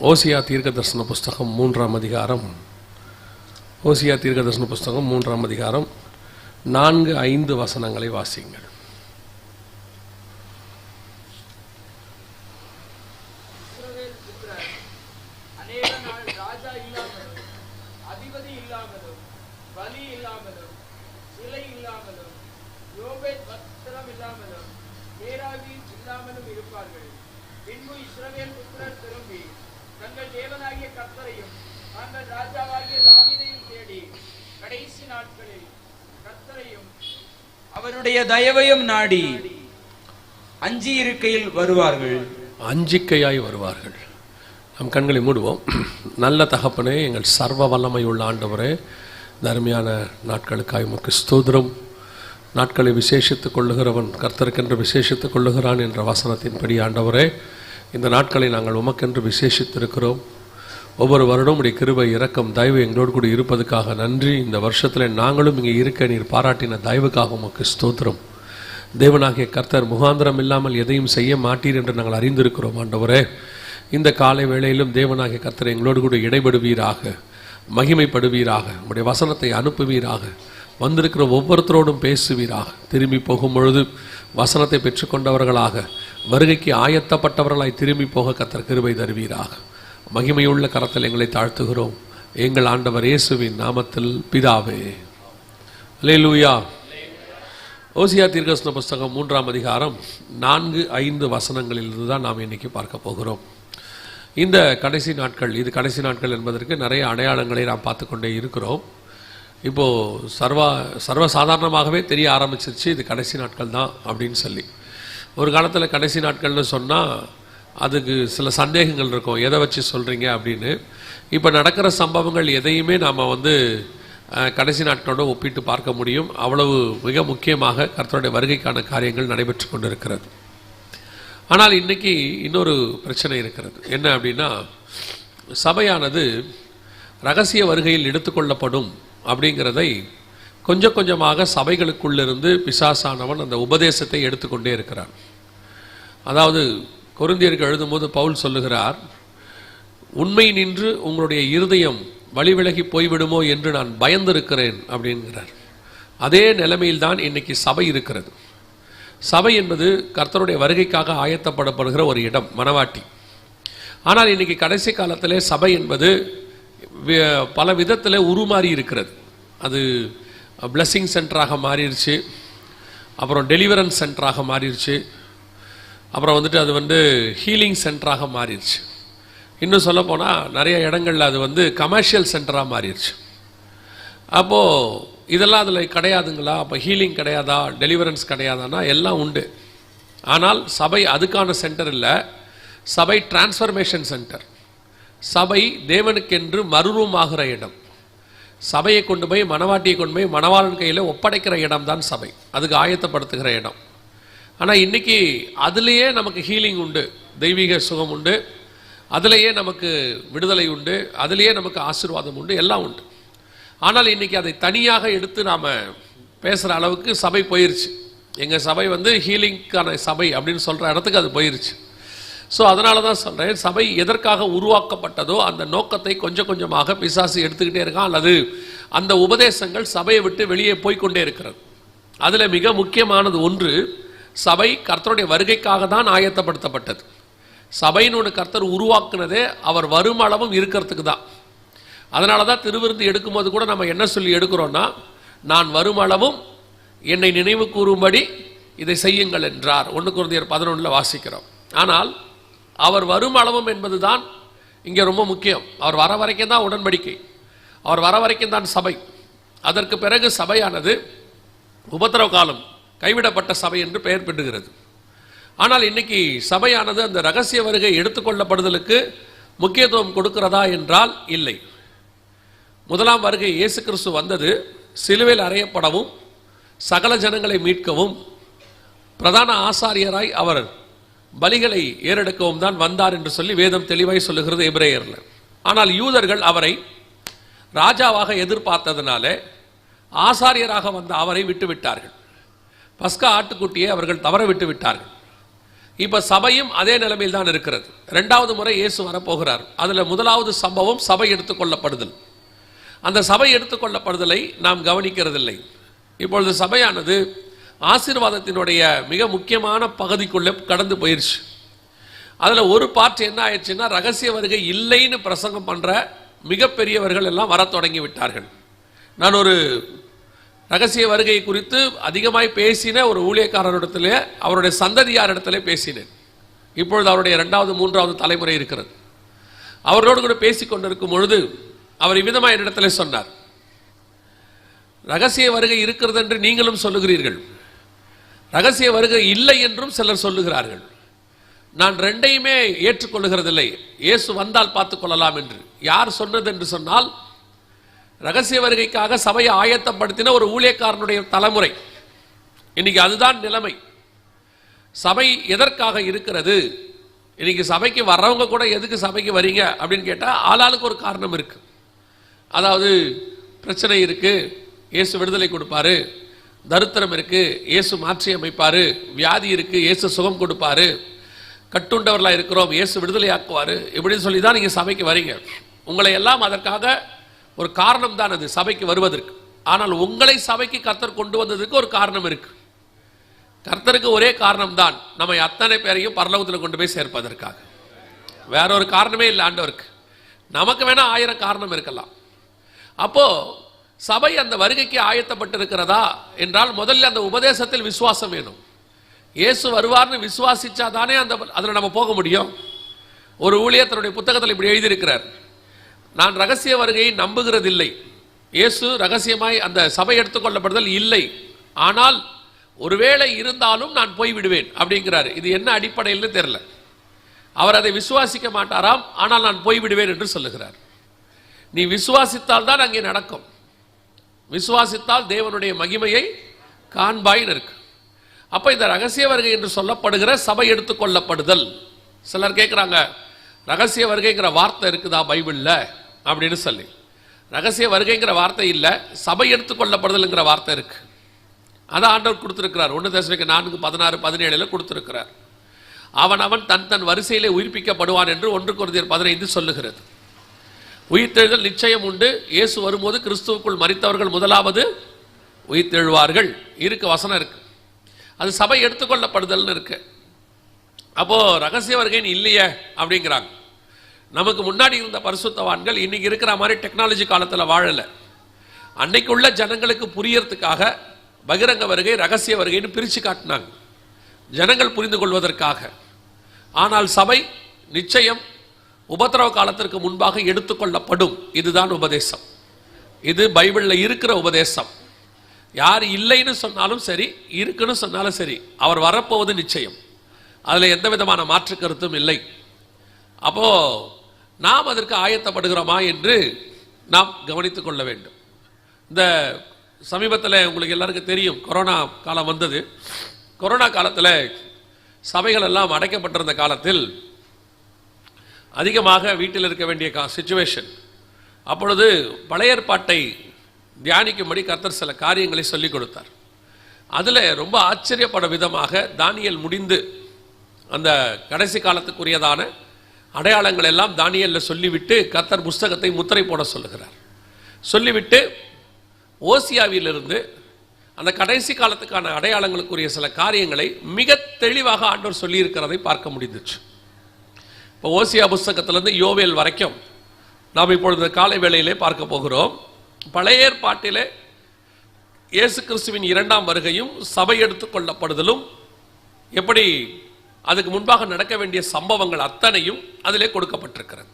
ஓசியா தீர்க்கதரிசன புஸ்தகம் 3ஆம் அதிகாரம். ஓசியா தீர்க்கதரிசன புஸ்தகம் 3ஆம் அதிகாரம் 4-5 வசனங்களை வாசியுங்கள். அவருடைய தயவையும் நாடி அஞ்சி இருக்கையில் வருவார்கள், அஞ்சிக்கையாய் வருவார்கள். நம் கண்களை மூடுவோம். நல்ல தகப்பனே, எங்கள் சர்வ வல்லமை உள்ள ஆண்டவரே, தர்மையான நாட்களுக்காய் உமக்கு ஸ்தோத்திரம். நாட்களை விசேஷித்துக் கொள்ளுகிறவன் கர்த்தருக்கென்று விசேஷித்துக் கொள்ளுகிறான் என்ற வசனத்தின்படி ஆண்டவரே, இந்த நாட்களை நாங்கள் உமக்கென்று விசேஷித்திருக்கிறோம். ஒவ்வொரு வருடம் உடைய கிருபை, இரக்கம், தயவு எங்களோடு கூட இருப்பதுக்காக நன்றி. இந்த வருஷத்தில் நாங்களும் இங்கே இருக்க நீர் பாராட்டின தயவுக்காக உமக்கு ஸ்தோத்திரம். தேவனாகிய கர்த்தர் முகாந்திரம் இல்லாமல் எதையும் செய்ய மாட்டீர் என்று நாங்கள் அறிந்திருக்கிறோம். ஆண்டவரே, இந்த காலை வேளையிலும் தேவனாகிய கர்த்தர் எங்களோடு கூட இடைபடுவீராக, மகிமைப்படுவீராக, உடைய வசனத்தை அனுப்புவீராக, வந்திருக்கிற ஒவ்வொருத்தரோடும் பேசுவீராக. திரும்பி போகும் பொழுது வசனத்தை பெற்றுக்கொண்டவர்களாக, வருகைக்கு ஆயத்தப்பட்டவர்களாய் திரும்பி போக கர்த்தர் கிருபை தருவீராக. மகிமையுள்ள கரத்தில் எங்களை தாழ்த்துகிறோம் எங்கள் ஆண்டவர் இயேசுவின் நாமத்தில் பிதாவே, அல்லேலூயா. ஓசியா தீர்க்கதரிசன புஸ்தகம் 3ஆம் அதிகாரம் 4-5 வசனங்களிலிருந்து தான் நாம் இன்னைக்கு பார்க்க போகிறோம். இந்த கடைசி நாட்கள், இது கடைசி நாட்கள் என்பதற்கு நிறைய அடையாளங்களை நாம் பார்த்து கொண்டே இருக்கிறோம். இப்போது சர்வசாதாரணமாகவே தெரிய ஆரம்பிச்சிருச்சு இது கடைசி நாட்கள் தான் அப்படின்னு சொல்லி. ஒரு காலத்தில் கடைசி நாட்கள்னு சொன்னால் அதுக்கு சில சந்தேகங்கள் இருக்கும், எதை வச்சு சொல்கிறீங்க அப்படின்னு. இப்போ நடக்கிற சம்பவங்கள் எதையுமே நாம் கடைசி நாட்களோடு ஒப்பிட்டு பார்க்க முடியும். அவ்வளவு மிக முக்கியமாக கர்த்தருடைய வருகைக்கான காரியங்கள் நடைபெற்று கொண்டிருக்கிறது. ஆனால் இன்றைக்கி இன்னொரு பிரச்சனை இருக்கிறது. என்ன அப்படின்னா, சபையானது இரகசிய வருகையில் எடுத்துக்கொள்ளப்படும் அப்படிங்கிறதை கொஞ்சம் கொஞ்சமாக சபைகளுக்குள்ளிருந்து பிசாசானவன் அந்த உபதேசத்தை எடுத்துக்கொண்டே இருக்கிறான். அதாவது கொரிந்தியருக்கு எழுதும்போது பவுல் சொல்லுகிறார், உண்மை நின்று உங்களுடைய இருதயம் வழிவிலகி போய்விடுமோ என்று நான் பயந்திருக்கிறேன் அப்படிங்கிறார். அதே நிலைமையில்தான் இன்னைக்கு சபை இருக்கிறது. சபை என்பது கர்த்தருடைய வருகைக்காக ஆயத்தப்படப்படுகிற ஒரு இடம், மனவாட்டி. ஆனால் இன்னைக்கு கடைசி காலத்திலே சபை என்பது பல விதத்தில் உருமாறி இருக்கிறது. அது பிளெஸிங் சென்டராக மாறிடுச்சு, அப்புறம் டெலிவரன்ஸ் சென்டராக மாறிடுச்சு, அப்புறம் அது ஹீலிங் சென்டராக மாறிடுச்சு. இன்னும் சொல்ல போனால் நிறைய இடங்களில் அது கமர்ஷியல் சென்டராக மாறிடுச்சு. அப்போது இதெல்லாம் அதில் கிடையாதுங்களா? அப்போ ஹீலிங் கிடையாதா, டெலிவரன்ஸ் கிடையாதானா? எல்லாம் உண்டு. ஆனால் சபை அதுக்கான சென்டர் இல்லை. சபை டிரான்ஸ்ஃபர்மேஷன் சென்டர். சபை தேவனுக்கென்று மறுரூபமாகிற இடம். சபையை கொண்டு போய், மனவாட்டியை கொண்டு போய் மணவாளன் கையில் ஒப்படைக்கிற இடம் தான் சபை, அதுக்கு ஆயத்தப்படுத்துகிற இடம். ஆனால் இன்றைக்கி அதுலேயே நமக்கு ஹீலிங் உண்டு, தெய்வீக சுகம் உண்டு, அதுலேயே நமக்கு விடுதலை உண்டு, அதுலேயே நமக்கு ஆசீர்வாதம் உண்டு, எல்லாம் உண்டு. ஆனால் இன்றைக்கி அதை தனியாக எடுத்து நாம் பேசுகிற அளவுக்கு சபை போயிருச்சு. எங்கள் சபை ஹீலிங்க்கான சபை அப்படின்னு சொல்கிற இடத்துக்கு அது போயிருச்சு. ஸோ அதனால தான் சொல்கிறேன், சபை எதற்காக உருவாக்கப்பட்டதோ அந்த நோக்கத்தை கொஞ்சம் கொஞ்சமாக பிசாசு எடுத்துக்கிட்டே இருக்கான், அல்லது அந்த உபதேசங்கள் சபையை விட்டு வெளியே போய்கொண்டே இருக்கிறது. அதில் மிக முக்கியமானது ஒன்று, சபை கர்த்தருடைய வருகைக்காக தான் ஆயத்தப்படுத்தப்பட்டது. சபையினோட கர்த்தர் உருவாக்குனதே அவர் வரும் அளவும் இருக்கிறதுக்கு தான். அதனால தான் திருவிருந்து எடுக்கும்போது கூட நம்ம என்ன சொல்லி எடுக்கிறோன்னா, நான் வரும் அளவும் என்னை நினைவு கூறும்படி இதை செய்யுங்கள் என்றார். 1 கொரிந்தியர் 11 வாசிக்கிறோம். ஆனால் அவர் வரும் அளவும் என்பது தான் இங்கே ரொம்ப முக்கியம். அவர் வர வரைக்கும் தான் உடன்படிக்கை, அவர் வர வரைக்கும் தான் சபை. அதற்கு பிறகு சபையானது உபத்திரவ காலம், கைவிடப்பட்ட சபை என்று பெயர் பெறுகிறது. ஆனால் இன்னைக்கு சபையானது அந்த இரகசிய வருகை எடுத்துக்கொள்ளப்படுதலுக்கு முக்கியத்துவம் கொடுக்கிறதா என்றால் இல்லை. முதலாம் வருகை இயேசு கிறிஸ்து வந்தது சிலுவையில் அறையப்படவும், சகல ஜனங்களை மீட்கவும், பிரதான ஆசாரியராய் அவர் பலிகளை ஏறெடுக்கவும் தான் வந்தார் என்று சொல்லி வேதம் தெளிவாய் சொல்லுகிறது எபிரேயர்ல. ஆனால் யூதர்கள் அவரை ராஜாவாக எதிர்பார்த்ததுனால ஆசாரியராக வந்த அவரை விட்டுவிட்டார்கள். பஸ்கா ஆட்டுக்குட்டியை அவர்கள் தவற விட்டு விட்டார்கள். இப்ப சபையும் அதே நிலைமையில் தான் இருக்கிறது. 2வது முறை இயேசு வரப்போகிறார். அதுல முதலாவது சம்பவம் சபை எடுத்துக்கொள்ளப்படுதல். அந்த சபை எடுத்துக்கொள்ளப்படுதலை நாம் கவனிக்கிறதில்லை. இப்பொழுது சபையானது ஆசீர்வாதத்தினுடைய மிக முக்கியமான பகுதிக்குள்ளே கடந்து போயிருச்சு. அதுல ஒரு பார்ட் என்ன ஆயிடுச்சுன்னா, ரகசிய வருகை இல்லைன்னு பிரசங்கம் பண்ற மிகப்பெரியவர்கள் எல்லாம் வர தொடங்கி விட்டார்கள். நான் ஒரு ரகசிய வருகை குறித்து அதிகமாய் பேசின ஒரு ஊழியக்காரரிடத்திலே, அவருடைய சந்ததியாரிடத்திலே பேசினேன். இப்பொழுது அவருடைய 2வது 3வது தலைமுறை இருக்கிறது. அவர்களோடு கூட பேசிக் கொண்டிருக்கும் பொழுது அவர் இவ்விதமாக என்னிடத்திலே சொன்னார், ரகசிய வருகை இருக்கிறது என்று நீங்களும் சொல்லுகிறீர்கள், ரகசிய வருகை இல்லை என்றும் சிலர் சொல்லுகிறார்கள். நான் 2யுமே ஏற்றுக்கொள்ளுகிறதில்லை. இயேசு வந்தால் பார்த்துக் கொள்ளலாம் என்று. யார் சொன்னது என்று சொன்னால், ரகசிய வருகைக்காக சபையை ஆயத்தப்படுத்தின ஒரு ஊழியக்காரனுடைய தலைமுறை. இன்னைக்கு அதுதான் நிலைமை. சபை எதற்காக இருக்கிறது? இன்னைக்கு சபைக்கு வர்றவங்க கூட எதுக்கு சபைக்கு வரீங்க அப்படின்னு கேட்டால், ஆளாளுக்கு ஒரு காரணம் இருக்கு. அதாவது பிரச்சனை இருக்கு, இயேசு விடுதலை கொடுப்பாரு, தரித்திரம் இருக்கு, இயேசு மாற்றி அமைப்பாரு, வியாதி இருக்கு, இயேசு சுகம் கொடுப்பாரு, கட்டுண்டவர்களாக இருக்கிறோம், இயேசு விடுதலை ஆக்குவாரு, இப்படின்னு சொல்லி தான் நீங்க சபைக்கு வரீங்க. உங்களை எல்லாம் அதற்காக ஒரு காரணம் தான் அது சபைக்கு வருவதற்கு. ஆனால் உங்களை சபைக்கு கர்த்தர் கொண்டு வந்ததுக்கு ஒரு காரணம் இருக்கு. கர்த்தருக்கு ஒரே காரணம் தான், நம்ம அத்தனை பேரையும் பரலோகத்தில் கொண்டு போய் சேர்ப்பதற்காக. வேற ஒரு காரணமே இல்லை ஆண்டவருக்கு. நமக்கு வேணா 1000 காரணம் இருக்கலாம். அப்போ சபை அந்த வருகைக்கு ஆயத்தப்பட்டிருக்கிறதா என்றால், முதல்ல அந்த உபதேசத்தில் விசுவாசம் வேணும். இயேசு வருவார்னு விசுவாசிச்சாதானே அதில் நம்ம போக முடியும். ஒரு ஊழியர் தன்னுடைய புத்தகத்தில் இப்படி எழுதியிருக்கிறார், நான் ரகசிய வருகையை நம்புகிறதில்லை, இயேசு ரகசியமாய் அந்த சபை எடுத்துக்கொள்ளப்படுதல் இல்லை, ஆனால் ஒருவேளை இருந்தாலும் நான் போய்விடுவேன் அப்படிங்கிறார். இது என்ன அடிப்படையில் தெரியல. அவர் அதை விசுவாசிக்க மாட்டாராம், ஆனால் நான் போய்விடுவேன் என்று சொல்லுகிறார். நீ விசுவாசித்தால் தான் அங்கே நடக்கும். விசுவாசித்தால் தேவனுடைய மகிமையை காண்பாயின் இருக்கு. அப்ப இந்த ரகசிய வருகை என்று சொல்லப்படுகிற சபை எடுத்துக்கொள்ளப்படுதல். சிலர் கேட்கிறாங்க, ரகசிய வருகைங்கிற வார்த்தை இருக்குதா பைபிள்ல அப்படின்னு சொல்லி. ரகசிய வருகைங்கிற வார்த்தை இல்ல, சபை எடுத்துக்கொள்ளப்படுதல்ங்கிற வார்த்தை இருக்கு. அதான் ஆண்டவர் கொடுத்திருக்கிறார். 1 தெசலோனிக்கேயர் 4:16-17 கொடுத்திருக்கிறார். அவன் தன் தன் வரிசையிலே உயிர்ப்பிக்கப்படுவான் என்று 1 கொரிந்தியர் 15 சொல்லுகிறது. உயிர்த்தெழுதல் நிச்சயம் உண்டு. இயேசு வரும்போது கிறிஸ்துவுக்குள் மரித்தவர்கள் முதலாவது உயிர்த்தெழுவார்கள் இருக்கு, வசனம் இருக்கு. அது சபை எடுத்துக்கொள்ளப்படுதல்னு இருக்கு. அப்போ ரகசிய வருகைன்னு இல்லையே அப்படிங்கிறாங்க. நமக்கு முன்னாடி இருந்த பரிசுத்தவான்கள் இன்னைக்கு இருக்கிற மாதிரி டெக்னாலஜி காலத்தில் வாழல. அன்னைக்கு உள்ள ஜனங்களுக்கு புரியறதுக்காக பகிரங்க வருகை ரகசிய வருகைன்னு பிரிச்சு காட்டினாங்க, ஜனங்கள் புரிந்து கொள்வதற்காக. ஆனால் சபை நிச்சயம் உபத்திரவ காலத்திற்கு முன்பாக எடுத்துக்கொள்ளப்படும். இதுதான் உபதேசம். இது பைபிள்ல இருக்கிற உபதேசம். யார் இல்லைன்னு சொன்னாலும் சரி, இருக்குன்னு சொன்னாலும் சரி, அவர் வரப்போவது நிச்சயம். அதுல எந்த விதமான மாற்று கருத்தும் இல்லை. அப்போ நாம் அதற்கு ஆயத்தப்படுகிறோமா என்று நாம் கவனித்துக் கொள்ள வேண்டும். இந்த சமீபத்தில் உங்களுக்கு எல்லாருக்கும் தெரியும், கொரோனா காலம் வந்தது. கொரோனா காலத்தில் சபைகள் எல்லாம் அடைக்கப்பட்டிருந்த காலத்தில் அதிகமாக வீட்டில் இருக்க வேண்டிய சிச்சுவேஷன். அப்பொழுது பழைய ஏற்பாட்டை தியானிக்கும்படி கர்த்தர் சில காரியங்களை சொல்லிக் கொடுத்தார். அதில் ரொம்ப ஆச்சரியப்பட விதமாக தானியேல் முடிந்து அந்த கடைசி காலத்துக்குரியதான அடையாளங்கள் எல்லாம் தானியேலில் சொல்லிவிட்டு கர்த்தர் புஸ்தகத்தை முத்திரை போட சொல்லுகிறார். சொல்லிவிட்டு ஓசியாவிலிருந்து அந்த கடைசி காலத்துக்கான அடையாளங்களுக்குரிய சில காரியங்களை மிக தெளிவாக ஆண்டவர் சொல்லியிருக்கிறதை பார்க்க முடிந்துச்சு. இப்போ ஓசியா புஸ்தகத்திலிருந்து யோவேல் வரைக்கும் நாம் இப்பொழுது காலை வேளையிலே பார்க்க போகிறோம். பழைய ஏற்பாட்டிலே இயேசு கிறிஸ்துவின் 2ஆம் வருகையும் சபை எடுத்துக் கொள்ளப்படுதலும் எப்படி அதுக்கு முன்பாக நடக்க வேண்டிய சம்பவங்கள் அத்தனையும் அதிலே கொடுக்கப்பட்டிருக்கிறது.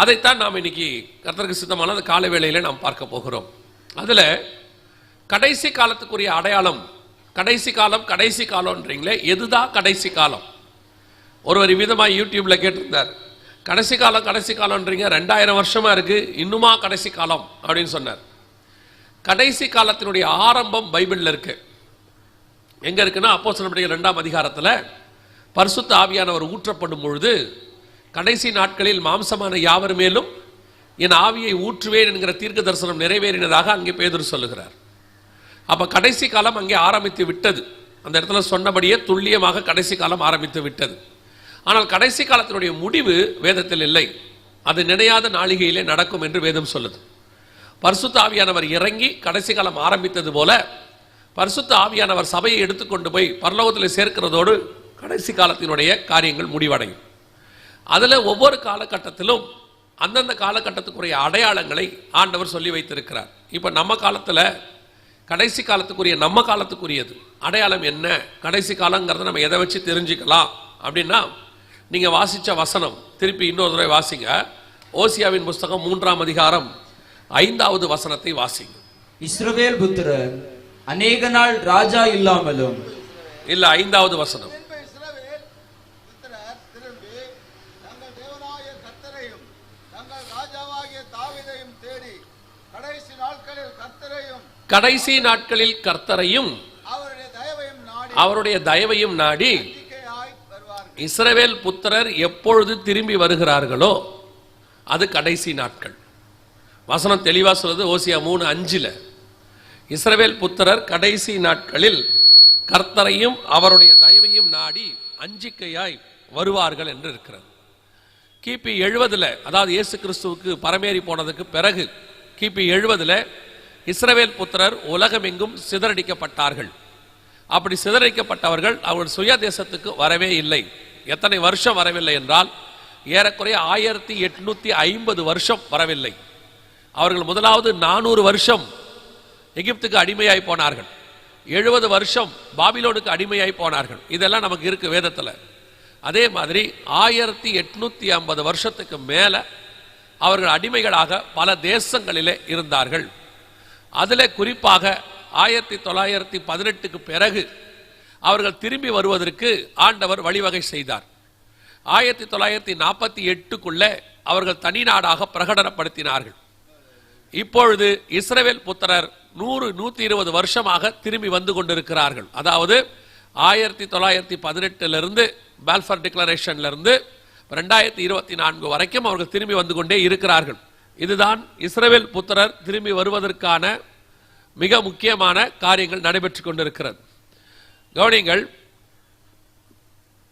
அதைத்தான் நாம் இன்னைக்கு கர்த்தருக்கு சித்தமான அந்த காலை வேளையிலே நாம் பார்க்க போகிறோம். அதுல கடைசி காலத்துக்குரிய அடையாளம், கடைசி காலம் கடைசி காலம்ன்றீங்களே, எதுதான் கடைசி காலம்? ஒருவர் விதமாக யூடியூப்ல கேட்டிருந்தார், கடைசி காலம் கடைசி காலம்ன்றீங்க, 2000 வருஷமா இருக்கு, இன்னுமா கடைசி காலம் அப்படின்னு சொன்னார். கடைசி காலத்தினுடைய ஆரம்பம் பைபிள்ல இருக்கு. எங்க இருக்குன்னா அப்போஸ்தலர் 2ஆம் அதிகாரத்துல பரிசுத்த ஆவியானவர் ஊற்றப்படும் பொழுது கடைசி நாட்களில் மாம்சமான யாவர் மேலும் என் ஆவியை ஊற்றுவேன் என்கிற தீர்க்க தரிசனம் நிறைவேறினதாக அங்கே பேதுரு சொல்லுகிறார். அப்ப கடைசி காலம் அங்கே ஆரம்பித்து விட்டது. அந்த இடத்துல சொன்னபடியே துல்லியமாக கடைசி காலம் ஆரம்பித்து விட்டது. ஆனால் கடைசி காலத்தினுடைய முடிவு வேதத்தில் இல்லை. அது நினையாத நாளிகையிலே நடக்கும் என்று வேதம் சொல்லுது. பரிசுத்த ஆவியானவர் இறங்கி கடைசி காலம் ஆரம்பித்தது போல பரிசுத்த ஆவியானவர் சபையை எடுத்துக்கொண்டு போய் பரலோகத்தில் சேர்க்கிறதோடு கடைசி காலத்தினுடைய காரியங்கள் முடிவடையும். அதில் ஒவ்வொரு காலகட்டத்திலும் அந்தந்த காலகட்டத்துக்குரிய அடையாளங்களை ஆண்டவர் சொல்லி வைத்திருக்கிறார். இப்போ நம்ம காலத்தில் கடைசி காலத்துக்குரிய நம்ம காலத்துக்குரியது அடையாளம் என்ன, கடைசி காலங்கிறத நம்ம எதை வச்சு தெரிஞ்சுக்கலாம் அப்படின்னா, நீங்கள் வாசித்த வசனம் திருப்பி இன்னொரு தடவை வாசிங்க. ஓசியாவின் புஸ்தகம் 3ஆம் அதிகாரம் 5வது வசனத்தை வாசிங்க. இஸ்ரவேல் புத்திரர் அநேக நாள் ராஜா இல்லாமலும், இல்ல 5வது வசனம். கடைசி நாட்களில் கர்த்தரையும் அவருடைய தயவையும் நாடி இஸ்ரவேல் புத்திரர் எப்பொழுது திரும்பி வருகிறார்களோ அது கடைசி நாட்கள். வசனம் தெளிவா சொல்றது. ஓசியா 3:5 இஸ்ரவேல் புத்திரர் கடைசி நாட்களில் கர்த்தரையும் அவருடைய தயவையும் நாடி அஞ்சிக்கையாய் வருவார்கள் என்று இருக்கிறது. கிபி 70, அதாவது இயேசு கிறிஸ்துவுக்கு பரமேறி போனதுக்கு பிறகு கிபி 70 இஸ்ரவேல் புத்திரர் உலகமெங்கும் சிதறடிக்கப்பட்டார்கள். அப்படி சிதறடிக்கப்பட்டவர்கள் அவர்கள் சுய தேசத்துக்கு வரவே இல்லை. எத்தனை வருஷம் வரவில்லை என்றால் ஏறக்குறைய 1850 வருஷம் வரவில்லை. அவர்கள் முதலாவது 400 வருஷம் எகிப்துக்கு அடிமையாய் போனார்கள். 70 வருஷம் பாபிலோனுக்கு அடிமையாய் போனார்கள். இதெல்லாம் நமக்கு இருக்கு வேதத்தில். அதே மாதிரி 1850 வருஷத்துக்கு மேல அவர்கள் அடிமைகளாக பல தேசங்களிலே இருந்தார்கள். அதில் குறிப்பாக 1918க்கு பிறகு அவர்கள் திரும்பி வருவதற்கு ஆண்டவர் வழிவகை செய்தார். 1948க்குள்ளே அவர்கள் தனி நாடாக பிரகடனப்படுத்தினார்கள். இப்பொழுது இஸ்ரவேல் புத்திரர் 100-120 வருஷமாக திரும்பி வந்து கொண்டிருக்கிறார்கள். அதாவது 1918 பால்ஃபர் டிக்ளரேஷன்ல இருந்து 2024 வரைக்கும் அவர்கள் திரும்பி வந்து கொண்டே இருக்கிறார்கள். இதுதான் இஸ்ரவேல் புத்திரர் திரும்பி வருவதற்கான மிக முக்கியமான காரியங்கள் நடைபெற்றுக் கொண்டிருக்கிறது. கவனிங்கள்,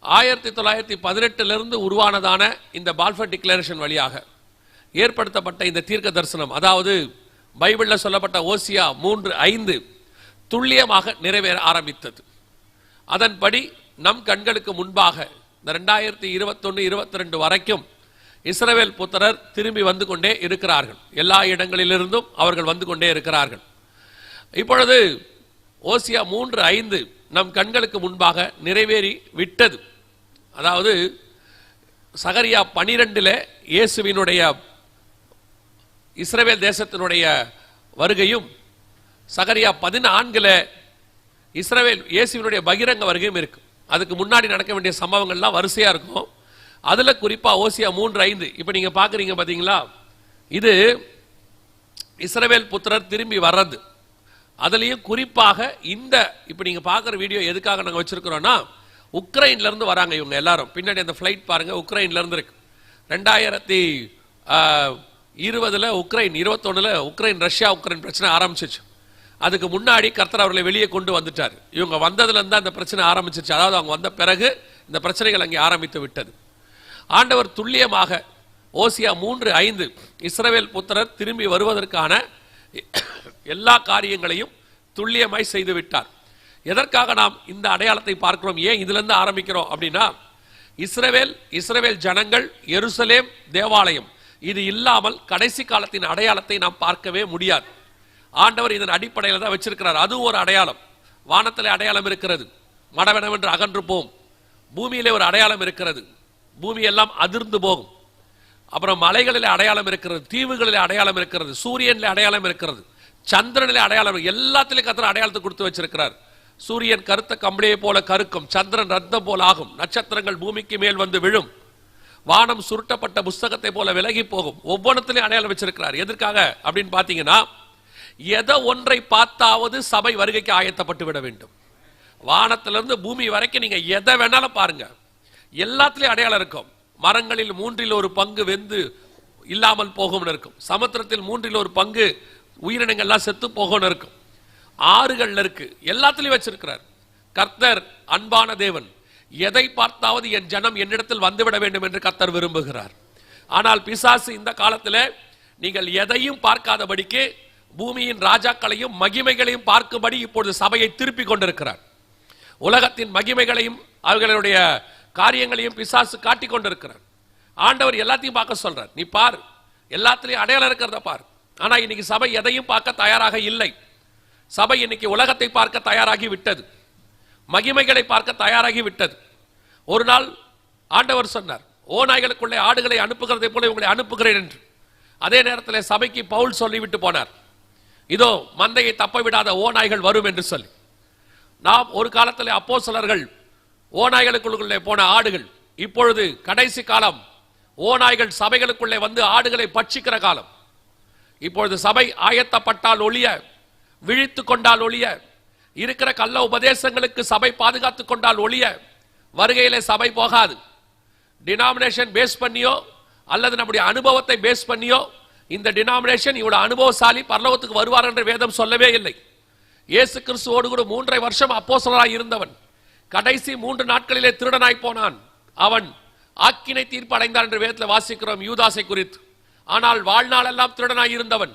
1918 உருவானதான இந்த பால்ஃபர் டிக்ளரேஷன் வழியாக ஏற்படுத்தப்பட்ட இந்த தீர்க்க தரிசனம், அதாவது பைபிளில் சொல்லப்பட்ட ஓசியா 3:5 துல்லியமாக நிறைவேற ஆரம்பித்தது. அதன்படி நம் கண்களுக்கு முன்பாக இந்த 2021-22 வரைக்கும் இஸ்ரவேல் புத்திரர் திரும்பி வந்து கொண்டே இருக்கிறார்கள். எல்லா இடங்களிலிருந்தும் அவர்கள் வந்து கொண்டே இருக்கிறார்கள். இப்பொழுது ஓசியா 3:5 நம் கண்களுக்கு முன்பாக நிறைவேறி விட்டது. அதாவது சகரியா 12 இயேசுவினுடைய இஸ்ரவேல் தேசத்தினுடைய வருகையும், சகரியா 14 இஸ்ரவேல் இயேசுவினுடைய பகிரங்க வருகையும் இருக்கு. அதுக்கு முன்னாடி நடக்க வேண்டிய சம்பவங்கள்லாம் வரிசையா இருக்கும். அதுல குறிப்பா ஓசியா 3:5 இப்ப நீங்க பாக்குறீங்க பாத்தீங்களா, இது இஸ்ரவேல் புத்திரர் திரும்பி வர்றது. அதுலயும் குறிப்பாக இந்த இப்ப நீங்க பாக்குற வீடியோ எதுக்காக நாங்க வச்சிருக்கிறோம்னா, உக்ரைன்ல இருந்து வராங்க இவங்க எல்லாரும். பின்னாடி அந்த பிளைட் பாருங்க, உக்ரைன்ல இருந்து இருக்கு. 2020 உக்ரைன், 21 உக்ரைன் ரஷ்யா உக்ரைன் பிரச்சனை ஆரம்பிச்சிச்சு. அதுக்கு முன்னாடி கர்த்தர் அவர்களை வெளியே கொண்டு வந்துட்டார். இவங்க வந்ததுல இருந்து அந்த பிரச்சனை ஆரம்பிச்சிச்சு. அதாவது அவங்க வந்த பிறகு இந்த பிரச்சனைகள் அங்கே ஆரம்பித்து விட்டது. ஆண்டவர் துல்லியமாக ஓசியா 3:5 இஸ்ரவேல் புத்திரர் திரும்பி வருவதற்கான எல்லா காரியங்களையும் துல்லியமாய் செய்து விட்டார். எதற்காக நாம் இந்த அடையாளத்தை பார்க்கிறோம், ஏன் இதுல இருந்து ஆரம்பிக்கிறோம் அப்படின்னா, இஸ்ரவேல் ஜனங்கள், எருசலேம் தேவாலயம், இது இல்லாமல் கடைசி காலத்தின் அடையாளத்தை நாம் பார்க்கவே முடியாது. ஆண்டவர் இதன் அடிப்படையில் தான் வச்சிருக்கிறார். அது ஒரு அடையாளம். வானத்திலே அடையாளம் இருக்கிறது, மடவெனவென்று அகன்று போம். பூமியிலே ஒரு அடையாளம் இருக்கிறது, பூமி எல்லாம் அதிர்ந்து போகும். அப்புறம் மலைகளிலே அடையாளம் இருக்கிறது, தீவுகளிலே அடையாளம் இருக்கிறது, சூரியனிலே அடையாளம் இருக்கிறது, சந்திரனிலே அடையாளம், எல்லாத்திலே கர்த்தர் அடையாளத்தை கொடுத்து வச்சிருக்கிறார். சூரியன் கருத்த கம்பளியை போல கருக்கும், சந்திரன் ரத்தம் போல ஆகும், நட்சத்திரங்கள் பூமிக்கு மேல் வந்து விழும், வானம் சுருட்டப்பட்ட புஸ்தகத்தை போல விலகி போகும். ஒவ்வொன்றத்திலையும் அடையாளம் வச்சிருக்கிறார். எதற்காக அப்படின்னு பாத்தீங்கன்னா, எதை ஒன்றை பார்த்தாவது சபை வருகைக்கு ஆயத்தப்பட்டு விட வேண்டும். வானத்திலிருந்து பூமி வரைக்கும் நீங்க எதை வேணாலும் பாருங்க, எல்லாத்திலையும் அடையாளம் இருக்கும். மரங்களில் 1/3 வெந்து இல்லாமல் போகும் இருக்கும், சமுத்திரத்தில் 1/3 உயிரினங்கள்லாம் செத்து போகும் இருக்கும், ஆறுகள்ல இருக்கு, எல்லாத்திலையும் வச்சிருக்கிறார். கர்த்தர் அன்பான தேவன். எதை பார்த்தாவது என் ஜனம் என்னிடத்தில் வந்துவிட வேண்டும் என்று கர்த்தர் விரும்புகிறார். ஆனால் பிசாசு இந்த காலத்தில் நீங்கள் எதையும் பார்க்காதபடிக்கு பூமியின் ராஜாக்களையும் மகிமைகளையும் பார்க்கும்படி இப்பொழுது சபையை திருப்பி கொண்டிருக்கிறார். உலகத்தின் மகிமைகளையும் அவர்களுடைய காரியங்களையும் பிசாசு காட்டிக் கொண்டிருக்கிறார். ஆண்டவர் எல்லாத்தையும் பார்க்க சொல்றார். நீ பார், எல்லாத்திலையும் அடையாளம் இருக்கிறத பார். ஆனா இன்னைக்கு சபை எதையும் பார்க்க தயாராக இல்லை. சபை இன்னைக்கு உலகத்தை பார்க்க தயாராகி விட்டது, மகிமைகளை பார்க்க தயாராகி விட்டது. ஒரு நாள் ஆண்டவர் சொன்னார், ஓநாய்களுக்குள்ளே ஆடுகளை அனுப்புகிறதை போல உங்களை அனுப்புகிறேன் என்று. அதே நேரத்தில் சபைக்கு பவுல் சொல்லிவிட்டு போனார், இதோ மந்தையை தப்ப விடாத ஓநாய்கள் வரும் என்று சொல்லி. நாம் ஒரு காலத்தில் அப்போஸ்தலர்கள் ஓநாய்களுக்குள்ளே போன ஆடுகள். இப்பொழுது கடைசி காலம், ஓநாய்கள் சபைகளுக்குள்ளே வந்து ஆடுகளை பட்சிக்கிற காலம். இப்பொழுது சபை ஆயத்தப்பட்டால் ஒழிய, விழித்து கொண்டால் ஒழிய, இருக்கிற கள்ள உபதேசங்களுக்கு சபை பாதுகாத்துக் கொண்டால் ஒழிய வருகையிலே சபை போகாது. டினாமினேஷன் பேஸ் பண்ணியோ அல்லது நம்முடைய அனுபவத்தை பேஸ் பண்ணியோ இந்த டினாமினேஷன் இவ்வளவு அனுபவசாலி பரலோகத்துக்கு வருவார் என்று வேதம் சொல்லவே இல்லை. இயேசு கிறிஸ்துவோடு கூட 3.5 வருஷம் அப்போஸ்தலராய் இருந்தவன் கடைசி 3 நாட்களிலே திருடனாய் போனான். அவன் ஆக்கினை தீர்ப்பு அடைந்தான் என்று வேதத்தில் வாசிக்கிறோம் யூதாசை குறித்து. ஆனால் வாழ்நாள் எல்லாம் திருடனாய் இருந்தவன்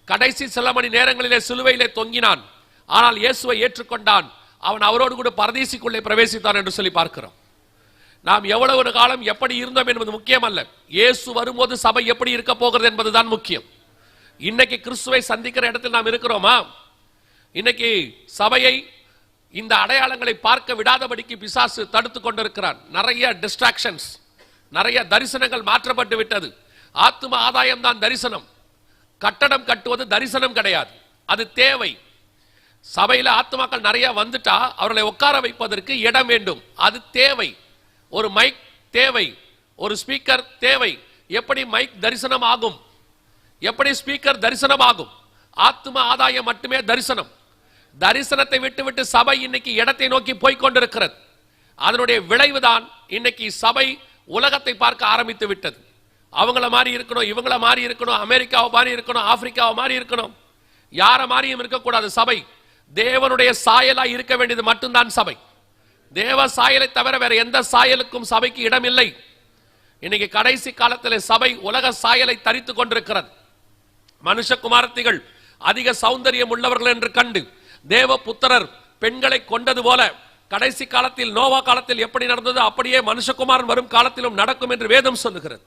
கடைசி சில மணி நேரங்களிலே சிலுவையிலே தொங்கினான். ஆனால் இயேசுவை ஏற்றுக்கொண்டான். அவன் அவரோடு கூட பரதீசிக்குள்ளே பிரவேசித்தான் என்று சொல்லி பார்க்கிறோம். நாம் எவ்வளவு காலம் எப்படி இருந்தோம் என்பது முக்கியம் அல்ல, இயேசு வரும்போது சபை எப்படி இருக்க போகிறது என்பதுதான் முக்கியம். இன்னைக்கு கிறிஸ்துவை சந்திக்கிற இடத்தில் நாம் இருக்கிறோமா? இன்னைக்கு சபையை இந்த அடையாளங்களை பார்க்க விடாதபடிக்கு பிசாசு தடுத்து கொண்டிருக்கிறான். நிறைய டிஸ்ட்ராக்ஷன்ஸ், நிறைய தரிசனங்கள் மாற்றப்பட்டு விட்டது. ஆத்தும ஆதாயம் தான் தரிசனம். கட்டடம் கட்டுவது தரிசனம் கிடையாது, அது தேவை. சபையில ஆத்துமாக்கள் நிறைய வந்துட்டா அவர்களை உட்கார வைப்பதற்கு இடம் வேண்டும், அது தேவை. ஒரு மைக் தேவை, ஒரு ஸ்பீக்கர் தேவை. எப்படி மைக் தரிசனம் ஆகும்? எப்படி ஸ்பீக்கர் தரிசனம் ஆகும்? ஆத்தும ஆதாயம் மட்டுமே தரிசனம். தரிசனத்தை விட்டு சபை இன்னைக்கு இடத்தை நோக்கி போய்கொண்டிருக்கிறது. அதனுடைய விளைவுதான் இன்னைக்கு சபை உலகத்தை பார்க்க ஆரம்பித்து விட்டது. அவங்கள மாதிரி இருக்கணும், இவங்கள மாதிரி இருக்கணும், அமெரிக்காவை மாதிரி இருக்கணும், ஆப்பிரிக்காவை மாதிரி இருக்கணும், யார மாதிரியும் இருக்கக்கூடாது. சபை தேவனுடைய சாயலா இருக்க வேண்டியது மட்டும்தான் சபை. தேவ சாயலை தவிர வேற எந்த சாயலுக்கும் சபைக்கு இடம் இல்லை. இன்னைக்கு கடைசி காலத்தில் சபை உலக சாயலை தரித்து கொண்டிருக்கிறது. மனுஷகுமாரத்திகள் அதிக சௌந்தரியம் உள்ளவர்கள் என்று கண்டு தேவ புத்திரர் பெண்களை கொண்டது போல கடைசி காலத்தில் நோவா காலத்தில் எப்படி நடந்தது அப்படியே மனுஷகுமாரன் வரும் காலத்திலும் நடக்கும் என்று வேதம் சொல்லுகிறது.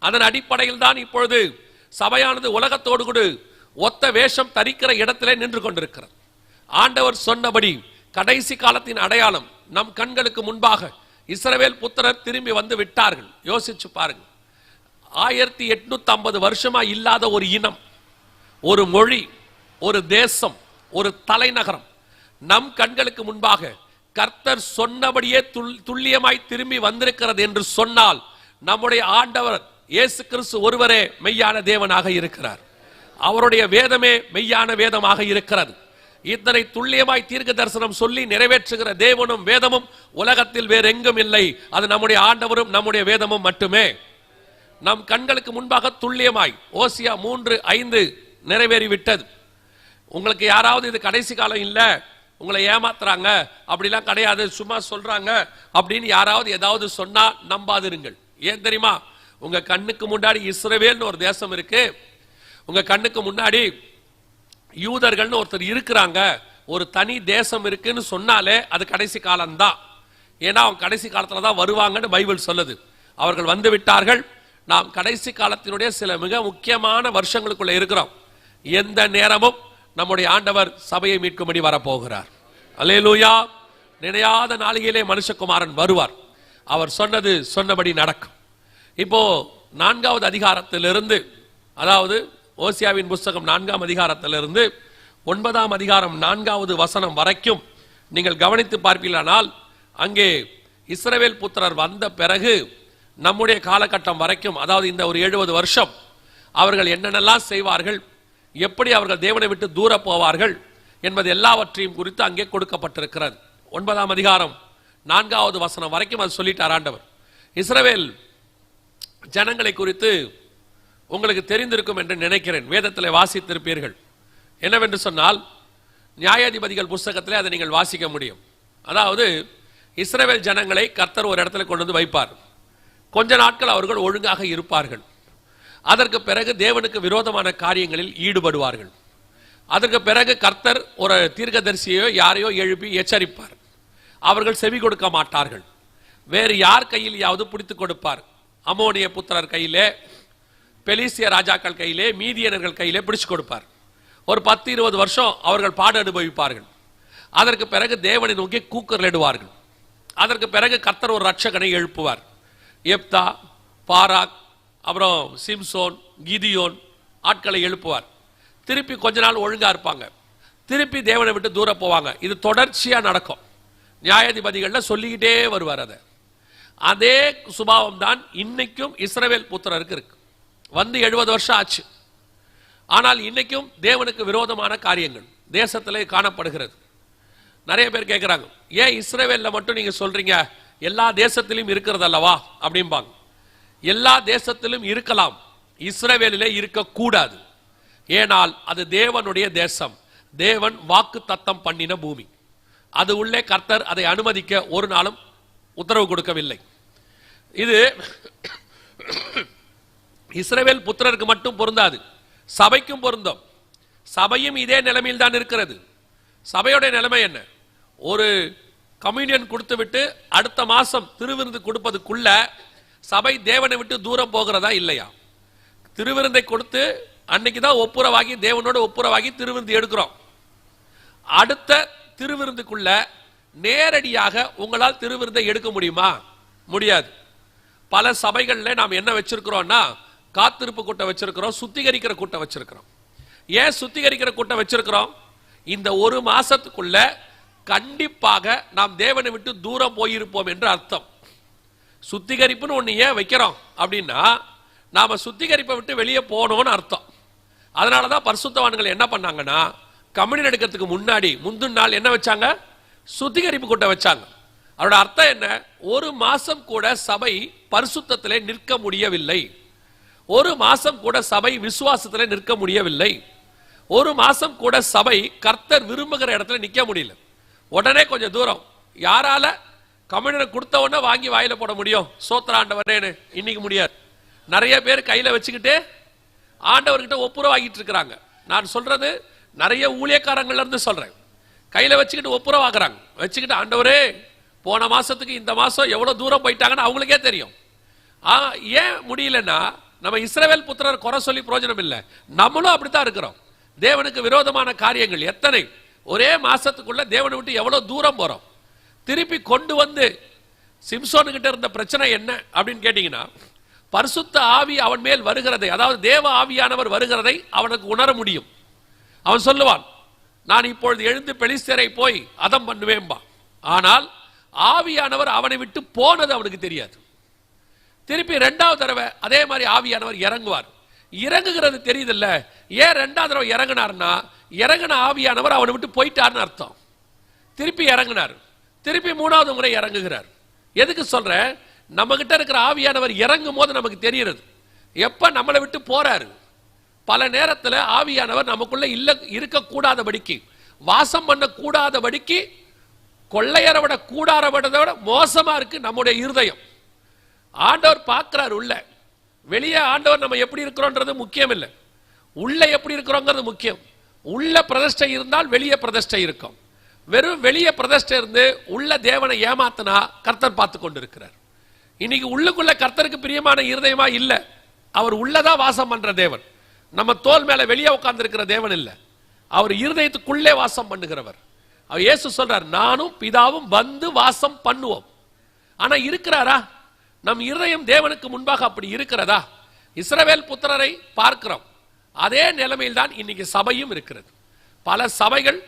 அதன் அடிப்படையில் தான் இப்பொழுது சபையானது உலகத்தோடு கூட ஒத்த வேஷம் தரிக்கிற இடத்திலே நின்று கொண்டிருக்கிறது. ஆண்டவர் சொன்னபடி கடைசி காலத்தின் அடையாளம் நம் கண்களுக்கு முன்பாக இஸ்ரவேல் புத்திரர் திரும்பி வந்து விட்டார்கள். யோசிச்சு பாருங்க, 1850 வருஷமா இல்லாத ஒரு இனம், ஒரு மொழி, ஒரு தேசம், ஒரு தலைநகரம் நம் கண்களுக்கு முன்பாக கர்த்தர் சொன்னபடியே துல்லியமாய் திரும்பி வந்திருக்கிறது என்று சொன்னால் நம்முடைய ஆண்டவர் இயேசு கிறிஸ்து ஒருவரே மெய்யான தேவனாக இருக்கிறார். அவருடைய வேதமே மெய்யான வேதமாக இருக்கிறது. இத்தனை துல்லியமாய் தீர்க்க தரிசனம் சொல்லி நிறைவேற்றுகிற தேவனும் வேதமும் உலகத்தில் வேற எங்கும் இல்லை. அது நம்முடைய ஆண்டவரும் நம்முடைய வேதமும் மட்டுமே. நம் கண்களுக்கு முன்பாக துல்லியமாய் ஓசியா 3:5 நிறைவேறிவிட்டது. உங்களுக்கு யாராவது இது கடைசி காலம் இல்ல, உங்களை ஏமாத்துறாங்க அப்படிலாம் கிடையாது, சும்மா சொல்றாங்க அப்படின்னு யாராவது ஏதாவது சொன்னா நம்பாதிருங்கள். ஏன் தெரியுமா? உங்க கண்ணுக்கு முன்னாடி இஸ்ரவேல்னு ஒரு தேசம் இருக்கு, உங்க கண்ணுக்கு முன்னாடி யூதர்கள்னு ஒருத்தர் இருக்கிறாங்க, ஒரு தனி தேசம் இருக்குன்னு சொன்னாலே அது கடைசி காலம் தான். ஏன்னா அவங்க கடைசி காலத்துல தான் வருவாங்கன்னு பைபிள் சொல்லுது. அவர்கள் வந்து விட்டார்கள். நாம் கடைசி காலத்தினுடைய சில மிக முக்கியமான வருஷங்களுக்குள்ள இருக்கிறோம். எந்த நேரமும் நம்முடைய ஆண்டவர் சபையை மீட்கும்படி வரப்போகிறார். அல்லேலூயா. நினையாத நாளிகையிலே மனுஷகுமாரன் வருவார். அவர் சொன்னது சொன்னபடி நடக்கும். இப்போ 4வது அதிகாரத்திலிருந்து, அதாவது ஓசியாவின் புஸ்தகம் 4ஆம் அதிகாரத்திலிருந்து 9ஆம் அதிகாரம் 4வது வசனம் வரைக்கும் நீங்கள் கவனித்து பார்ப்பீர்களானால் அங்கே இஸ்ரவேல் புத்திரர் வந்த பிறகு நம்முடைய காலகட்டம் வரைக்கும், அதாவது இந்த ஒரு 70 வருஷம் அவர்கள் என்னென்னலாம் செய்வார்கள், எப்படி அவர்கள் தேவனை விட்டு தூர போவார்கள் என்பது எல்லாவற்றையும் குறித்து அங்கே கொடுக்கப்பட்டிருக்கிறது. 9ஆம் அதிகாரம் 4வது வசனம் வரைக்கும் அது சொல்லிட்டார் ஆண்டவர். இஸ்ரவேல் ஜனங்களை குறித்து உங்களுக்கு தெரிந்திருக்கும் என்று நினைக்கிறேன், வேதத்தில் வாசித்திருப்பீர்கள். என்னவென்று சொன்னால் நியாயாதிபதிகள் புஸ்தகத்திலே அதை நீங்கள் வாசிக்க முடியும். அதாவது இஸ்ரவேல் ஜனங்களை கர்த்தர் ஒரு இடத்துல கொண்டு வந்து வைப்பார். கொஞ்ச நாட்கள் அவர்கள் ஒழுங்காக இருப்பார்கள். அதற்கு பிறகு தேவனுக்கு விரோதமான காரியங்களில் ஈடுபடுவார்கள். அதற்கு பிறகு கர்த்தர் ஒரு தீர்க்கதரிசியோ யாரையோ எழுப்பி எச்சரிப்பார். அவர்கள் செவி கொடுக்க மாட்டார்கள். வேறு யார் கையிலேயாவது பிடித்து கொடுப்பார். அம்மோனிய புத்திரர் கையிலே, பெலிஸ்திய ராஜாக்கள் கையிலே, மீதியனர்கள் கையிலே பிடிச்சு கொடுப்பார். ஒரு 10-20 வருஷம் அவர்கள் பாடு அனுபவிப்பார்கள். அதற்கு பிறகு தேவனை நோக்கி கூக்குரலிடுவார்கள். அதற்கு பிறகு கர்த்தர் ஒரு ரட்சகனை எழுப்புவார். எப்தா, பாராக், அப்புறம் சிம்சோன், கிதியோன் ஆட்களை எழுப்புவார். திருப்பி கொஞ்ச நாள் ஒழுங்கா இருப்பாங்க, திருப்பி தேவனை விட்டு தூரம் போவாங்க. இது தொடர்ச்சியா நடக்கும். நியாயாதிபதிகள்ல சொல்லிக்கிட்டே வருவார். அதே சுபாவம் தான் இன்னைக்கும் இஸ்ரவேல் புத்திரருக்கு இருக்கு. வந்து 70 வருஷம் ஆச்சு. ஆனால் இன்னைக்கும் தேவனுக்கு விரோதமான காரியங்கள் தேசத்திலே காணப்படுகிறது. நிறைய பேர் கேட்கிறாங்க, ஏன் இஸ்ரவேல்ல மட்டும் நீங்க சொல்றீங்க, எல்லா தேசத்திலும் இருக்கிறது அல்லவா அப்படிம்பாங்க. எல்லா தேசத்திலும் இருக்கலாம், இஸ்ரவேலிலே இருக்கக்கூடாது. ஏனால் அது தேவனுடைய தேசம், தேவன் வாக்கு தத்தம் பண்ணின பூமி. அது உள்ளே கர்த்தர் அதை அனுமதிக்க ஒரு நாளும் உத்தரவு கொடுக்கவில்லை. இது இஸ்ரவேல் புத்திரருக்கு மட்டும் பொருந்தாது, சபைக்கும் பொருந்தும். சபையும் இதே நிலைமையில் தான் இருக்கிறது. சபையோட நிலைமை என்ன? ஒரு கம்யூனியன் கொடுத்து விட்டு அடுத்த மாசம் திருவிருந்து கொடுப்பதுக்குள்ள சபை தேவனை விட்டு தூரம் போகிறதா இல்லையா? திருவிருந்தை கொடுத்து அன்னைக்கு தான் ஒப்புரவாகி தேவனோட ஒப்புரவாகி திருவிருந்து எடுக்கிறோம். அடுத்த திருவிருந்துக்குள்ள நேரடியாக உங்களால் திருவிருந்தை எடுக்க முடியுமா? முடியாது. பல சபைகளில் நாம் என்ன வச்சிருக்கிறோம்னா, காத்திருப்பு கூட்டம் வச்சிருக்கிறோம், சுத்திகரிக்கிற கூட்டம் வச்சிருக்கிறோம். ஏன் சுத்திகரிக்கிற கூட்டம் வச்சிருக்கிறோம்? இந்த ஒரு மாசத்துக்குள்ள கண்டிப்பாக நாம் தேவனை விட்டு தூரம் போயிருப்போம் என்று அர்த்தம். சுத்திகரிப்புன்னு ஒண்ணு ஏன் வைக்கிறோம் அப்படின்னா, நாம சுத்திகரிப்பை விட்டு வெளியே போனோம்னு அர்த்தம். அதனாலதான் பரிசுத்தவான்கள் என்ன பண்ணாங்கன்னா, கம்யூனியன் எடுக்கிறதுக்கு முன்னாடி முந்தின நாள் என்ன வச்சாங்க? சுத்திகரிப்பு கூட்டம் வச்சாங்க. அதோட அர்த்தம் என்ன? ஒரு மாசம் கூட சபை பரிசுத்தத்திலே நிற்க முடியவில்லை. ஒரு மாசம் கூட சபை விசுவாசத்திலே நிற்க முடியவில்லை. ஒரு மாசம் கூட சபை கர்த்தர் விரும்புகிற இடத்துல நிக்க முடியல. உடனே கொஞ்சம் தூரம் யாரால கம்யூனியனை கொடுத்த உடனே வாங்கி வாயில போட முடியும்? சோத்திர ஆண்டவரேன்னு இன்னைக்கு முடியாது. நிறைய பேர் கையில வச்சுக்கிட்டு ஆண்டவர்கிட்ட ஒப்புரவாகிட்டு இருக்கிறாங்க. நான் சொல்றது நிறைய ஊழியக்காரங்கள்ல இருந்து சொல்றேன். கையில வச்சுக்கிட்டு ஒப்புரவாக்குறாங்க. வச்சுக்கிட்டு ஆண்டவரே போன மாசத்துக்கு இந்த மாசம் எவ்வளவு தூரம் போயிட்டாங்கன்னு அவங்களுக்கே தெரியும். ஏன் முடியலன்னா, நம்ம இஸ்ரவேல் புத்திரர் குறை சொல்லி பிரயோஜனம் இல்லை. நம்மளும் அப்படித்தான் இருக்கிறோம். தேவனுக்கு விரோதமான காரியங்கள் எத்தனை! ஒரே மாசத்துக்குள்ள தேவனை விட்டு எவ்வளவு தூரம் போறோம். திருப்பி கொண்டு வந்து சிம்சோனுக்கிட்ட இருந்த பிரச்சனை என்ன அப்படின்னு கேட்டீங்கன்னா, பரிசுத்த ஆவி அவன் மேல் வருகிறதை, அதாவது தேவ ஆவியானவர் வருகிறதை அவனுக்கு உணர முடியும். அவன் சொல்லுவான், நான் இப்பொழுது எழுந்து பெலிஸ்தரை போய் அதம் பண்ணுவேன்பா. ஆனால் ஆவியானவர் அவனை விட்டு போனது அவனுக்கு தெரியாது. திருப்பி 2வது தடவை அதே மாதிரி ஆவியானவர் இறங்குவார். இறங்குகிறது தெரியுதில்ல. ஏன் 2வது தடவை இறங்கினார்னா, இறங்கின ஆவியானவர் அவனை விட்டு போயிட்டார்னு அர்த்தம். திருப்பி இறங்கினார். திருப்பி 3வது முறை இறங்குகிறார். எதுக்கு சொல்றேன்? நம்ம கிட்ட இருக்கிற ஆவியானவர் இறங்கும் போது நமக்கு தெரிகிறது எப்ப நம்மளை விட்டு போறாரு. பல நேரத்தில் ஆவியானவர் நமக்குள்ள இல்ல இருக்கக்கூடாதபடிக்கு, வாசம் பண்ண கூடாதபடிக்கு, கொள்ளையரை விட கூடார விட மோசமா இருக்கு நம்முடைய இருதயம். ஆண்டவர் பார்க்கிறார் உள்ள. வெளியே ஆண்டவர் நம்ம எப்படி இருக்கிறோன்றது முக்கியம் இல்லை, உள்ள எப்படி இருக்கிறோங்கிறது முக்கியம். உள்ள பிரதிஷ்டை இருந்தால் வெளியே பிரதிஷ்டை இருக்கும். வெறும் வெளியே பிரதிஷ்டை இருந்து உள்ள தேவனை ஏமாத்தினா கர்த்தர் பார்த்து கொண்டு இருக்கிறார். இன்னைக்கு உள்ளுக்குள்ள கர்த்தருக்கு பிரியமான இருதயமா இல்ல. அவர் உள்ளதான் வாசம் பண்ற தேவன். நம்ம தோல் மேல வெளியே உட்கார்ந்து இருக்கிற தேவன் இல்ல. அவர் இருதயத்துக்குள்ளே வாசம் பண்ணுகிறவர். அவர் இயேசு சொல்றார், நானும் பிதாவும் வந்து வாசம் பண்ணுவோம். ஆனா இருக்கிறாரா? நம் இருதயம் தேவனுக்கு முன்பாக அப்படி இருக்கிறதா? இஸ்ரவேல் புத்திரரை பார்க்கிறோம். அதே நிலைமையில் தான் இன்னைக்கு சபையும் இருக்கிறது. பல சபைகள்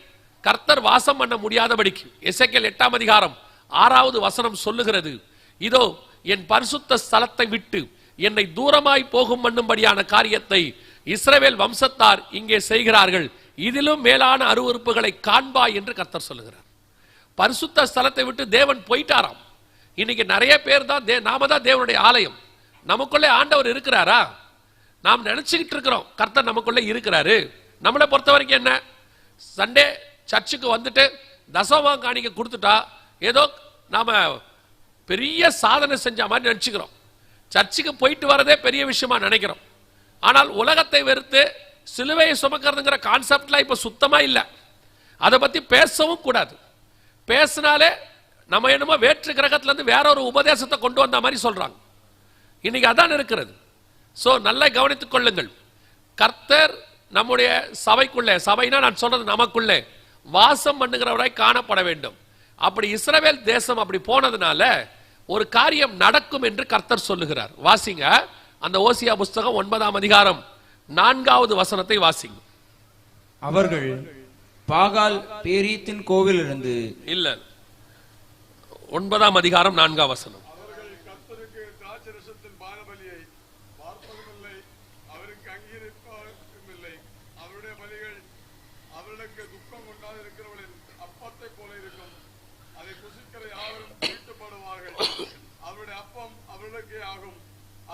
கர்த்தர் வாசம் பண்ண முடியாதபடிக்கு, எசேக்கியேல் 8ஆம் அதிகாரம் 6வது வசனம் சொல்லுகிறது, இதோ என் பரிசுத்த ஸ்தலத்தை விட்டு என்னை தூரமாய் போகும் பண்ணும்படியான காரியத்தை இஸ்ரவேல் வம்சத்தார் இங்கே செய்கிறார்கள், இதிலும் மேலான அருவருப்புகளை காண்பாய் என்று கர்த்தர் சொல்லுகிறார். பரிசுத்த ஸ்தலத்தை விட்டு தேவன் போயிட்டாராம். இன்னைக்கு நிறைய பேர் தான் நாம தான் தேவனுடைய ஆலயம். நமக்குள்ளே ஆண்டவர் இருக்கிறாரா? நாம் நினைச்சுக்கிட்டு இருக்கிறோம் கர்த்தர் நமக்குள்ளே இருக்கிறாரு. நம்மளை பொறுத்த வரைக்கும் என்ன, சண்டே சர்ச்சுக்கு வந்துட்டு தசமபாகம் காணிக்கை கொடுத்துட்டா ஏதோ நாம பெரிய சாதனை செஞ்ச மாதிரி நினைச்சுக்கிறோம். சர்ச்சுக்கு போயிட்டு வரதே பெரிய விஷயமா நினைக்கிறோம். ஆனால் உலகத்தை வெறுத்து சிலுவையை சுமக்கிறதுங்கிற கான்செப்ட்லாம் இப்ப சுத்தமா இல்லை. அதை பத்தி பேசவும் கூடாது. பேசினாலே நம்ம என்னமோ வேற்று கிரகத்துல இருந்து வேற ஒரு உபதேசத்தை கொண்டு வந்த மாதிரி சொல்றாங்க. இன்னைக்கு அதான் இருக்கிறது. சோ நல்லா கவனித்துக் கொள்ளுங்கள். கர்த்தர் நம்முடைய சபைக்குள்ளே, சபைனா நான் சொல்றது நமக்குள்ளே வாசம் பண்ணுகிறவராய் காணப்பட வேண்டும். அப்படி இஸ்ரவேல் தேசம் அப்படி போனதுனால ஒரு காரியம் நடக்கும் என்று கர்த்தர் சொல்லுகிறார். வாசிங்க அந்த ஓசியா புஸ்தகம் 9ஆம் அதிகாரம் 4வது வசனத்தை வாசிங்க. அவர்கள் பாகால் பேரீத்தின் கோவிலிருந்து இல்ல 9ஆம் அதிகாரம் 4ஆம் வசனம். அவர்கள் கர்த்தருக்கு திராட்சரசத்தின் பானபலியை பார்ப்பதுமில்லை, அவருக்கு அங்கீகரிப்பதும் இல்லை. அவருடைய பலிகள் அவர்களுக்கு துக்கம் உண்டாதிருக்கிறவர்களின் அப்பத்தை போல இருக்கும். அதை புசிக்கிற யாவரும் தீட்டுப்படுவார்கள். அவருடைய அப்பம் அவர்களுக்கே ஆகும்.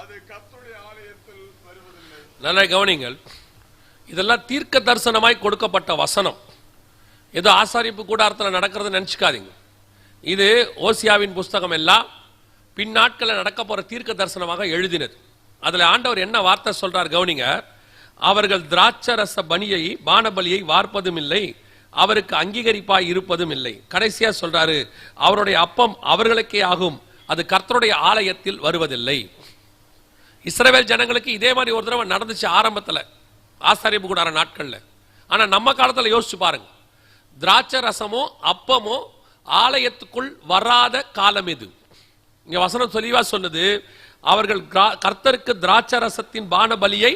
அது கர்த்தருடைய ஆலயத்தில் வருவதில்லை. நல்லா கவனிங்கள். இதெல்லாம் தீர்க்க தரிசனமாய் கொடுக்கப்பட்ட வசனம். ஏதோ ஆசாரிப்பு கூடாரத்தில் நடக்கிறது நினைச்சுக்காதீங்க. இது ஓசியாவின் புஸ்தகம் எல்லாம் பின்னாட்களில் நடக்க போற தீர்க்க தரிசனமாக எழுதினது. அதுல ஆண்டவர் என்ன வார்த்தை சொல்றார் கவனிங்க. அவர்கள் திராட்சரச பணியை பானபலியை வார்ப்பதும் இல்லை, அவருக்கு அங்கீகரிப்பாய் இருப்பதும் இல்லை. கடைசியா சொல்றாரு, அவருடைய அப்பம் அவர்களுக்கே ஆகும், அது கர்த்தருடைய ஆலயத்தில் வருவதில்லை. இஸ்ரவேல் ஜனங்களுக்கு இதே மாதிரி ஒரு தடவை நடந்துச்சு ஆரம்பத்துல ஆசாரிப்பு கூடார நாட்கள்ல. ஆனா நம்ம காலத்துல யோசிச்சு பாருங்க, திராட்சை ரசமோ அப்பமோ ஆலயத்துக்குள் வராத காலம் இது. இங்க வசனம் தெளிவா சொன்னது, அவர்கள் கர்த்தருக்கு திராட்சை ரசத்தின் பானபலியை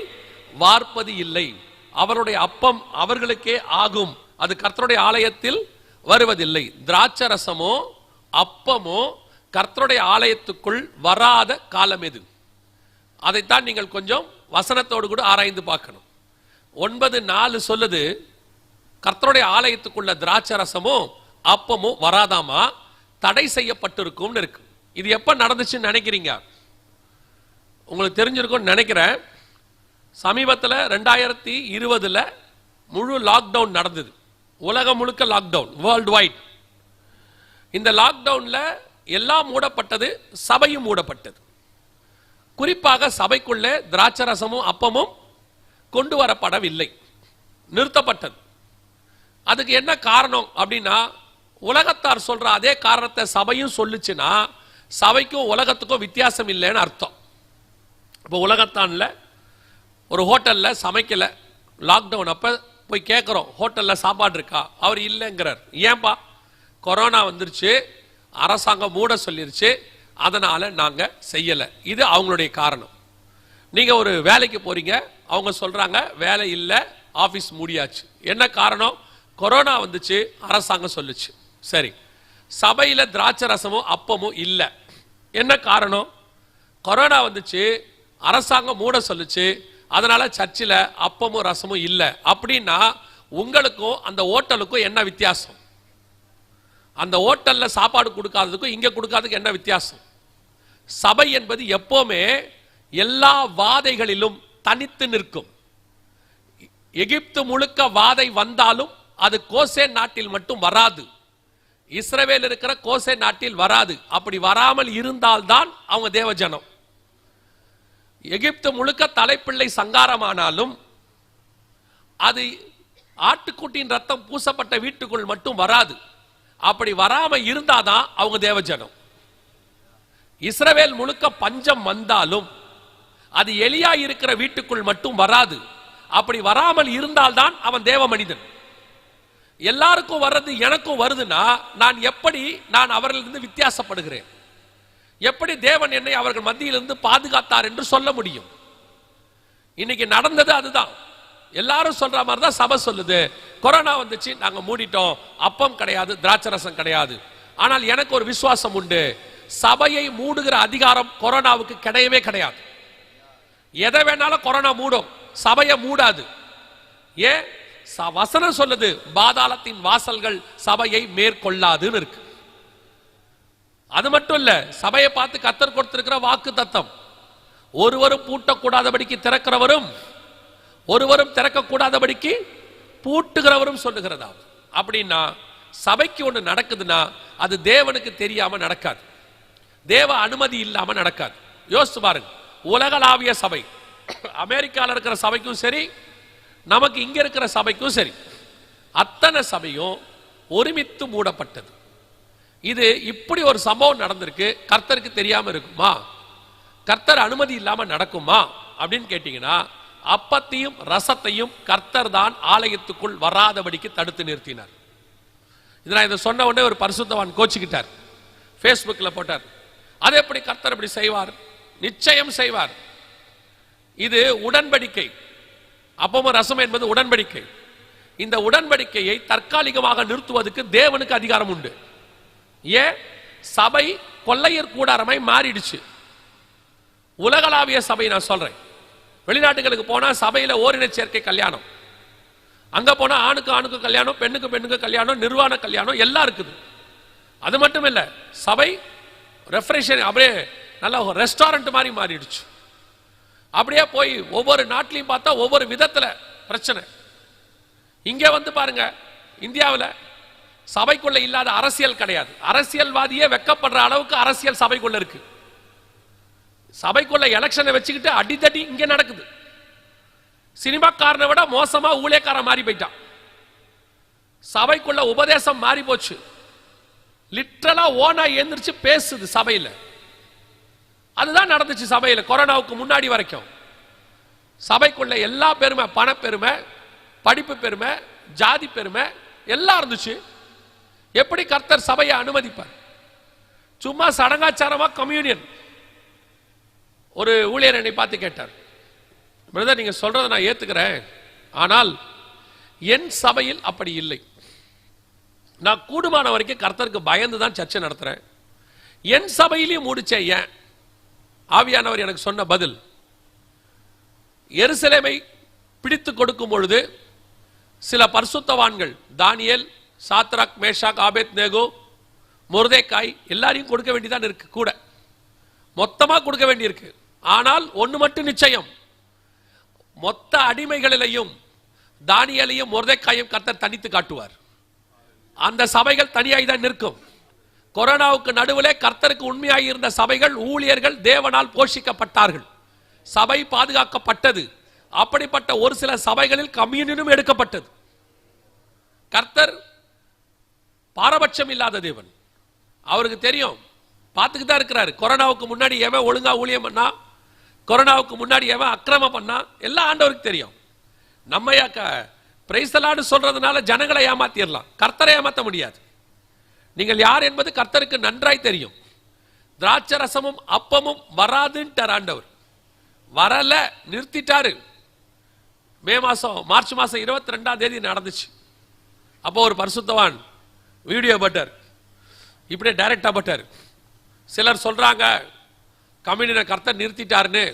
வார்ப்பது இல்லை, அவருடைய அப்பம் அவர்களுக்கே ஆகும், அது கர்த்தருடைய ஆலயத்தில் வருவதில்லை. திராட்சை ரசமோ அப்பமோ கர்த்தருடைய ஆலயத்துக்குள் வராத காலம் எது? அதைத்தான் நீங்கள் கொஞ்சம் வசனத்தோடு கூட ஆராய்ந்து பார்க்கணும். 9:4 சொல்லுது, கர்த்தருடைய ஆலயத்துக்குள்ள திராட்சை ரசமோ அப்பமோ வராதாமா, தடை செய்யப்பட்டிருக்கும் இருக்கு. இது எப்ப நடந்துச்சுன்னு நினைக்கிறீங்க? உங்களுக்கு தெரிஞ்சிருக்கும் நினைக்கிறேன். சமீபத்தில் 2020 முழு லாக்டவுன் நடந்தது. உலகம் முழுக்க லாக்டவுன், வேர்ல்டு வைட். இந்த லாக்டவுன்ல எல்லாம் மூடப்பட்டது, சபையும் மூடப்பட்டது. குறிப்பாக சபைக்குள்ளே திராட்சை ரசமும் அப்பமும் கொண்டு வரப்படவில்லை, நிறுத்தப்பட்டது. அதுக்கு என்ன காரணம் அப்படின்னா, உலகத்தார் சொல்ற அதே காரணத்தை சபையும் சொல்லுச்சுன்னா சபைக்கும் உலகத்துக்கும் வித்தியாசம் இல்லைன்னு அர்த்தம். இப்போ உலகத்தான்ல ஒரு ஹோட்டல்ல சமைக்கல, லாக்டவுன் அப்ப போய் கேட்கிறோம் ஹோட்டல்ல சாப்பாடு இருக்கா, அவர் இல்லைங்கிறார். ஏன்பா? கொரோனா வந்துருச்சு, அரசாங்கம் மூட சொல்லிருச்சு, அதனால நாங்க செய்யல. இது அவங்களுடைய காரணம். நீங்க ஒரு வேலைக்கு போறீங்க, அவங்க சொல்றாங்க வேலை இல்லை, ஆபீஸ் மூடியாச்சு. என்ன காரணம்? கொரோனா வந்துச்சு, அரசாங்கம் சொல்லுச்சு. சரி, சபையில திராட்சை ரசமும் அப்பமும் இல்லை. என்ன காரணம்? கொரோனா வந்துச்சு, அரசாங்கம் மூட சொல்லுச்சு, அதனால சர்ச்சில் அப்பமும் ரசமும் இல்லை. அப்படின்னா உங்களுக்கும் அந்த ஹோட்டலுக்கும் என்ன வித்தியாசம்? அந்த ஹோட்டல்ல சாப்பாடு கொடுக்காததுக்கும் இங்க கொடுக்காததுக்கு என்ன வித்தியாசம்? சபை என்பது எப்பவுமே எல்லா வாதைகளிலும் தனித்து நிற்கும். எகிப்து முழுக்க வாதை வந்தாலும் அது கோசே நாட்டில் மட்டும் வராது, இஸ்ரவேல் இருக்கிற கோசே நாட்டில் வராது. அப்படி வராமல் இருந்தால்தான் அவங்க தேவஜனம். எகிப்து முழுக்க தலைப்பிள்ளை சங்காரமானாலும் அது ஆட்டுக்குட்டியின் ரத்தம் பூசப்பட்ட வீட்டுக்குள் மட்டும் வராது. அப்படி வராம இருந்தாதான் அவங்க தேவஜனம். இஸ்ரவேல் முழுக்க பஞ்சம் வந்தாலும் அது எலியா இருக்கிற வீட்டுக்குள் மட்டும் வராது. அப்படி வராமல் இருந்தால்தான் அவன் தேவ மனிதன். எல்லாருக்கும் வர்றது எனக்கும் வருதுன்னா நான் அவர்களிருந்து வித்தியாசப்படுகிறேன்? எப்படி தேவன் என்னை அவர்கள் மத்தியிலிருந்து பாதுகாத்தார் என்று சொல்ல முடியும்? இன்னைக்கு நடந்தது அதுதான். எல்லாரும் சொல்ற மாதிரி தான் சபை சொல்லுது. கொரோனா வந்துச்சு, நாங்க மூடிட்டோம், அப்பம் கிடையாது, திராட்சை ரசம் கிடையாது. ஆனால் எனக்கு ஒரு விசுவாசம் உண்டு, சபையை மூடுகிற அதிகாரம் கொரோனாவுக்கு கிடையவே கிடையாது. எதை வேணாலும் கொரோனா மூடும், சபையை மூடாது. ஏன்? வசனம் சொல்லுது, பாதாளத்தின் வாசல்கள் சபையை மேற்கொள்ளாதுன்னு இருக்கு. அது மட்டும் இல்ல, சபையை பார்த்து கர்த்தர் கொடுத்திருக்கிற வாக்கு தத்தம், ஒருவரும் பூட்டக்கூடாதபடிக்கு திறக்கிறவரும் ஒருவரும் திறக்க கூடாதபடிக்கு பூட்டுகிறவரும் சொல்லுகிறதா. அப்படின்னா சபைக்கு ஒன்று நடக்குதுன்னா அது தேவனுக்கு தெரியாம நடக்காது, தேவ அனுமதி இல்லாம நடக்காது. யோசிச்சு பாருங்க, உலகளாவிய சபை, அமெரிக்காவில் இருக்கிற சபைக்கும் சரி, நமக்கு இங்க இருக்கிற சபைக்கும் சரி, அத்தனை சபையும் ஒருமித்து மூடப்பட்டது. இது இப்படி ஒரு சம்பவம் நடந்திருக்கு, கர்த்தருக்கு தெரியாம இருக்குமா? கர்த்தர் அனுமதி இல்லாம நடக்குமா அப்படின்னு கேட்டீங்கன்னா, அப்பத்தையும் ரசத்தையும் கர்த்தர் தான் ஆலயத்துக்குள் வராதபடிக்கு தடுத்து நிறுத்தினார். இதை சொன்ன உடனே ஒரு பரிசுத்தவான் கோச்சிக்கிட்டார், ஃபேஸ்புக்கில் போட்டார். அது எப்படி கர்த்தர் இப்படி செய்வார்? நிச்சயம் செய்வார். இது உடன்படிக்கை, அப்பமும் ரசம் என்பது உடன்படிக்கை. இந்த உடன்படிக்கையை தற்காலிகமாக நிறுத்துவதற்கு தேவனுக்கு அதிகாரம் உண்டு. ஏன்? சபை கொள்ளையர் கூடாரமாய் மாறிடுச்சு. உலகளாவிய சபை நான் சொல்றேன். வெளிநாட்டுகளுக்கு போனா சபையில ஓரின சேர்க்கை கல்யாணம், அங்க போனா ஆணுக்கு ஆணுக்கு கல்யாணம், பெண்ணுக்கு பெண்ணுக்கு கல்யாணம், நிர்வாண கல்யாணம் எல்லாம் இருக்குது. அது மட்டும் இல்ல, சபை ரெஃப்ரெஷன் அப்படியே நல்ல ரெஸ்டாரண்ட் மாதிரி மாறிடுச்சு. அப்படியே போய் ஒவ்வொரு நாட்டிலையும் பார்த்தா ஒவ்வொரு விதத்துல பிரச்சனை. இங்க வந்து பாருங்க, இந்தியாவில் சபைக்குள்ள இல்லாத அரசியல் கிடையாது. அரசியல்வாதியே வெக்கப்படுற அளவுக்கு அரசியல் சபைக்குள்ள இருக்கு. சபைக்குள்ள எலெக்ஷனை வச்சுக்கிட்டு அடித்தடி இங்க நடக்குது. சினிமாக்காரனை விட மோசமா ஊழியக்காரன் மாறி போயிட்டான். சபைக்குள்ள உபதேசம் மாறி போச்சு. லிட்டரலா ஓனா எழுந்திரிச்சு பேசுது சபையில. அதுதான் நடந்துச்சு சபையில கொரோனாவுக்கு முன்னாடி வரைக்கும். சபைக்குள்ள எல்லா பெருமை, பண பெருமை, படிப்பு பெருமை, ஜாதி பெருமை எல்லாம் இருந்துச்சு. எப்படி கர்த்தர் சபையை அனுமதிப்பார்? சும்மா சடங்காச்சாரமா கம்யூனியன். ஒரு ஊழியர் என்னை பார்த்து கேட்டார், பிரதர் நீங்க சொல்றதை நான் ஏத்துக்கிறேன், ஆனால் என் சபையில் அப்படி இல்லை. நான் கூடுமான வரைக்கும் கர்த்தருக்கு பயந்து தான் சர்ச்சை நடத்துறேன். என் சபையிலையும் முடிச்சேன். ஏன்? ஆவியானவர் எனக்கு சொன்ன பதில், எருசலேமை பிடித்து கொடுக்கும் பொழுது சில பரிசுத்தவான்கள், தானியேல், சாத்ராக், மேஷாக், ஆபேத்நேகோ, மொர்தெக்காய் எல்லாரையும் கொடுக்க வேண்டியதான் இருக்கு, கூட மொத்தமா கொடுக்க வேண்டியிருக்கு. ஆனால் ஒன்று மட்டும் நிச்சயம், மொத்த அடிமைகளிலையும் தானியேலையும் மொர்தெக்காயும் கர்த்தர் தனித்து காட்டுவார். அந்த சபைகள் தனியாய் தான் நிற்கும். கொரோனாவுக்கு நடுவிலே கர்த்தருக்கு உண்மையாய் இருந்த சபைகள், ஊழியர்கள் தேவனால் போஷிக்கப்பட்டார்கள், சபை பாதுகாக்கப்பட்டது. அப்படிப்பட்ட ஒரு சில சபைகளில் கம்யூனியனும் எடுக்கப்பட்டது. கர்த்தர் பாரபட்சம் இல்லாத தேவன். அவருக்கு தெரியும், பார்த்துக்கிட்டு தான் இருக்கிறாரு. கொரோனாவுக்கு முன்னாடி எவன் ஒழுங்கா ஊழியம் பண்ணா, கொரோனாவுக்கு முன்னாடி எவன் அக்கிரமம் பண்ணா, எல்லாம் ஆண்டவருக்கு தெரியும். நம்ம பிரைஸ்தலான்னு சொல்றதுனால ஜனங்களை ஏமாத்திடலாம், கர்த்தரை ஏமாற்ற முடியாது. நீங்கள் யார் என்பது கர்த்தருக்கு நன்றாய் தெரியும். திராட்சை ரசமும் அப்பமும் வராதுன்ட்டார் ஆண்டவர். வரல, நிறுத்திட்டாரு. மார்ச் மாசம் 22ஆம் தேதி நடந்துச்சு. அப்போ ஒரு பரிசுத்தவான் வீடியோ பட்டர், இப்படியே டைரக்டா பட்டர். சிலர் சொல்றாங்க கம்யூனியனை கர்த்தர் நிறுத்திட்டாருன்னு.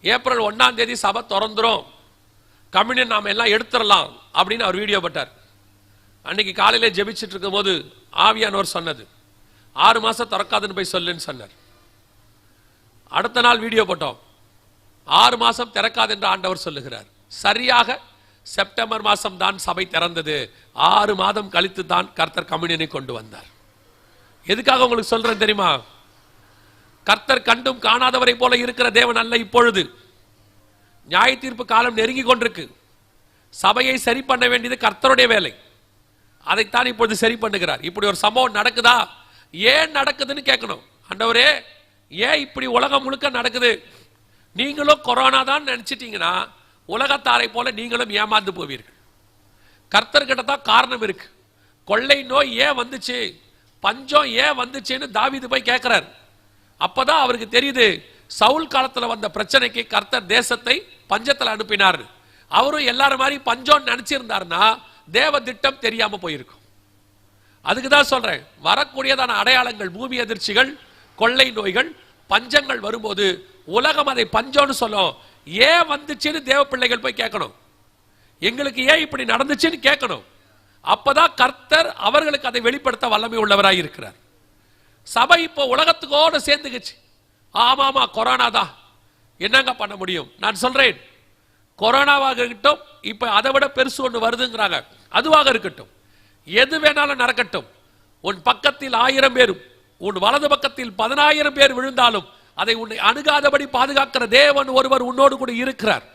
ஏப்ரல் 1ஆம் தேதி சபை திறந்துரும், கம்யூனியன் நாம எல்லாம் எடுத்துடலாம் அப்படின்னு அவர் வீடியோ பட்டார். அன்னைக்கு காலையில ஜெபிச்சுட்டு இருக்கும் போது ஆவியானவர் சொன்னது, 6 மாசம் திறக்காதுன்னு போய் சொல்லுன்னு சொன்னார். அடுத்த நாள் வீடியோ போட்டோம், 6 மாசம் திறக்காது என்று ஆண்டவர் சொல்லுகிறார். சரியாக செப்டம்பர் மாசம் தான் சபை திறந்தது. 6 மாதம் கழித்து தான் கர்த்தர் கம்யூனியனை கொண்டு வந்தார். எதுக்காக உங்களுக்கு சொல்றேன் தெரியுமா? கர்த்தர் கண்டும் காணாதவரை போல இருக்கிற தேவன் அல்ல. இப்பொழுது நியாய தீர்ப்பு காலம் நெருங்கி கொண்டிருக்கு. சபையை சரி பண்ண வேண்டியது கர்த்தருடைய வேலை. அதைத்தான் இப்பொழுது சரி பண்ணுகிறார். இப்படி ஒரு சம்பவம் நடக்குதா, ஏன் நடக்குதுன்னு கேட்கணும். ஆண்டவரே, ஏன் இப்படி உலகம் முழுக்க நடக்குது? நீங்களும் கொரோனா தான் நினைச்சிட்டீங்கன்னா உலகத்தாரை போல நீங்களும் ஏமாந்து போவீர்கள். கர்த்தர்கிட்ட தான் காரணம் இருக்கு. கொள்ளை நோய் ஏன் வந்துச்சு, பஞ்சம் ஏன் வந்துச்சுன்னு தாவீது போய் கேட்கிறார். அப்பதான் அவருக்கு தெரியுது, சவுல் காலத்துல வந்த பிரச்சனைக்கு கர்த்தர் தேசத்தை பஞ்சத்துல அனுப்பினார். அவரும் எல்லாரும் மாதிரி பஞ்சம் நினைச்சிருந்தாருன்னா தேவ திட்டம் தெரியாம போயிருக்கும். அதுக்குதான் சொல்றேன், வரக்கூடியதான அடையாளங்கள், பூமி அதிர்ச்சிகள், கொள்ளை நோய்கள், பஞ்சங்கள் வரும்போது உலகம் அதை பஞ்சம்னு சொல்லும். ஏன் வந்துச்சுன்னு தேவ பிள்ளைகள் போய் கேட்கணும். எங்களுக்கு ஏன் இப்படி நடந்துச்சுன்னு கேட்கணும். அப்பதான் கர்த்தர் அவர்களுக்கு அதை வெளிப்படுத்த வல்லமை உள்ளவராய் இருக்கிறார். சபை இப்போ உலகத்துக்கோட சேர்ந்துக்குச்சு. ஆமாமா, கொரோனா தான், என்னங்க பண்ண முடியும்? நான் சொல்றேன், கொரோனாவாக இருக்கட்டும், இப்ப அதை விட பெருசு ஒன்று வருதுங்கிறாங்க, அதுவாக இருக்கட்டும், எது வேணாலும் நடக்கட்டும், உன் பக்கத்தில் 1000 பேரும் உன் வலது பக்கத்தில் 10,000 பேர் விழுந்தாலும் அதை உன்னை அணுகாதபடி பாதுகாக்கிற தேவன் ஒருவர் உன்னோடு கூட இருக்கிறார்.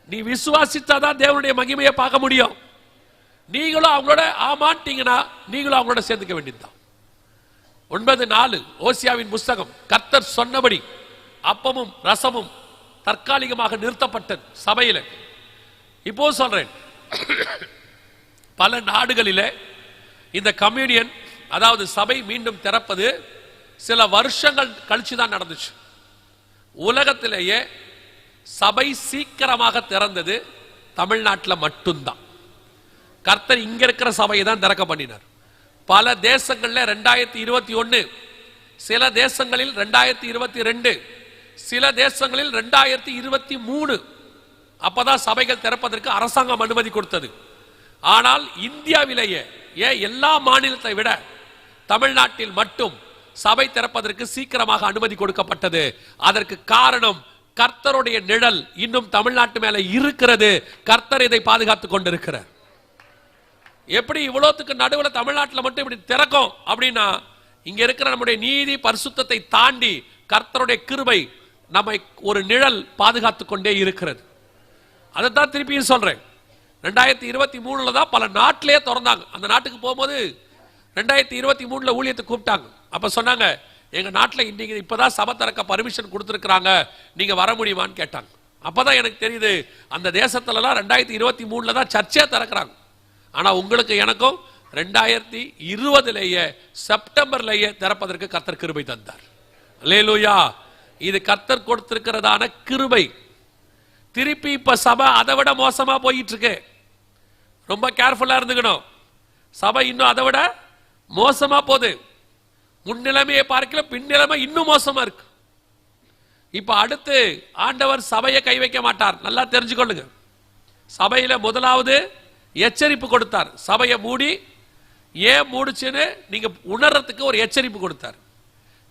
நீ விசுவாசித்தாதான் தேவனுடைய மகிமையை பார்க்க முடியும். நீங்களும் அவங்களோட ஆமான்ட்டீங்கன்னா நீங்களும் அவங்களோட சேர்ந்துக்க வேண்டியதுதான். 9:4 ஓசியாவின் புஸ்தகம். கர்த்தர் சொன்னபடி அப்பமும் ரசமும் தற்காலிகமாக நிறுத்தப்பட்டது சபையில. இப்போ சொல்றேன், பல நாடுகளிலே இந்த கம்யூனியன், அதாவது சபை மீண்டும் திறப்பது சில வருஷங்கள் கழிச்சுதான் நடந்துச்சு. உலகத்திலேயே சபை சீக்கிரமாக திறந்தது தமிழ்நாட்டில் மட்டும்தான். கர்த்தர் இங்க இருக்கிற சபையை தான் திறக்க பண்ணினார். பல தேசங்கள்ல 2021, சில தேசங்களில் 2022, சில தேசங்களில் 2023 அப்பதான் சபைகள் திறப்பதற்கு அரசாங்கம் அனுமதி கொடுத்தது. ஆனால் இந்தியாவிலேயே எல்லா மாநிலத்தை விட தமிழ்நாட்டில் மட்டும் சபை திறப்பதற்கு சீக்கிரமாக அனுமதி கொடுக்கப்பட்டது. அதற்கு காரணம் கர்த்தருடைய நிழல் இன்னும் தமிழ்நாட்டு மேல இருக்கிறது. கர்த்தர் இதை பாதுகாத்துக் கொண்டிருக்கிறார். எப்படி இவ்வளவுக்கு நடுவில் தமிழ்நாட்டில் மட்டும் இப்படி திறக்கும் அப்படின்னா, இங்க இருக்கிற நம்முடைய நீதி பரிசுத்தத்தை தாண்டி கர்த்தருடைய கிருபை நம்மை ஒரு நிழல் பாதுகாத்துக் கொண்டே இருக்கிறது. அதைத்தான் திருப்பியும் சொல்றேன். 2023 தான் பல நாட்டிலேயே திறந்தாங்க. அந்த நாட்டுக்கு போகும்போது 2023 ஊழியத்தை கூப்பிட்டாங்க. அப்ப சொன்னாங்க, எங்க நாட்டில் இன்னைக்கு இப்பதான் சபை திறக்க பர்மிஷன் கொடுத்துருக்காங்க, நீங்க வர முடியுமான்னு கேட்டாங்க. அப்பதான் எனக்கு தெரியுது, அந்த தேசத்துலலாம் 2023 தான் சர்ச்சே திறக்கிறாங்க. ஆனா உங்களுக்கு எனக்கும் 2020 செப்டம்பர்லேயே திறப்பதற்கு கர்த்தர் கிருபை தந்தார். அல்லேலூயா. இது கர்த்தர் கொடுத்திருக்கிறதான கிருபை. திருப்பி இப்ப சபை அதை விட மோசமா போயிட்டு இருக்கு. ரொம்ப கேர்ஃபுல்லா இருந்துக்கணும். சபை இன்னும் அதை விட மோசமா போகுது. முன்னிலைமையை பார்க்கல, பின்னிலைமை இன்னும் மோசமா இருக்கு. இப்ப அடுத்து ஆண்டவர் சபையை கை வைக்க மாட்டார். நல்லா தெரிஞ்சுக்கொள்ளுங்க. சபையில முதலாவது எச்சரிப்பு கொடுத்தார். சபையை மூடி ஏன் மூடுச்சுன்னு நீங்க உணர்றதுக்கு ஒரு எச்சரிப்பு கொடுத்தார்.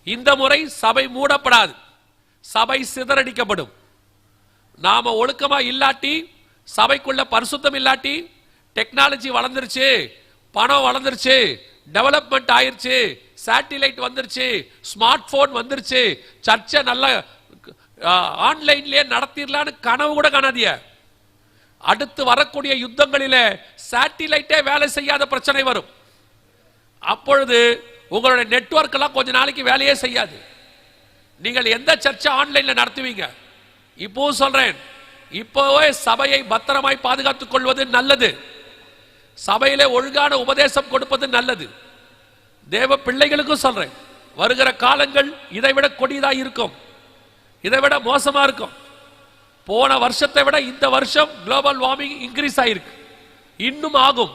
இந்த முறை சபை மூடப்படாது, சபை சிதறடிக்கப்படும். நாம ஒழுக்கமா இல்லாட்டி, சபைக்குள்ள பரிசுத்தம் இல்லாட்டி, டெக்னாலஜி வளர்ந்துருச்சு, பணம் வளர்ந்துருச்சு, டெவலப்மெண்ட் ஆயிருச்சு, சேட்டிலைட் வந்துருச்சு, ஸ்மார்ட் போன் வந்துருச்சு, சர்ச்சை நல்ல ஆன்லைன்லயே நடத்திடலான்னு கனவு கூட காணாதிய. அடுத்து வரக்கூடிய யுத்தங்களிலே சேட்டிலைட்டே வேலை செய்யாத பிரச்சனை வரும். அப்பொழுது உங்களுடைய நெட்வொர்க் எல்லாம் கொஞ்ச நாளைக்கு வேலையே செய்யாது. நீங்கள் எந்த சர்ச்சை ஆன்லைன்ல நடத்துவீங்க? இப்போ சொல்றேன், இப்போவே சபையை பத்திரமாய் பாதுகாத்துக் கொள்வது நல்லது. சபையிலே ஒழுங்கான உபதேசம் கொடுப்பது நல்லது. தேவ பிள்ளைகளுக்கும் சொல்றேன், வருகிற காலங்கள் இதைவிட கொடியதா இருக்கும், இதைவிட மோசமா இருக்கும். போன வருஷத்தை விட இந்த வருஷம் குளோபல் வார்மிங் இன்க்ரீஸ் ஆயிருக்கு, இன்னும் ஆகும்.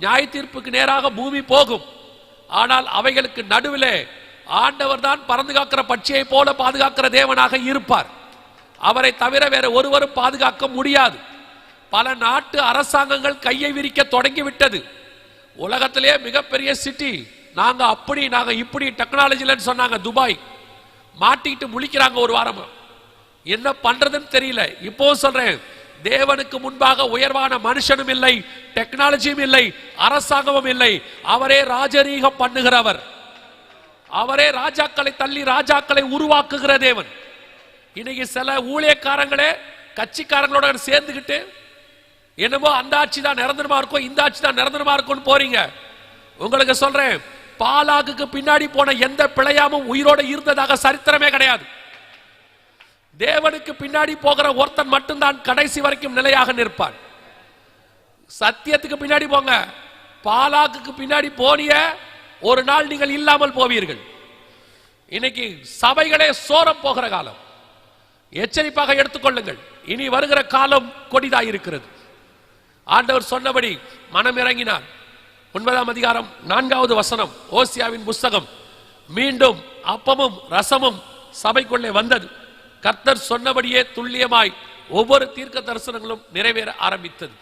நியாய தீர்ப்புக்கு நேராக பூமி போகும். ஆனால் அவைகளுக்கு நடுவிலே ஆண்டவர் தான் பறந்து காக்கிற பட்சியை போல பாதுகாக்கிற தேவனாக இருப்பார். அவரை தவிர வேற ஒருவரும் பாதுகாக்க முடியாது. பல நாட்டு அரசாங்கங்கள் கையை விரிக்க தொடங்கிவிட்டது. உலகத்திலேயே மிகப்பெரிய சிட்டி, நாங்க அப்படி நாங்க இப்படி டெக்னாலஜிலன்னு சொன்னாங்க. துபாய் மாட்டிக்கிட்டு முழிக்கிறாங்க ஒரு வாரமா. என்ன பண்றதுன்னு தெரியல. இப்போ சொல்றேன், தேவனுக்கு முன்பாக உயர்வான மனுஷனும் இல்லை, டெக்னாலஜியும் இல்லை, அரசாங்கமும் இல்லை. அவரே ராஜரீகம் பண்ணுகிறவர். அவரே ராஜாக்களை தள்ளி ராஜாக்களை உருவாக்குகிற தேவன். இன்னைக்கு சில ஊழியக்காரங்களே கட்சிக்காரங்களோட சேர்ந்துக்கிட்டு என்னமோ அந்த ஆட்சி தான் நிரந்தரமா இருக்கும், இந்த ஆட்சி தான் நிரந்தரமா இருக்கும்னு போறீங்க. உங்களுக்கு சொல்றேன், பாலாகுக்கு பின்னாடி போன எந்த பிழையாமும் உயிரோட இருந்ததாக சரித்திரமே கிடையாது. தேவனுக்கு பின்னாடி போகிற ஒருத்தன் மட்டும்தான் கடைசி வரைக்கும் நிலையாக நிற்பான். சத்தியத்துக்கு பின்னாடி போங்க. பாலாகுக்கு பின்னாடி போனிய ஒரு நாள் நீங்கள் இல்லாமல் போவீர்கள். இன்னைக்கு சபைகளே சோரம் போகிற காலம். எச்சரிப்பாக எடுத்துக்கொள்ளுங்கள். இனி வருகிற காலம் கொடிதாயிருக்கிறது. ஆண்டவர் சொன்னபடி மனம் இறங்கினார். 9ஆம் அதிகாரம் 4வது வசனம், ஓசியாவின் புஸ்தகம். மீண்டும் அப்பமும் ரசமும் சபைக்குள்ளே வந்தது. கர்த்தர் சொன்னபடியே துல்லியமாய் ஒவ்வொரு தீர்க்க தரிசனங்களும் நிறைவேற ஆரம்பித்தது.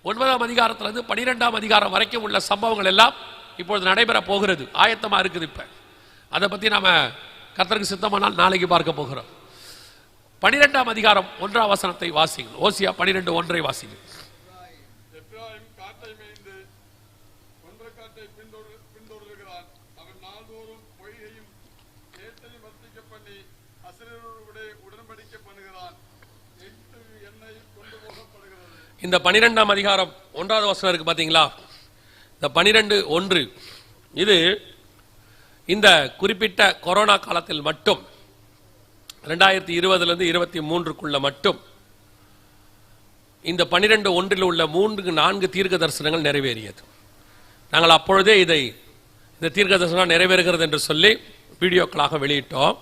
9ஆம் அதிகாரத்திலிருந்து 12ஆம் அதிகாரம் வரைக்கும் உள்ள சம்பவங்கள் எல்லாம் இப்பொழுது நடைபெற போகிறது. ஆயத்தமா இருக்குது. இப்ப அதை பத்தி நாம கர்த்தருக்கு சித்தமானால் நாளைக்கு பார்க்க போகிறோம். 12ஆம் அதிகாரம் 1ஆம் வசனத்தை வாசிங்கள். ஓசியா 12:1 வாசிங்கள். எப்ராயிம் காட்டை மேய்ந்து கொன்ற இந்த 12ஆம் அதிகாரம் 1வது வசனம் இருக்கு பாத்தீங்களா? இந்த 12:1 இது இந்த குறிப்பிட்ட கொரோனா காலத்தில் மட்டும் 2020 23க்குள்ள மட்டும் இந்த 12:1 உள்ள 4 தீர்க்க தரிசனங்கள் நிறைவேறியது. நாங்கள் அப்பொழுதே இந்த தீர்க்க தரிசனம் நிறைவேறுகிறது என்று சொல்லி வீடியோக்களாக வெளியிட்டோம்.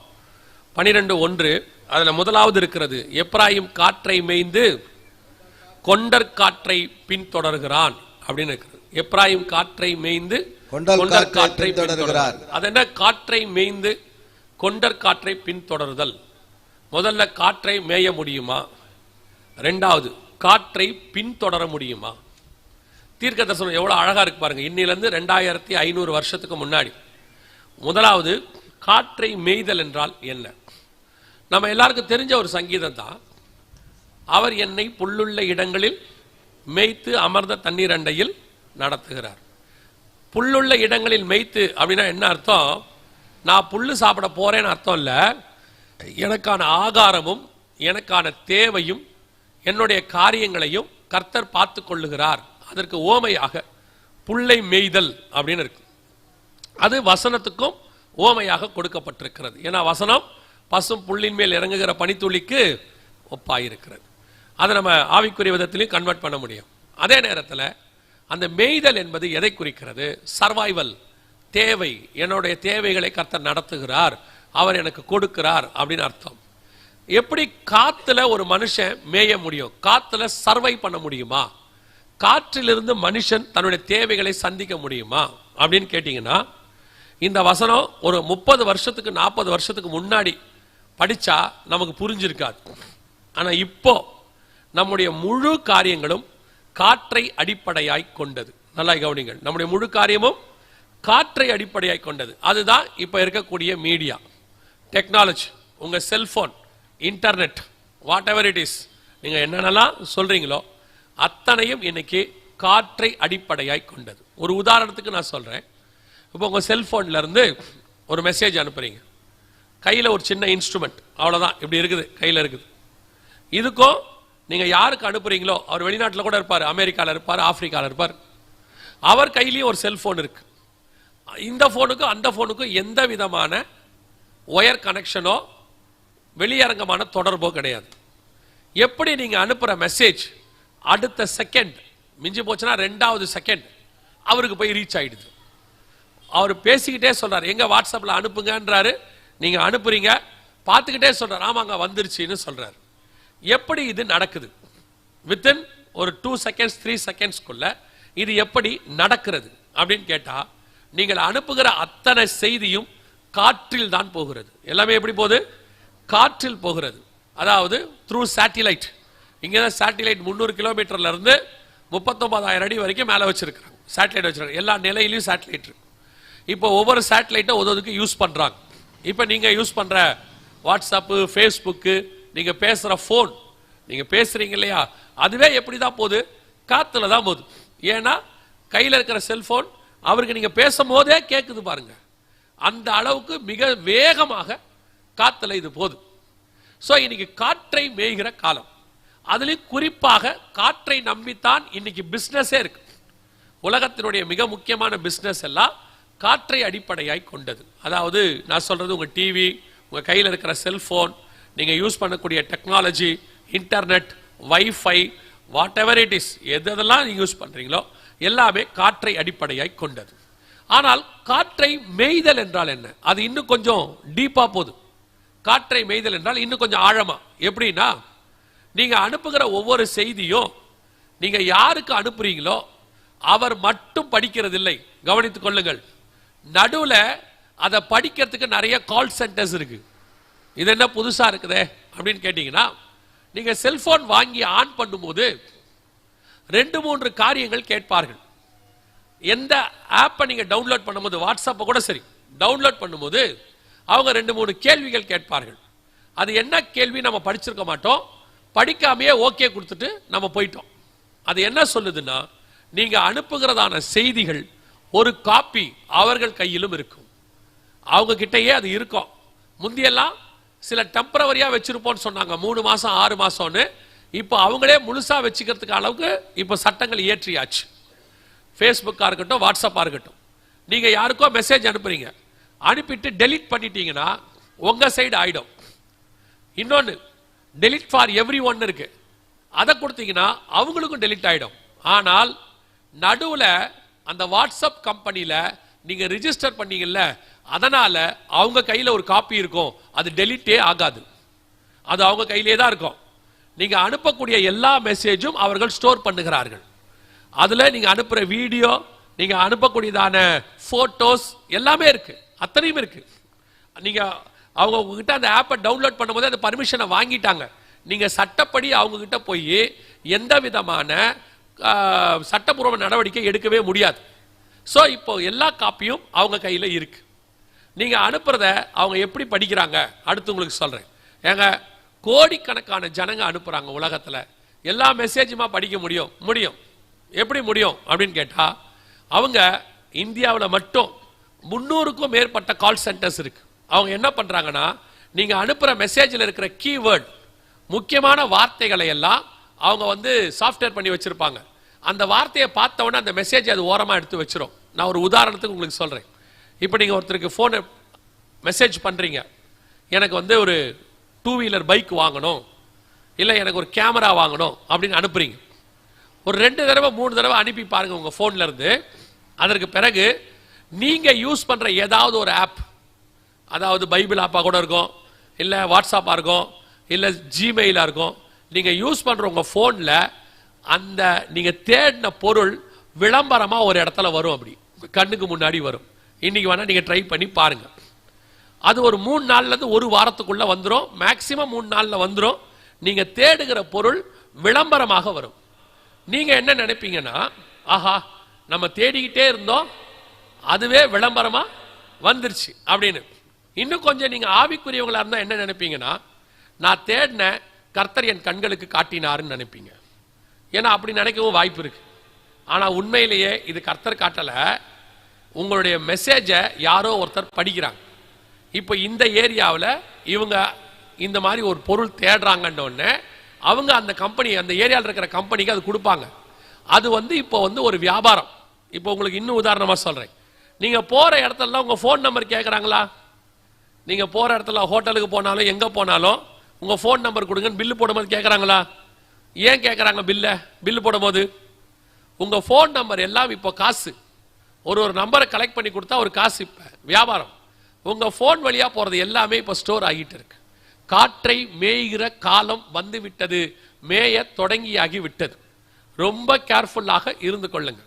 12:1 அதுல முதலாவது இருக்கிறது, எப்ராயிம் காற்றை மேய்ந்து கொண்டற் காற்றை பின்தொடர்கிறான் அப்படின்னு இருக்கிறது. எப்ராயிம் காற்றை மேய்ந்து கொண்டற் காற்றை பின்தொடர்கிறார். அது என்ன? காற்றை மேய்ந்து கொண்டற் காற்றை பின்தொடர்தல். முதல்ல காற்றை மேய முடியுமா? இரண்டாவது காற்றை பின்தொடர முடியுமா? தீர்க்க தரிசனம் எவ்வளவு அழகா இருக்கு பாருங்க. இன்னிலிருந்து 2500 வருஷத்துக்கு முன்னாடி முதலாவது காற்றை மேய்தல் என்றால் என்ன? நம்ம எல்லாருக்கும் தெரிஞ்ச ஒரு சங்கீதம் தான். அவர் என்னை புல்லுள்ள இடங்களில் மேய்த்து அமர்ந்த தண்ணீர் அண்டையில் நடத்துகிறார். புல்லுள்ள இடங்களில் மேய்த்து அப்படின்னா என்ன அர்த்தம்? நான் புல்லு சாப்பிட போறேன்னு அர்த்தம் இல்ல. எனக்கான ஆகாரமும் எனக்கான தேவையும் என்னுடைய காரியங்களையும் கர்த்தர் பார்த்து கொள்ளுகிறார். அதற்கு ஓமையாக புல்லை மேய்தல் அப்படின்னு இருக்கு. அது வசனத்துக்கும் ஓமையாக கொடுக்கப்பட்டிருக்கிறது. ஏன்னா வசனம் பசும் புல்லின் மேல் இறங்குகிற பனித்துளிக்கு ஒப்பாயிருக்கிறது. அதை நம்ம ஆவிக்குரிய விதத்திலையும் கன்வெர்ட் பண்ண முடியும். அதே நேரத்தில் அந்த மேய்தல் என்பது எதை குறிக்கிறது? சர்வைவல், தேவை. என்னுடைய தேவைகளை கர்த்தர் நடத்துகிறார், அவர் எனக்கு கொடுக்கிறார் அப்படின்னு அர்த்தம். எப்படி காத்துல ஒரு மனுஷன் மேய முடியும்? காத்துல சர்வை பண்ண முடியுமா? காற்றிலிருந்து மனுஷன் தன்னுடைய தேவைகளை சந்திக்க முடியுமா அப்படின்னு கேட்டீங்கன்னா, இந்த வசனம் ஒரு 30 வருஷத்துக்கு 40 வருஷத்துக்கு முன்னாடி படிச்சா நமக்கு புரிஞ்சிருக்காது. ஆனா இப்போ நம்முடைய முழு காரியங்களும் காற்றை அடிப்படையாய் கொண்டது. நல்லா கவனிங்கள், நம்முடைய முழு காரியமும் காற்றை அடிப்படையாய் கொண்டது. அதுதான் இப்ப இருக்கக்கூடிய மீடியா, டெக்னாலஜி, உங்க cellphone, internet, what ever it is, நீங்க என்னென்னலாம் சொல்றீங்களோ அத்தனையும் இன்னைக்கு காற்றை அடிப்படையாய் கொண்டது. ஒரு உதாரணத்துக்கு நான் சொல்றேன். இப்போ உங்க செல்போன்ல இருந்து ஒரு மெசேஜ் அனுப்புறீங்க, கையில ஒரு சின்ன இன்ஸ்ட்ருமெண்ட், அவ்வளவுதான், இப்படி இருக்குது, கையில இருக்குது. இதுக்கும் நீங்க யாருக்கு அனுப்புறீங்களோ, அவர் வெளிநாட்டில் கூட இருப்பார், அமெரிக்காவில் இருப்பார், ஆப்பிரிக்காவில் இருப்பார், அவர் கையிலேயும் ஒரு செல்போன் இருக்கு. இந்த போனுக்கும் அந்த போனுக்கும் எந்த விதமான ஒயர் கனெக்ஷனோ வெளியரங்கமான தொடர்போ கிடையாது. எப்படி நீங்க அனுப்புற மெசேஜ் அடுத்த செகண்ட், மிஞ்சி போச்சுன்னா 2வது செகண்ட் அவருக்கு போய் ரீச் ஆயிடுது. அவர் பேசிக்கிட்டே சொல்றாரு, எங்க வாட்ஸ்அப்ல அனுப்புங்கன்றாரு, நீங்க அனுப்புறீங்க, பார்த்துக்கிட்டே சொல்றாரு, ஆமாங்க வந்துருச்சுன்னு சொல்றாரு. எப்படி இது நடக்குது? வித்தின் ஒரு 2 செகண்ட்ஸ் 3 செகண்ட்ஸ்க்குள்ள இது எப்படி நடக்கிறது அப்படின்னு கேட்டா, நீங்கள் அனுப்புகிற அத்தனை செய்தியும் காற்றில் தான் போகிறது. எல்லாமே எப்படி போகுது? காற்றில் போகிறது. அதாவது த்ரூ சேட்டிலைட். இங்கதான் சேட்டிலைட் 300 கிலோமீட்டர்ல இருந்து 39,000 அடி வரைக்கும் மேல வச்சிருக்காங்க, சேட்டிலைட் வச்சிருக்காங்க. எல்லா நிலையிலையும் சேட்டிலைட் இருக்கு. இப்போ ஒவ்வொரு சேட்டிலைட்டும் ஒவ்வொருக்கு யூஸ் பண்றாங்க. இப்போ நீங்க யூஸ் பண்ற வாட்ஸ்அப், ஃபேஸ்புக், நீங்க பேசுற போன், நீங்க பேசுறீங்க இல்லையா, அதுவே எப்படிதான் போகுது? காத்துல தான் போகுது. ஏன்னா கையில இருக்கிற செல்போன் அவருக்கு நீங்க பேசும் போதே கேட்குது பாருங்க. அந்த அளவுக்கு மிக வேகமாக காத்துல இது போகுது. சோ இன்னைக்கு காற்றை மேய்கிற காலம். அதுலயும் குறிப்பாக காற்றை நம்பித்தான் இன்னைக்கு பிசினஸே இருக்கு. உலகத்தினுடைய மிக முக்கியமான பிசினஸ் எல்லாம் காற்றை அடிப்படையாய் கொண்டது. அதாவது நான் சொல்றது, உங்க டிவி, உங்க கையில் இருக்கிற செல்போன், நீங்க யூஸ் பண்ணக்கூடிய technology, internet, wifi, what ever it is, எதெல்லாம் நீங்க யூஸ் பண்றீங்களோ எல்லாமே காற்றை அடிப்படையாய் கொண்டது. ஆனால் காற்றை மேய்தல் என்றால் என்ன? அது இன்னும் கொஞ்சம் டீப்பா போகுது. காற்றை மேய்தல் என்றால் இன்னும் கொஞ்சம் ஆழமா. எப்படின்னா, நீங்க அனுப்புகிற ஒவ்வொரு செய்தியும் நீங்க யாருக்கு அனுப்புறீங்களோ அவர் மட்டும் படிக்கிறது இல்லை. கவனித்துக் கொள்ளுங்கள், நடுவுல அதை படிக்கிறதுக்கு நிறைய கால் சென்டர்ஸ் இருக்கு. இது என்ன புதுசா இருக்குதே அப்படின்னு கேட்டீங்கன்னா, நீங்க செல்போன் வாங்கி ஆன் பண்ணும்போது 2-3 காரியங்கள் கேட்பார்கள். எந்த ஆப்பை நீங்க டவுன்லோட் பண்ணும்போது, வாட்ஸ்அப்பை கூட சரி, டவுன்லோட் பண்ணும்போது அவங்க 2-3 கேள்விகள் கேட்பார்கள். அது என்ன கேள்வி நம்ம படிச்சிருக்க மாட்டோம், படிக்காமையே ஓகே கொடுத்துட்டு நம்ம போயிட்டோம். அது என்ன சொல்லுதுன்னா, நீங்க அனுப்புகிறதான செய்திகள் ஒரு காப்பி அவர்கள் கையிலும் இருக்கும், அவங்க கிட்டயே அது இருக்கும். முந்தியெல்லாம் சில டெம்பரவரியா வச்சிருப்போம்னு சொன்னாங்க, 3 மாசம் 6 மாசம்னு. இப்போ அவங்களே முழுசா வச்சுக்கிறதுக்கு அளவுக்கு இப்போ சட்டங்கள் இயற்றியாச்சு. ஃபேஸ்புக்காக இருக்கட்டும், வாட்ஸ்அப்பாக இருக்கட்டும், நீங்க யாருக்கோ மெசேஜ் அனுப்புறீங்க, அனுப்பிட்டு டெலிட் பண்ணிட்டீங்கன்னா உங்க சைடு ஆயிடும். இன்னொன்னு டெலிட் ஃபார் எவ்ரி ஒன் இருக்கு, அதை கொடுத்தீங்கன்னா அவங்களுக்கும் டெலிட் ஆயிடும். ஆனால் நடுவுல அந்த வாட்ஸ்அப் கம்பெனியில நீங்க ரிஜிஸ்டர் பண்ணீங்கல்ல, அதனால அவங்க கையில ஒரு காப்பி இருக்கும், அது டெலிட்டே ஆகாது, அது அவங்க கையிலே தான் இருக்கும். நீங்க அனுப்பக்கூடிய எல்லா மெசேஜும் அவர்கள் ஸ்டோர் பண்ணுகிறார்கள். அதுல நீங்க அனுப்புற வீடியோ, நீங்க அனுப்பக்கூடியதான போட்டோஸ் எல்லாமே இருக்கு, அத்தனையும் இருக்கு. நீங்க அவங்க உங்ககிட்ட அந்த ஆப்பை டவுன்லோட் பண்ணும்போது அந்த பர்மிஷனை வாங்கிட்டாங்க. நீங்க சட்டப்படி அவங்க கிட்ட போய் எந்த விதமான சட்டப்பூர்வ நடவடிக்கை எடுக்கவே முடியாது. ஸோ இப்போ எல்லா காப்பியும் அவங்க கையில் இருக்கு. நீங்க அனுப்புறத அவங்க எப்படி படிக்கிறாங்க அடுத்து உங்களுக்கு சொல்றேன். ஏங்க, கோடிக்கணக்கான ஜனங்க அனுப்புறாங்க உலகத்துல, எல்லா மெசேஜுமா படிக்க முடியும்? எப்படி முடியும் அப்படின்னு கேட்டா, அவங்க இந்தியாவில் மட்டும் 300க்கும் மேற்பட்ட கால் சென்டர்ஸ் இருக்கு. அவங்க என்ன பண்றாங்கன்னா, நீங்க அனுப்புற மெசேஜில் இருக்கிற கீவேர்ட், முக்கியமான வார்த்தைகளை எல்லாம் அவங்க சாஃப்ட்வேர் பண்ணி வச்சிருப்பாங்க. அந்த வார்த்தையை பார்த்த உடனே அந்த மெசேஜ் அது ஓரமா எடுத்து வச்சிரும். நான் ஒரு உதாரணத்துக்கு உங்களுக்கு சொல்றேன். இப்போ நீங்க ஒருத்தருக்கு போன் மெசேஜ் பண்றீங்க, எனக்கு ஒரு 2 வீலர் பைக் வாங்கணும், இல்லை எனக்கு ஒரு கேமரா வாங்கணும் அப்படின்னு அனுப்புறீங்க. ஒரு 2 தடவை 3 தடவை அனுப்பி பாருங்க உங்க போன்ல இருந்து. அதற்கு பிறகு நீங்க யூஸ் பண்ற ஏதாவது ஒரு ஆப், அதாவது பைபிள் ஆப்பா கூட இருக்கும், இல்ல வாட்ஸ்அப்பா இருக்கும், இல்ல ஜிமெயிலா இருக்கும், நீங்க யூஸ் பண்ற உங்க போன்ல அந்த நீங்க தேடின பொருள் விளம்பரமா ஒரு இடத்துல வரும், அப்படி கண்ணுக்கு முன்னாடி வரும். இன்னைக்கு வேணா நீங்க ட்ரை பண்ணி பாருங்க. அது ஒரு 3 நாள்ல இருந்து 1 வாரத்துக்குள்ள வந்துடும், மேக்சிமம் 3 நாள்ல வந்துடும். நீங்க தேடுகிற பொருள் விளம்பரமாக வரும். நீங்க என்ன நினைப்பீங்கன்னா, ஆஹா நம்ம தேடிக்கிட்டே இருந்தோம், அதுவே விளம்பரமா வந்துருச்சு அப்படின்னு. இன்னும் கொஞ்சம் நீங்க ஆவிக்குரியவங்களா இருந்தா என்ன நினைப்பீங்கன்னா, நான் தேடின கர்த்தர் என் கண்களுக்கு காட்டினாருன்னு நினைப்பீங்க. ஏன்னா அப்படி நினைக்கவும் வாய்ப்பு இருக்கு. ஆனா உண்மையிலேயே இது கர்த்தர் காட்டல, உங்களுடைய மெசேஜை யாரோ ஒருத்தர் படிக்கிறாங்க. இப்போ இந்த ஏரியாவில் இவங்க இந்த மாதிரி ஒரு பொருள் தேடுறாங்கன்னு அவங்க அந்த கம்பெனி, அந்த ஏரியாவில் இருக்கிற கம்பெனிக்கு அது கொடுப்பாங்க. அது இப்போ ஒரு வியாபாரம். இப்போ உங்களுக்கு இன்னும் உதாரணமா சொல்றேன். நீங்க போற இடத்துல உங்க போன் நம்பர் கேட்கறாங்களா? நீங்க போற இடத்துல ஹோட்டலுக்கு போனாலும் எங்க போனாலும் உங்க போன் நம்பர் கொடுங்கன்னு பில்லு போடும்போது கேட்கறாங்களா? ஏன் கேட்கறாங்க? பில்லு போடும்போது உங்க போன் நம்பர் எல்லாம் இப்போ காசு. ஒரு நம்பரை கலெக்ட் பண்ணி கொடுத்தா ஒரு காசு. இப்ப வியாபாரம். உங்க போன் வழியா போறது எல்லாமே இப்ப ஸ்டோர் ஆகிட்டு இருக்கு. காற்றை மேய்கிற காலம் வந்து விட்டது, மேய தொடங்கியாகி விட்டது. ரொம்ப கேர்ஃபுல்லாக இருந்து கொள்ளுங்க.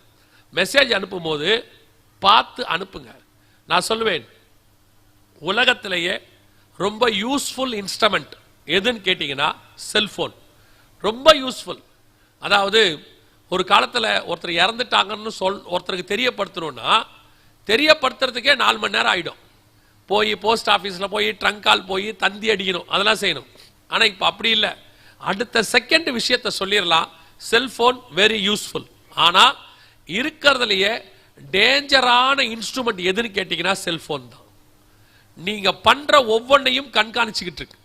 மெசேஜ் அனுப்பும் போது பார்த்து அனுப்புங்க. நான் சொல்லுவேன், உலகத்திலேயே ரொம்ப யூஸ்ஃபுல் இன்ஸ்ட்ருமெண்ட் எதுன்னு கேட்டீங்கன்னா செல்போன். ரொம்ப யூஸ்ஃபுல். அதாவது ஒரு காலத்துல ஒருத்தர் இறந்துட்டாங்கன்னு ஒருத்தருக்கு தெரியப்படுத்தணும்னா தெரியப்படுத்துறதுக்கே 4 மணி நேரம் ஆயிடும். போய் போஸ்ட் ஆபீஸ்ல போய் ட்ரங்க் கால் போய் தந்தி அடிக்கணும், அதெல்லாம் செய்யணும். ஆனா இப்ப அப்படி இல்லை, அடுத்த செகண்ட் விஷயத்தை சொல்லிடலாம். Cellphone very useful. ஆனா இருக்கிறதுலயே டேஞ்சரான இன்ஸ்ட்ருமெண்ட் எதுன்னு கேட்டீங்கன்னா செல்போன் தான். நீங்க பண்ற ஒவ்வொன்றையும் கண்காணிச்சுக்கிட்டு இருக்கு.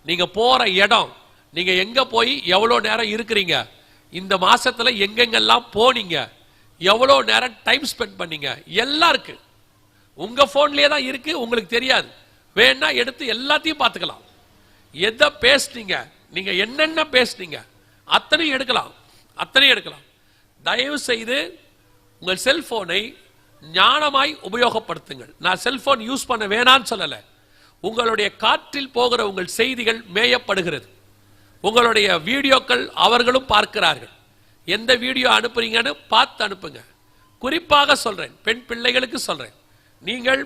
நீங்க போற இடம், நீங்க எங்க போய் எவ்வளவு நேரம் இருக்கிறீங்க, இந்த மாசத்துல எங்கெங்கெல்லாம் போனீங்க, எவ்வளவு நேரம் டைம் ஸ்பெண்ட் பண்ணீங்க, எல்லாம் இருக்கு. உங்க போன்லயே தான் இருக்கு, உங்களுக்கு தெரியாது. வேணா எடுத்து எல்லாத்தையும் பார்த்துக்கலாம். எதை பேசுனீங்க, நீங்க என்னென்ன பேசுனீங்க, அத்தனையும் எடுக்கலாம். தயவு செய்து உங்கள் செல்போனை ஞானமாய் உபயோகப்படுத்துங்கள். நான் செல்போன் யூஸ் பண்ண வேணான்னு சொல்லல. உங்களுடைய காற்றில் போகிற உங்கள் செய்திகள் மேயப்படுகிறது. உங்களுடைய வீடியோக்கள் அவர்களும் பார்க்கிறார்கள். எந்த வீடியோ அனுப்புறீங்கன்னு பார்த்து அனுப்புங்க. குறிப்பாக சொல்றேன், பெண் பிள்ளைகளுக்கு சொல்றேன். நீங்கள்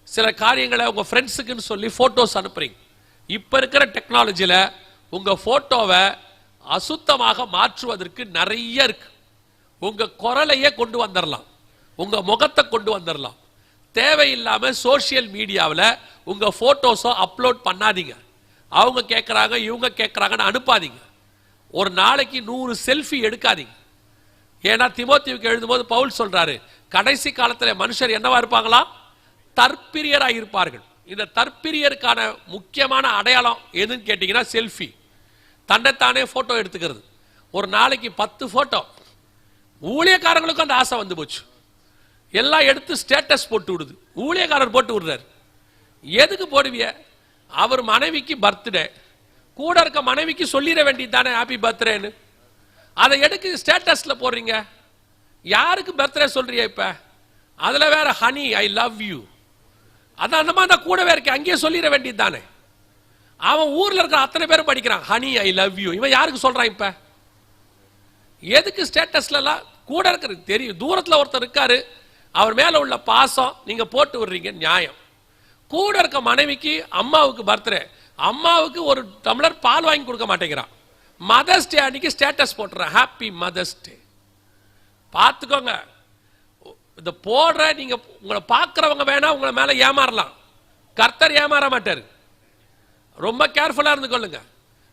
சில காரியங்களை உங்க ஃப்ரெண்ட்ஸுக்குன்னு சொல்லி போட்டோஸ் அனுப்புறீங்க. இப்ப இருக்கிற டெக்னாலஜியில உங்க போட்டோவை அசுத்தமாக மாற்றுவதற்கு நிறைய இருக்கு. உங்க குரலையே கொண்டு வந்துடலாம், உங்க முகத்தை கொண்டு வந்துடலாம். தேவையில்லாம சோசியல் மீடியாவில் உங்க போட்டோஸோ அப்லோட் பண்ணாதீங்க. அவங்க கேட்கறாங்க இவங்க கேட்கறாங்கன்னு அனுப்பாதீங்க. ஒரு நாளைக்கு 100 செல்ஃபி எடுக்காதீங்க. ஏன்னா தீமோத்தேயுவுக்கு எழுதும்போது பவுல் சொல்றாரு, கடைசி காலத்துல மனுஷர் என்னவா இருப்பாங்களா? தற்பிரியராக இருப்பார்கள். இந்த தற்பிரியருக்கான முக்கியமான அடையாளம் எதுன்னு கேட்டீங்கன்னா செல்ஃபி. தன்னைத்தானே போட்டோ எடுத்துக்கிறது. ஒரு நாளைக்கு 10 போட்டோ. ஊழியக்காரங்களுக்கும் அந்த ஆசை வந்து போச்சு. எல்லாம் எடுத்து ஸ்டேட்டஸ் போட்டு விடுது. ஊழியக்காரர் போட்டு விடுறாரு. எதுக்கு போடுவிய? அவர் மனைவிக்கு பர்த்டே, கூட இருக்க மனைவிக்கு சொல்லிட வேண்டியது தானே ஹாப்பி பர்த்டேன்னு. அதை எடுத்து ஸ்டேட்டஸ்ல போடுறீங்க. யாருக்கு பர்த்டே சொல்றிய? இப்ப அதுல வேற ஹனி ஐ லவ் யூ, அதான் அந்த மாதிரி கூடவே இருக்க, அங்கேயே சொல்லிட வேண்டியது தானே. அவன் ஊர்ல இருக்கிற அத்தனை பேரும் படிக்கிறான் ஹனி ஐ லவ் யூ. இவன் யாருக்கு சொல்றான்? இப்ப எதுக்கு ஸ்டேட்டஸ்ல எல்லாம் கூட இருக்கிறது தெரியும். தூரத்துல ஒருத்தர் இருக்காரு, அவர் மேல உள்ள பாசம் நீங்க போட்டு விடுறீங்க, நியாயம். கூட இருக்க மனைவிக்கு அம்மாவுக்கு பர்த்டே, அம்மாவுக்கு ஒரு டம்ளர் பால் வாங்கி கொடுக்க மாட்டேங்கிறான். மதர்ஸ் டே அன்னைக்கு ஸ்டேட்டஸ் போட்டுறான் ஹாப்பி மதர்ஸ் டே. பார்த்துக்கோங்க, இந்த போடுற நீங்க உங்களை பார்க்கிறவங்க வேணா உங்களை மேல ஏமாறலாம், கர்த்தர் ஏமாற மாட்டாரு. ரொம்ப கேர்ஃபுல்லா இருந்து கொள்ளுங்க.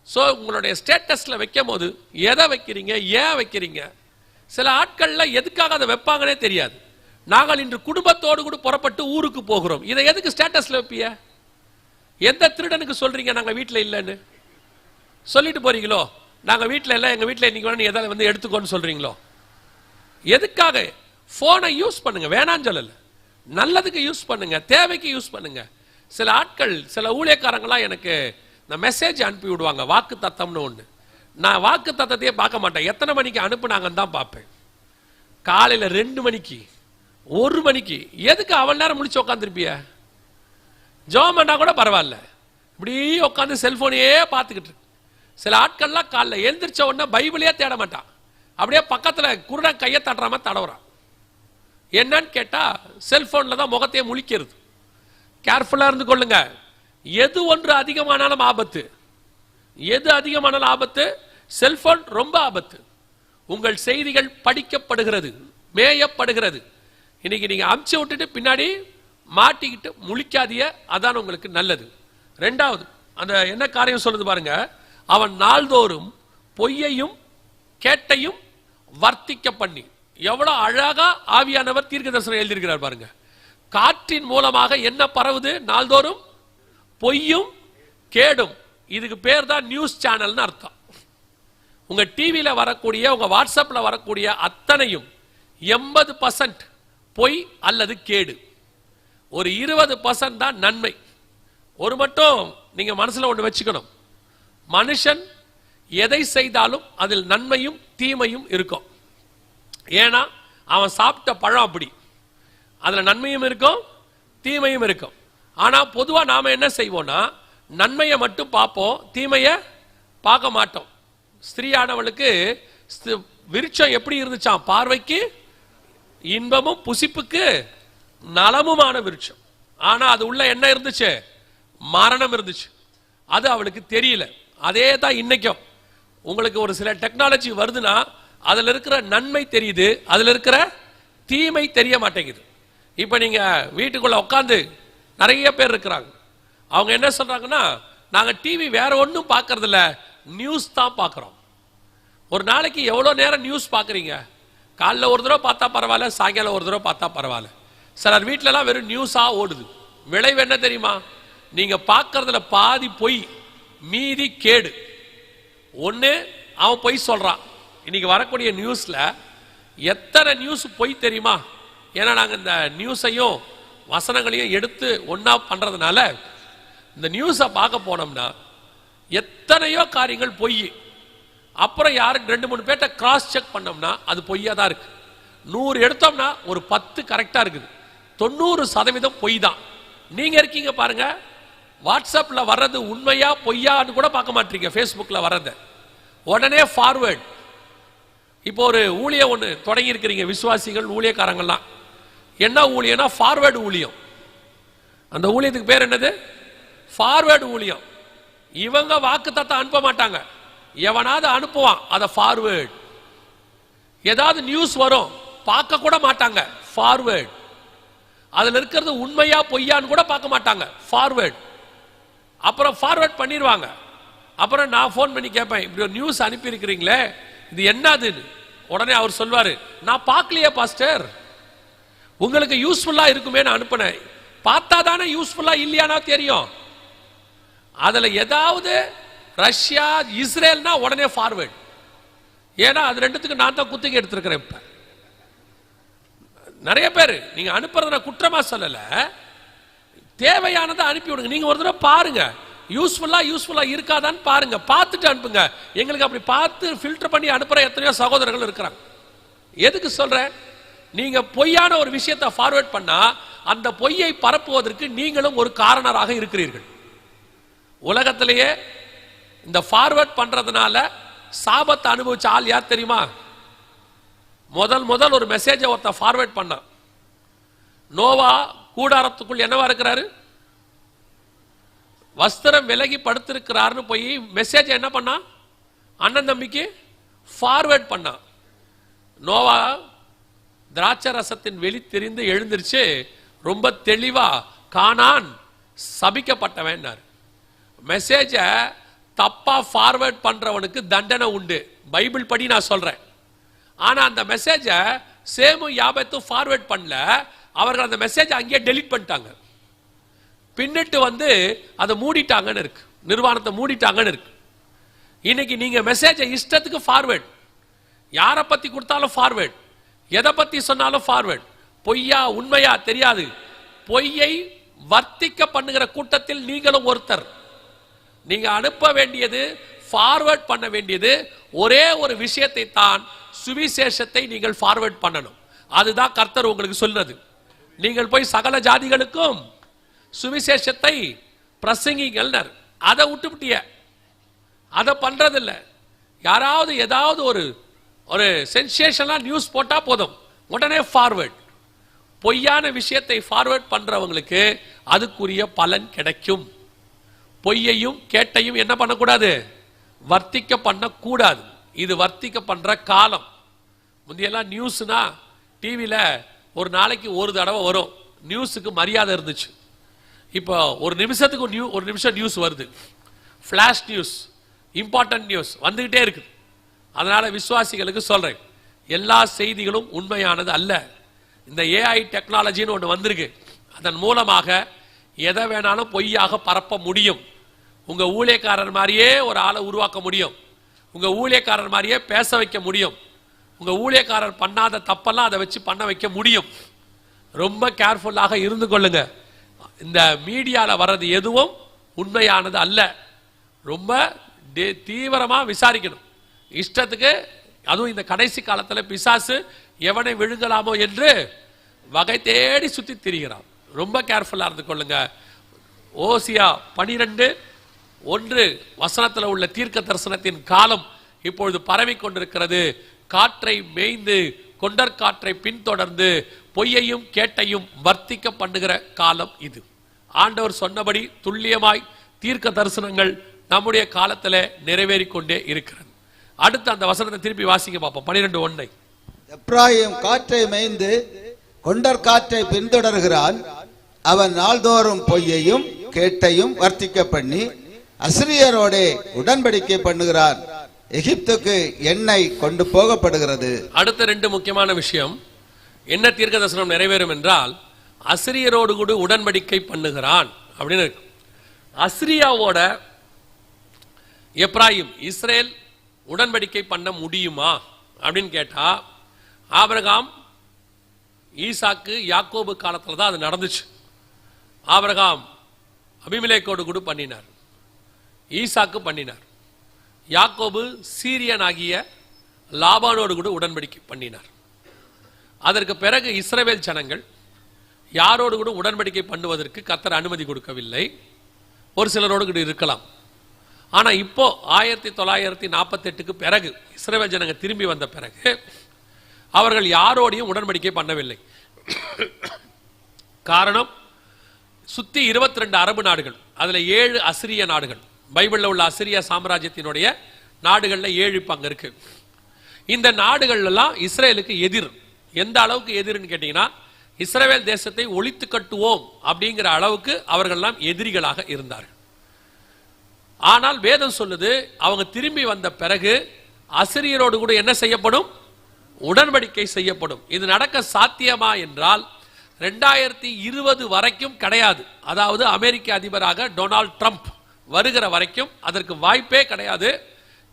ஸோ உங்களுடைய ஸ்டேட்டஸ்ல வைக்கும் போது எதை வைக்கிறீங்க, ஏன் வைக்கிறீங்க? சில ஆட்கள்ல எதுக்காக அதை வைப்பாங்கன்னே தெரியாது. நாங்கள் இன்று குடும்பத்தோடு கூட புறப்பட்டு ஊருக்கு போகிறோம், இதை எதுக்கு ஸ்டேட்டஸ்ல வைப்பிய? எந்த திருடனுக்கு சொல்றீங்க நாங்க வீட்டில் இல்லைன்னு சொல்லிட்டு போறீங்களோ? நாங்க வீட்டில் இல்லை, எங்க வீட்டில் இன்னைக்கு எதாவது வந்து எடுத்துக்கோன்னு சொல்றீங்களோ? எதுக்காக? போனை யூஸ் பண்ணுங்க, வேணான்னு சொல்லல, நல்லதுக்கு யூஸ் பண்ணுங்க, தேவைக்கு யூஸ் பண்ணுங்க. சில ஆட்கள், சில ஊழியக்காரங்களாம் எனக்கு இந்த மெசேஜ் அனுப்பி விடுவாங்க, வாக்கு தத்தம்னு ஒன்று. நான் வாக்கு தத்தத்தையே பார்க்க மாட்டேன், எத்தனை மணிக்கு அனுப்புனாங்கன்னு தான் பார்ப்பேன். காலையில் 2 மணிக்கு 1 மணிக்கு. எதுக்கு அவள் நேரம் முடிச்சு உட்காந்துருப்பிய? ஜெபம் பண்ணா கூட பரவாயில்ல, இப்படி உட்காந்து செல்போனையே பார்த்துக்கிட்டு. சில ஆட்கள்லாம் காலைல எழுந்திரிச்ச உடனே பைபிளையே தேட மாட்டான், அப்படியே பக்கத்தில் குருடன் கையை தட்டுறாம தடவுறான். என்னன்னு கேட்டா செல்போன்ல தான் முகத்தையே முழிக்கிறது. கேர்ஃபுல்லா இருந்து கொள்ளுங்க. எது ஒன்று அதிகமானாலும் ஆபத்து. எது அதிகமானாலும் ஆபத்து? செல்போன் ரொம்ப ஆபத்து. உங்கள் செய்திகள் படிக்கப்படுகிறது, மேயப்படுகிறது. இன்னைக்கு நீங்க அமுச்சு விட்டுட்டு பின்னாடி மாட்டிக்கிட்டு முழிக்காதிய, அதான் உங்களுக்கு நல்லது. 2வது அந்த என்ன காரியம் சொல்லுது பாருங்க, அவன் நாள்தோறும் பொய்யையும் கேட்டையும் வர்த்திக்க பண்ணி. எவ்வளவு அழகா ஆவியானவர் தீர்க்க தரிசனம் எழுதியிருக்கிறார் பாருங்க. காற்றின் மூலமாக என்ன பரவுது? நாள்தோறும் பொய்யும் கேடும். இதுக்கு பேர் தான் நியூஸ் சேனல்னு அர்த்தம். உங்க டிவியில வரக்கூடிய, உங்க வாட்ஸ்அப்ல வரக்கூடிய அத்தனையும் 80% பொய் அல்லது கேடு, ஒரு 20% தான் நன்மை. ஒரு மட்டும் நீங்க மனசுல ஒன்று வச்சுக்கணும், மனுஷன் எதை செய்தாலும் அதில் நன்மையும் தீமையும் இருக்கும். ஏன்னா அவன் சாப்பிட்ட பழம் அப்படி, அதுல நன்மையும் இருக்கும் தீமையும் இருக்கும். ஆனா பொதுவா நாம என்ன செய்வோம்னா, நன்மையை மட்டும் பார்ப்போம், தீமையை பார்க்க மாட்டோம். ஸ்திரீயானவளுக்கு விருட்சம் எப்படி இருந்துச்சாம்? பார்வைக்கு இன்பமும் புசிப்புக்கு நலமுமான விருட்சம். ஆனா அது உள்ள என்ன இருந்துச்சு? மரணம் இருந்துச்சு. அது அவளுக்கு தெரியல. அதே தான் இன்னைக்கும் உங்களுக்கு ஒரு சில டெக்னாலஜி வருதுன்னா அதுல இருக்கிற நன்மை தெரியுது, அதுல இருக்கிற தீமை தெரிய மாட்டேங்குது. இப்ப நீங்க வீட்டுக்குள்ள உட்காந்து நிறைய பேர் இருக்கிறாங்க, அவங்க என்ன சொல்றாங்கன்னா, நாங்க டிவி வேற ஒன்றும் பார்க்கறது இல்ல, நியூஸ் தான் பார்க்கிறோம். ஒரு நாளைக்கு எவ்வளவு நேரம் நியூஸ் பார்க்குறீங்க? காலைல ஒரு தடவை பார்த்தா பரவாயில்ல, சாயங்காலம் ஒரு தடவை பார்த்தா பரவாயில்ல. சிலர் வீட்டில எல்லாம் வெறும் நியூஸா ஓடுது. விளைவு என்ன தெரியுமா? நீங்க பார்க்கறதுல பாதி பொய், மீதி கேடு. ஒண்ணு அவன் பொய் சொல்றான். இன்னைக்கு வரக்கூடிய நியூஸ்ல எத்தனை நியூஸ் பொய் தெரியுமா? ஏன்னா நாங்க இந்த நியூஸையும் வசனங்களையும் எடுத்து ஒன்னா பண்றதுனால இந்த நியூஸை பார்க்க போனோம்னா எத்தனையோ காரியங்கள் பொய். அப்புறம் யாருக்கு 2-3 பேர்ட்ட கிராஸ் செக் பண்ணோம்னா அது பொய்யா தான் இருக்கு. 100 எடுத்தோம்னா ஒரு 10 கரெக்டா இருக்குது, 90% பொய் தான். நீங்க இருக்கீங்க பாருங்க, வாட்ஸ்அப்ல வர்றது உண்மையா பொய்யான்னு கூட பார்க்க மாட்டீங்க. ஃபேஸ்புக்ல வர்றது உடனே ஃபார்வர்ட். இப்போ ஒரு ஊழியம் ஒன்று தொடங்கி இருக்கிறீங்க, விசுவாசிகள் ஊழியக்காரங்கள்லாம். என்ன ஊழியம்னா ஃபார்வர்டு ஊழியம். அந்த ஊழியத்துக்கு பேர் என்னது? ஃபார்வர்டு ஊழியம். இவங்க வாக்குத்தத்தத்தை அனுப்ப மாட்டாங்க, எவனாவது அனுப்புவான், அதை ஃபார்வர்ட். ஏதாவது நியூஸ் வரும், பார்க்க கூட மாட்டாங்க, ஃபார்வர்ட். அதுல இருக்கிறது உண்மையா பொய்யான்னு கூட பார்க்க மாட்டாங்க, ஃபார்வர்ட். அப்புறம் ஃபார்வர்ட் பண்ணிடுவாங்க. அப்புறம் நான் ஃபோன் பண்ணி கேட்பேன், இப்படி ஒரு நியூஸ் அனுப்பி இருக்கிறீங்களே, இது என்னதுன்னு. உடனே அவர் சொல்வாரு, நான் பார்க்கலையே பாஸ்டர், உங்களுக்கு யூஸ்ஃபுல்லா இருக்குமே நான் அனுப்பினேன். பார்த்தா தானே யூஸ்ஃபுல்லா இல்லையானா தெரியும். அதுல ஏதாவது ரஷ்யா இஸ்ரேல்னா உடனே ஃபார்வேர்ட். ஏன்னா அது ரெண்டுத்துக்கு நான் தான் குத்திகை எடுத்திருக்கிறேன். இப்ப நிறைய பேர் நீங்க அனுப்புறத நான் குற்றமா சொல்லல, தேவையானதை அனுப்பி விடுங்க. நீங்க ஒரு தடவை பாருங்க, யூஸ்ஃபுல்லா இருக்காதான்னு பாருங்க, பார்த்துட்டு அனுப்புங்க. எங்களுக்கு அப்படி பார்த்து ஃபில்டர் பண்ணி அனுப்புற எத்தனையோ சகோதரர்கள் இருக்கிறாங்க. எதுக்கு சொல்றேன்? நீங்க பொய்யான ஒரு விஷயத்தை ஃபார்வர்ட் பண்ணா அந்த பொய்யை பரப்புவதற்கு நீங்களும் ஒரு காரணராக இருக்கிறீர்கள். உலகத்திலேயே இந்த ஃபார்வர்ட் பண்றதுனால சாபத்தை அனுபவிச்ச ஆள் யார் தெரியுமா? முதல் ஒரு மெசேஜை ஒருத்த ஃபார்வர்ட் பண்ணான். நோவா கூடாரத்துக்குள் என்னவா இருக்கிறாரு? வஸ்திரம் விலகி படுத்திருக்கிறார்னு போய் மெசேஜ் என்ன பண்ணா? அண்ணன் தம்பிக்கு ஃபார்வர்ட் பண்ணா. நோவா திராட்சை ரசத்தின் வெளி தெரிந்து எழுந்திருச்சு ரொம்ப தெளிவா கானான் சபிக்கப்பட்டவன். மெசேஜ தப்பா ஃபார்வர்ட் பண்றவனுக்கு தண்டனை உண்டு, பைபிள் படி நான் சொல்றேன். ஆனா அந்த மெசேஜ சேமும் யாபேத்தும் ஃபார்வர்ட் பண்ணல, அவர்கள் அந்த மெசேஜ் அங்கேயே டெலீட் பண்ணிட்டாங்க. பின்னிட்டு வந்து அதை மூடிட்டாங்கன்னு இருக்கு, நிர்வாணத்தை மூடிட்டாங்கன்னு இருக்கு. இன்னைக்கு நீங்க மெசேஜை இஷ்டத்துக்கு ஃபார்வர்ட், யாரை பத்தி கொடுத்தாலும் ஃபார்வர்ட், எதை பத்தி சொன்னாலும் ஃபார்வர்ட். பொய்யா உண்மையா தெரியாது. பொய்யை வர்த்திக்க பண்ணுகிற கூட்டத்தில் நீங்களும் ஒருத்தர். நீங்க அனுப்ப வேண்டியது, ஃபார்வர்ட் பண்ண வேண்டியது ஒரே ஒரு விஷயத்தை தான், சுவிசேஷத்தை நீங்கள் ஃபார்வர்ட் பண்ணணும். அதுதான் கர்த்தர் உங்களுக்கு சொன்னது. நீங்கள் போய் சகல ஜாதிகளுக்கும் சுவிசேஷத்தை பிரசங்கிங்கள். அதை விட்டுவிட்டிய, அதை பண்றதில்ல. யாராவது ஏதாவது ஒரு சென்சேஷனலா நியூஸ் போட்டா போதும், உடனே ஃபார்வர்ட். பொய்யான விஷயத்தை ஃபார்வர்ட் பண்றவங்களுக்கு அதுக்குரிய பலன் கிடைக்கும். பொய்யையும் கேட்டையும் என்ன பண்ணக்கூடாது? வர்த்திக்க பண்ணக்கூடாது. இது வர்த்திக்க பண்ற காலம். முந்தையெல்லாம் நியூஸ்னா டிவியில ஒரு நாளைக்கு ஒரு தடவை வரும், நியூஸுக்கு மரியாதை இருந்துச்சு. இப்போ ஒரு நிமிஷத்துக்கு ஒரு நிமிஷம் நியூஸ் வருது, ஃபிளாஷ் நியூஸ், இம்பார்ட்டன்ட் நியூஸ் வந்துகிட்டே இருக்கு. அதனால விசுவாசிகளுக்கு சொல்றேன், எல்லா செய்திகளும் உண்மையானது அல்ல. இந்த ஏஐ டெக்னாலஜின்னு ஒன்று வந்திருக்கு, அதன் மூலமாக எதை வேணாலும் பொய்யாக பரப்ப முடியும். உங்க ஊழியக்காரர் மாதிரியே ஒரு ஆளை உருவாக்க முடியும், உங்க ஊழியக்காரர் மாதிரியே பேச வைக்க முடியும், உங்க ஊழியக்காரர் பண்ணாத தப்பெல்லாம் அதை வச்சு பண்ண வைக்க முடியும். ரொம்ப கேர்ஃபுல்லாக இருந்து கொள்ளுங்க. இந்த மீடியால வர்றது எதுவும் உண்மையானது அல்ல. ரொம்ப தீவிரமா விசாரிக்கணும். இஷ்டத்துக்கு, அதுவும் இந்த கடைசி காலத்தில் பிசாசு எவனை விழுங்கலாமோ என்று வகை தேடி சுத்தி திரிகிறான். ரொம்ப கேர்ஃபுல்லா இருந்து கொள்ளுங்க. ஓசியா 12:1 வசனத்தில் உள்ள தீர்க்க தரிசனத்தின் காலம் இப்பொழுது பரவி கொண்டிருக்கிறது. காற்றை மேய்ந்து கொண்டற்காற்றை பின்தொடர்ந்து பொய்யையும் கேட்டையும் வர்த்திக்க பண்ணுகிற காலம் இது. ஆண்டவர் சொன்னபடி துல்லியமாய் தீர்க்க தரிசனங்கள் நம்முடைய காலத்தில் நிறைவேறிக்கொண்டே இருக்கிறது. அடுத்து அந்த வசனத்தை திருப்பி வாசிக்க பார்ப்போம். 12:1. எப்ராயிம் காற்றை மேய்ந்து கொண்டற்காற்றை பின்தொடர்கிறான், அவன் நாள்தோறும் பொய்யையும் கேட்டையும் வர்த்திக்க பண்ணி அசிரியரோடே உடன்படிக்கை பண்ணுகிறான், எகிப்துக்கு எண்ணெய் கொண்டு போகப்படுகிறது. அடுத்த 2 முக்கியமான விஷயம். என்ன தீர்க்க தரிசனம் நிறைவேறும் என்றால், அசிரியரோடு கூட உடன்படிக்கை பண்ணுகிறான் அப்படின்னு இருக்கு. அசிரியாவோட எப்ராயிம் இஸ்ரேல் உடன்படிக்கை பண்ண முடியுமா அப்படின்னு கேட்டா, ஆபிரகாம் ஈசாக்கு யாக்கோபு காலத்தில் தான் அது நடந்துச்சு. ஆபிரகாம் அபிமெலேக்கோடு கூட பண்ணினார், ஈசாக்கு பண்ணினார். யாக்கோபு சீரியன் ஆகிய லாபானோடு கூட உடன்படிக்கை பண்ணினார். அதற்கு பிறகு இஸ்ரவேல் ஜனங்கள் யாரோடு கூட உடன்படிக்கை பண்ணுவதற்கு கர்த்தர் அனுமதி கொடுக்கவில்லை. ஒரு சிலரோடு கூட இருக்கலாம். ஆனா இப்போ 1948க்கு பிறகு இஸ்ரவேல் ஜனங்க திரும்பி வந்த பிறகு அவர்கள் யாரோடையும் உடன்படிக்கை பண்ணவில்லை. காரணம், சுத்தி 22 அரபு நாடுகள், அதுல 7 அசிரிய நாடுகள். பைபிள்ல உள்ள அசிரிய சாம்ராஜ்யத்தினுடைய நாடுகள்ல 7 பங்கு இருக்கு. இந்த நாடுகள் எல்லாம் இஸ்ரேலுக்கு எதிர். எந்த அளவுக்கு எதிர்னு கேட்டீங்கன்னா, இஸ்ரவேல் தேசத்தை ஒழித்து கட்டுவோம் அப்படிங்கிற அளவுக்கு அவர்கள் எல்லாம் எதிரிகளாக இருந்தார்கள். ஆனால் வேதம் சொல்லுது, அவங்க திரும்பி வந்த பிறகு அசிரியரோடு கூட என்ன செய்யப்படும்? உடன்படிக்கை செய்யப்படும். இது நடக்க சாத்தியமா என்றால் 2020 வரைக்கும் கிடையாது. அதாவது அமெரிக்க அதிபராக டொனால்ட் ட்ரம்ப் வருகிற வரைக்கும் அதற்கு வாய்ப்பே கிடையாது.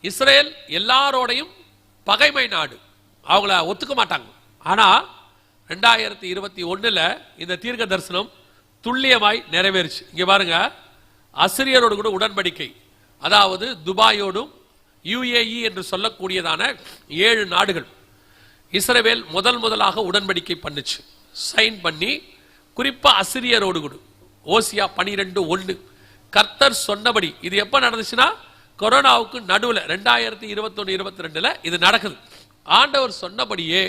இஸ்ரேல் எல்லாரோடையும் பகைமை நாடு, அவங்கள ஒத்துக்க மாட்டாங்க. ஆனால் 2021 இந்த தீர்க்க தரிசனம் துல்லியமாய் நிறைவேறுச்சு. இங்கே பாருங்க, அசிரியரோடு கூட உடன்படிக்கை, அதாவது துபாயோடும் UAE என்று சொல்லக்கூடியதான 7 நாடுகள் இஸ்ரவேல் முதலாக உடன்படிக்கை பண்ணுச்சு, சைன் பண்ணி. குறிப்பா அசிரியரோடு கூட ஓசியா 12:1 கர்த்தர் சொன்னபடி. இது எப்ப நடந்துச்சுன்னா கொரோனாவுக்கு நடுவில் 2021-22 இது நடக்குது. ஆண்டவர் சொன்னபடியே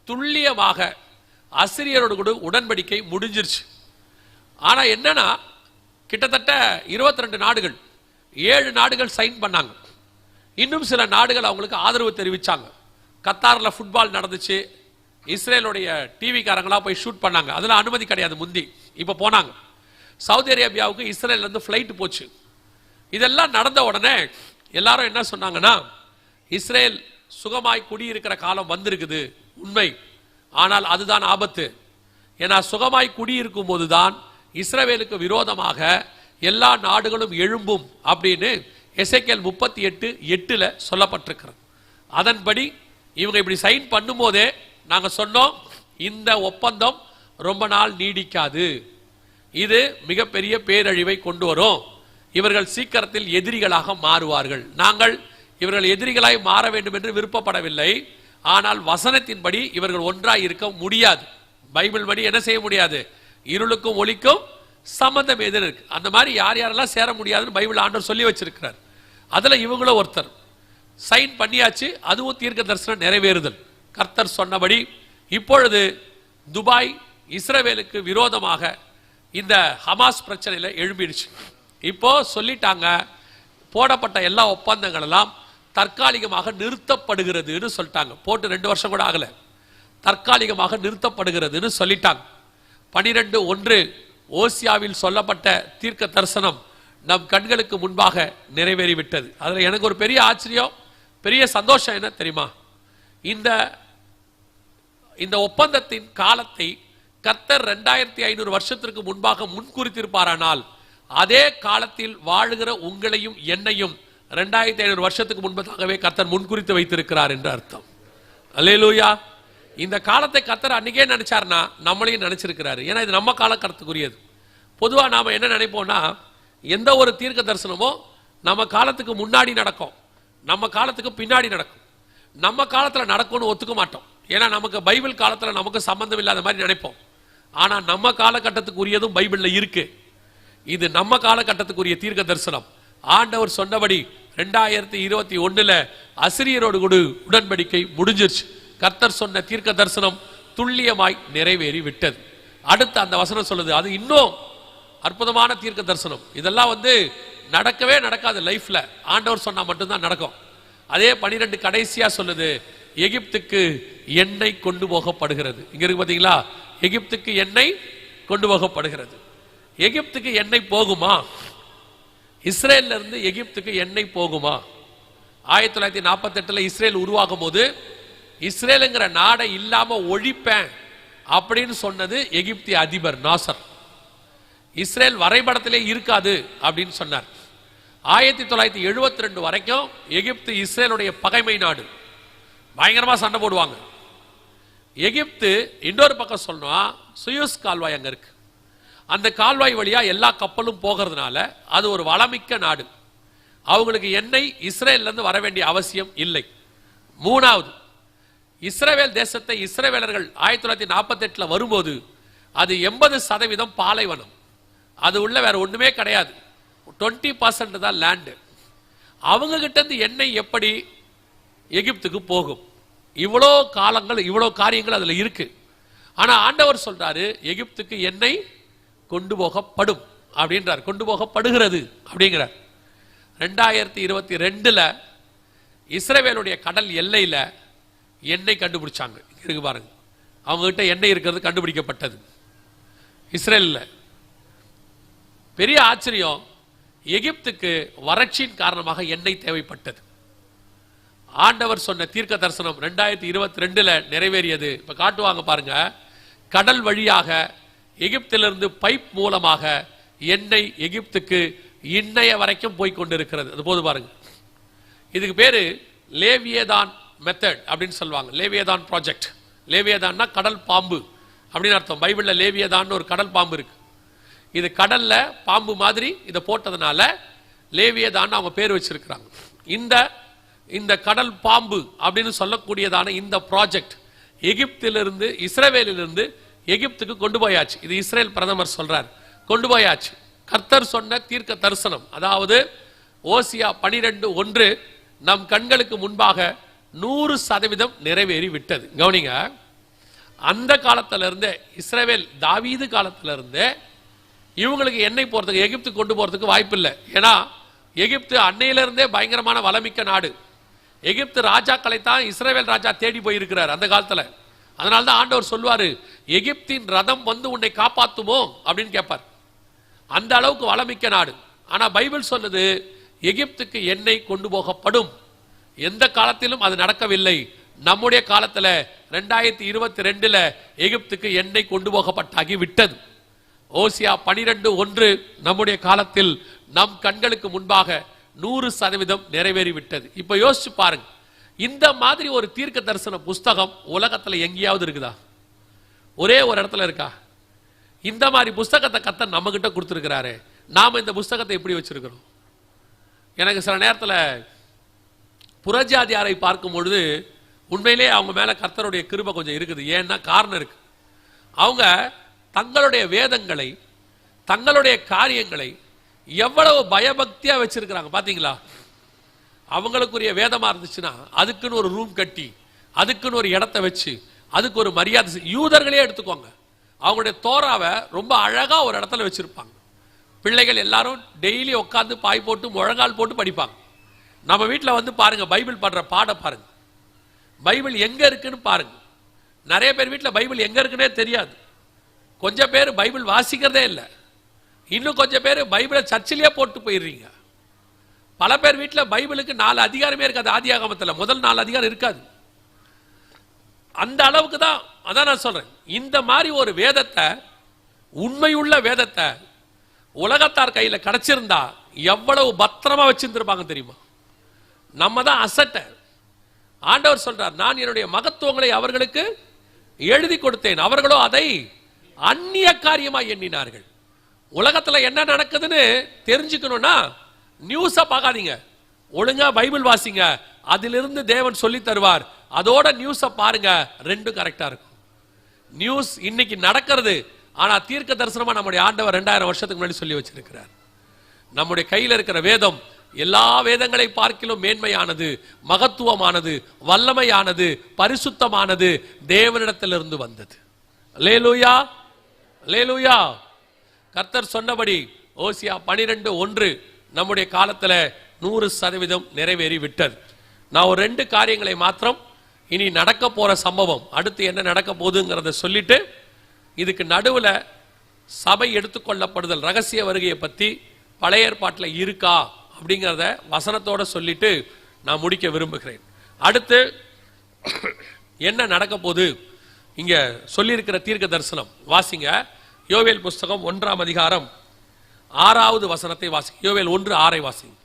துல்லியமாக அசிரியரோடு கூட உடன்படிக்கை முடிஞ்சிருச்சு. ஆனா என்னன்னா, கிட்டத்தட்ட 22 நாடுகள் 7 நாடுகள் சைன் பண்ணாங்க. இன்னும் சில நாடுகள் அவங்களுக்கு ஆதரவு தெரிவிச்சாங்க. கத்தார்ல ஃபுட்பால் நடந்துச்சு, இஸ்ரேலுடைய டிவிக்காரங்களா போய் ஷூட் பண்ணாங்க, அதுல அனுமதி கிடையாது முந்தி, இப்ப போனாங்க. சவுதி அரேபியாவுக்கு இஸ்ரேல்ல இருந்து ஃபிளைட் போச்சு. இதெல்லாம் நடந்த உடனே எல்லாரும் என்ன சொன்னாங்கன்னா, இஸ்ரேல் சுகமாய் குடியிருக்கிற காலம் வந்திருக்குது, உண்மை. ஆனால் அதுதான் ஆபத்து. ஏன்னா சுகமாய் குடியிருக்கும் போதுதான் இஸ்ரவேலுக்கு விரோதமாக எல்லா நாடுகளும் எழும்பும் அப்படின்னு எசேக்கியேல் 38:8 சொல்லப்பட்டிருக்கிறது. அதன்படி இவங்க இப்படி சைன் பண்ணும் போதே நாங்க சொன்னோம், இந்த ஒப்பந்தம் ரொம்ப நாள் நீடிக்காது, இது மிகப்பெரிய பேரழிவை கொண்டு வரும், இவர்கள் சீக்கிரத்தில் எதிரிகளாக மாறுவார்கள். நாங்கள் இவர்கள் எதிரிகளாய் மாற வேண்டும் என்று விருப்பப்படவில்லை. ஆனால் வசனத்தின்படி இவர்கள் ஒன்றாய் இருக்க முடியாது. பைபிள் படி என்ன செய்ய முடியாது? இருளுக்கும் ஒளிக்கும் சம்பந்தம் எதிர் இருக்கு. அந்த மாதிரி யார் யாரெல்லாம் சேர முடியாதுன்னு பைபிள் ஆண்டவர் சொல்லி வச்சிருக்கிறார். அதுல இவங்களும் ஒருத்தர். சைன் பண்ணியாச்சு, அதுவும் தீர்க்க தரிசனம் நிறைவேறுதல். கர்த்தர் சொன்னபடி இப்பொழுது துபாய் இஸ்ரவேலுக்கு விரோதமாக இந்த ஹமாஸ் பிரச்சனையில எழும்பிடுச்சு. இப்போ சொல்லிட்டாங்க, போடப்பட்ட எல்லா ஒப்பந்தங்கள் எல்லாம் தற்காலிகமாக நிறுத்தப்படுகிறதுன்னு சொல்லிட்டாங்க. போட்டு 2 வருஷம் கூட ஆகல, தற்காலிகமாக நிறுத்தப்படுகிறதுன்னு சொல்லிட்டாங்க. 12:1 ஓசியாவில் சொல்லப்பட்ட தீர்க்க தரிசனம் நம் கண்களுக்கு முன்பாக நிறைவேறிவிட்டது. அதுல எனக்கு ஒரு பெரிய ஆச்சரியம், பெரிய சந்தோஷம் என்ன தெரியுமா? இந்த ஒப்பந்தத்தின் காலத்தை கர்த்தர் 2500 வருஷத்திற்கு முன்பாக முன்குறித்திருப்பாரானால், அதே காலத்தில் வாழுகிற உங்களையும் என்னையும் 2500 வருஷத்துக்கு முன்பதாகவே கர்த்தர் முன்குறித்து வைத்திருக்கிறார் என்று அர்த்தம். அல்லேலூயா. இந்த காலத்தை கர்த்தர் அன்னைக்கே நினைச்சார்னா நம்மளையும் நினைச்சிருக்கிறாரு. ஏன்னா இது நம்ம காலகட்டத்துக்குரியது. பொதுவா நாம என்ன நினைப்போம்னா, எந்த ஒரு தீர்க்க தரிசனமோ நம்ம காலத்துக்கு முன்னாடி நடக்கும், நம்ம காலத்துக்கு பின்னாடி நடக்கும். நம்ம காலத்துல நடக்கும்னு ஒத்துக்க மாட்டோம். ஏன்னா நமக்கு பைபிள் காலத்துல நமக்கு சம்பந்தம் இல்லாத மாதிரி நினைப்போம். ஆனா நம்ம காலகட்டத்துக்கு உரியதும் பைபிள்ல இருக்கு. இது நம்ம காலகட்டத்துக்குரிய தீர்க்க தரிசனம். ஆண்டவர் சொன்னபடி 2021 அசிரியரோடு கூட உடன்படிக்கை முடிஞ்சிருச்சு. கர்த்தர் சொன்ன தீர்க்க தரிசனம் துல்லியமாய் நிறைவேறி விட்டது. அடுத்து அந்த வசனம் சொல்லுது, அது இன்னும் அற்புதமான தீர்க்க தரிசனம். இதெல்லாம் நடக்கவே நடக்காது லைஃப்ல, ஆண்டவர் சொன்னா மட்டும்தான் நடக்கும். அதே 12 கடைசியா சொல்லுது, எகிப்துக்கு எண்ணெய் கொண்டு போகப்படுகிறது. இங்க இருக்கு பாத்தீங்களா, எகிப்துக்கு எண்ணெய் கொண்டு போகப்படுகிறது. எகிப்துக்கு எண்ணெய் போகுமா? இஸ்ரேல்ல இருந்து எகிப்துக்கு எண்ணெய் போகுமா? 1948 இஸ்ரேல் உருவாகும் போது இஸ்ரேலுங்கிற நாடை இல்லாம ஒழிப்பேன் அப்படின்னு சொன்னது எகிப்திய அதிபர் நாசர். இஸ்ரேல் வரைபடத்திலே இருக்காது அப்படின்னு சொன்னார். 1972 வரைக்கும் எகிப்து இஸ்ரேலுடைய பகைமை நாடு, பயங்கரமா சண்டை போடுவாங்க. எகிப்து இன்னொரு பக்கம் சொல்லணும், சுயஸ் கால்வாய் அங்க இருக்கு. அந்த கால்வாய் வழியா எல்லா கப்பலும் போகிறதுனால அது ஒரு வளமிக்க நாடு. அவங்களுக்கு எண்ணெய் இஸ்ரேல்ல இருந்து வர வேண்டிய அவசியம் இல்லை. மூணாவது, இஸ்ரேல் தேசத்தை இஸ்ரேலர்கள் 1948 வரும்போது அது 80% பாலைவனம், அது உள்ள வேற ஒண்ணுமே கிடையாது. 20% தான் லேண்டு. அவங்க கிட்ட இருந்து எண்ணெய் எப்படி எகிப்துக்கு போகும்? இவ்வளோ காலங்கள், இவ்வளோ காரியங்கள் அதுல இருக்கு. ஆனா ஆண்டவர் சொல்றாரு, எகிப்துக்கு எண்ணெய் கொண்டு போகப்படும் அப்படின்றார், கொண்டு போகப்படுகிறது அப்படிங்கிறார். 2022 இஸ்ரவேலுடைய கடல் எல்லையில எண்ணெய் கண்டுபிடிச்சாங்க. இருக்கு பாருங்க, அவங்க கிட்ட எண்ணெய் இருக்கிறது கண்டுபிடிக்கப்பட்டது இஸ்ரேல்ல. பெரிய ஆச்சரியம், எகிப்துக்கு வறட்சியின் காரணமாக எண்ணெய் தேவைப்பட்டது. ஆண்டவர் சொன்ன தீர்க்க தரிசனம் 2022 நிறைவேறியது. இப்ப காட்டுவாங்க பாருங்க, கடல் வழியாக எகிப்திலிருந்து பைப் மூலமாக எண்ணெய் எகிப்துக்கு இன்னைய வரைக்கும் போய் கொண்டிருக்கிறது. அது போது பாருங்க. இதுக்கு பேரு லேவியதான் மெத்தட் அப்படின்னு சொல்லுவாங்க. லேவியதான் ப்ராஜெக்ட். லேவியதான்னா கடல் பாம்பு அப்படின்னு அர்த்தம். பைபிள்ல லேவியதான் ஒரு கடல் பாம்பு இருக்கு. இது கடல்ல பாம்பு மாதிரி இதை போட்டதுனால லேவியதான் அவங்க பேர் வச்சிருக்கிறாங்க. இந்த கடல் பாம்பு அப்படின்னு சொல்லக்கூடியதான இந்த ப்ராஜெக்ட் எகிப்திலிருந்து இஸ்ரவேலிலிருந்து எகிப்துக்கு கொண்டு போயாச்சு. இது இஸ்ரேல் பிரதமர் சொல்றார், கொண்டு போயாச்சு. கர்த்தர் சொன்ன தீர்க்க தரிசனம், அதாவது ஓசியா 12:1 நம் கண்களுக்கு முன்பாக 100% நிறைவேறி விட்டது. கவனிங்க, அந்த காலத்துல இருந்தே இஸ்ரவேல் தாவீது காலத்துல இருந்தே இவங்களுக்கு எண்ணெய் போறதுக்கு எகிப்து கொண்டு போறதுக்கு வாய்ப்பு இல்லை. ஏன்னா எகிப்து அன்னையிலிருந்தே பயங்கரமான வளமிக்க நாடு. எகிப்து ராஜாக்களை தான் இஸ்ரவேல் ராஜா தேடி போயிருக்கிறார் அந்த காலத்துல. அதனால்தான் ஆண்டவர் சொல்வாரு, எகிப்தின் ரதம் வந்து உன்னை காப்பாத்துமோ அப்படின்னு கேட்பார். அந்த அளவுக்கு வளமிக்க நாடு. ஆனா பைபிள் சொல்லுது எகிப்துக்கு எண்ணெய் கொண்டு போகப்படும். எந்த காலத்திலும் அது நடக்கவில்லை. நம்முடைய காலத்துல 2022 எகிப்துக்கு எண்ணெய் கொண்டு போகப்பட்டாகி விட்டது. ஓசியா 12:1 நம்முடைய காலத்தில் நம் கண்களுக்கு முன்பாக 100% நிறைவேறி விட்டது. இப்ப யோசிச்சு பாருங்க, இந்த மாதிரி ஒரு தீர்க்க தரிசன புஸ்தகம் உலகத்துல எங்கேயாவது இருக்குதா? ஒரே ஒரு இடத்துல இருக்கா? இந்த மாதிரி புஸ்தகத்தை கர்த்தர் நம்ம கிட்ட கொடுத்திருக்கிறாரு. நாம இந்த புஸ்தகத்தை எப்படி வச்சிருக்கிறோம்? எனக்கு சில நேரத்தில் புறஜாதியாரை பார்க்கும் பொழுது உண்மையிலே அவங்க மேல கர்த்தருடைய கிருபை கொஞ்சம் இருக்குது. ஏன்னா காரணம் இருக்கு. அவங்க தங்களுடைய வேதங்களை, தங்களுடைய காரியங்களை எவ்வளவு பயபக்தியா வச்சிருக்கிறாங்க பாத்தீங்களா? அவங்களுக்குரிய வேதமா இருந்துச்சுன்னா அதுக்குன்னு ஒரு ரூம் கட்டி, அதுக்குன்னு ஒரு இடத்தை வச்சு, அதுக்கு ஒரு மரியாதை. யூதர்களே எடுத்துக்கோங்க, அவங்களுடைய தோராவை ரொம்ப அழகா ஒரு இடத்துல வச்சிருப்பாங்க. பிள்ளைகள் எல்லாரும் டெய்லி உட்காந்து பாய் போட்டு முழங்கால் போட்டு படிப்பாங்க. நம்ம வீட்டில் வந்து பாருங்க, பைபிள் படுற பாட பாருங்க, பைபிள் எங்க இருக்குன்னு பாருங்க. நிறைய பேர் வீட்டில் பைபிள் எங்க இருக்குன்னே தெரியாது. கொஞ்சம் பேர் பைபிள் வாசிக்கிறதே இல்லை. இன்னும் கொஞ்சம் பேர் பைபிளை சர்ச்சிலேயே போட்டு போயிடுறீங்க. பல பேர் வீட்டில் பைபிளுக்கு 4 அதிகாரமே இருக்காது. ஆதியாகமத்தில் முதல் 4 அதிகாரம் இருக்காது. அந்த அளவுக்கு தான். அதான் நான் சொல்றேன், இந்த மாதிரி ஒரு வேதத்தை, உண்மையுள்ள வேதத்தை உலகத்தார் கையில கிடைச்சிருந்தா எவ்வளவு பத்திரமா வச்சிருந்திருப்பாங்க தெரியுமா? நம்ம தான் அசட்ட. ஆண்டவர் சொல்றார், நான் என்னுடைய மகத்துவங்களை அவர்களுக்கு எழுதி கொடுத்தேன், அவர்களோ அதை அந்நிய காரியமா எண்ணினார்கள். உலகத்துல என்ன நடக்குதுன்னு தெரிஞ்சுக்கணும்னா நியூஸ பார்க்காதீங்க, ஒழுங்கா பைபிள் வாசிங்க. அதிலிருந்து தேவன் சொல்லி தருவார். அதோட நியூஸ பாருங்க, ரெண்டும் கரெக்டா இருக்கும். நியூஸ் இன்னைக்கு நடக்கிறது, ஆனா தீர்க்க தரிசனமா நம்முடைய ஆண்டவர் 2000 வருஷத்துக்கு முன்னாடி சொல்லி வச்சிருக்கிறார். நம்முடைய கையில் இருக்கிற வேதம் எல்லா வேதங்களை பார்க்கிலும் மேன்மையானது, மகத்துவமானது, வல்லமையானது, பரிசுத்தமானது, தேவனிடத்திலிருந்து வந்தது. அல்லேலூயா, அல்லேலூயா. கர்த்தர் சொன்னபடி ஓசியா 12:1 நம்முடைய காலத்துல 100% நிறைவேறி விட்டது. நான் ஒரு 2 காரியங்களை மாத்திரம், இனி நடக்க போற சம்பவம், அடுத்து என்ன நடக்க போகுதுங்கிறத சொல்லிட்டு, இதுக்கு நடுவுல சபை எடுத்துக்கொள்ளப்படுதல் ரகசிய வருகையை பத்தி பழைய ஏற்பாட்டில் இருக்கா அப்படிங்கிறத வசனத்தோட சொல்லிட்டு நான் முடிக்க விரும்புகிறேன். அடுத்து என்ன நடக்க போகுது இங்க சொல்லியிருக்கிற தீர்க்க தரிசனம் வாசிங்க. யோவேல் புஸ்தகம் 1ஆம் அதிகாரம் 6வது வசனத்தை வாசிங்க. யோவேல் 1:6 வாசிங்க.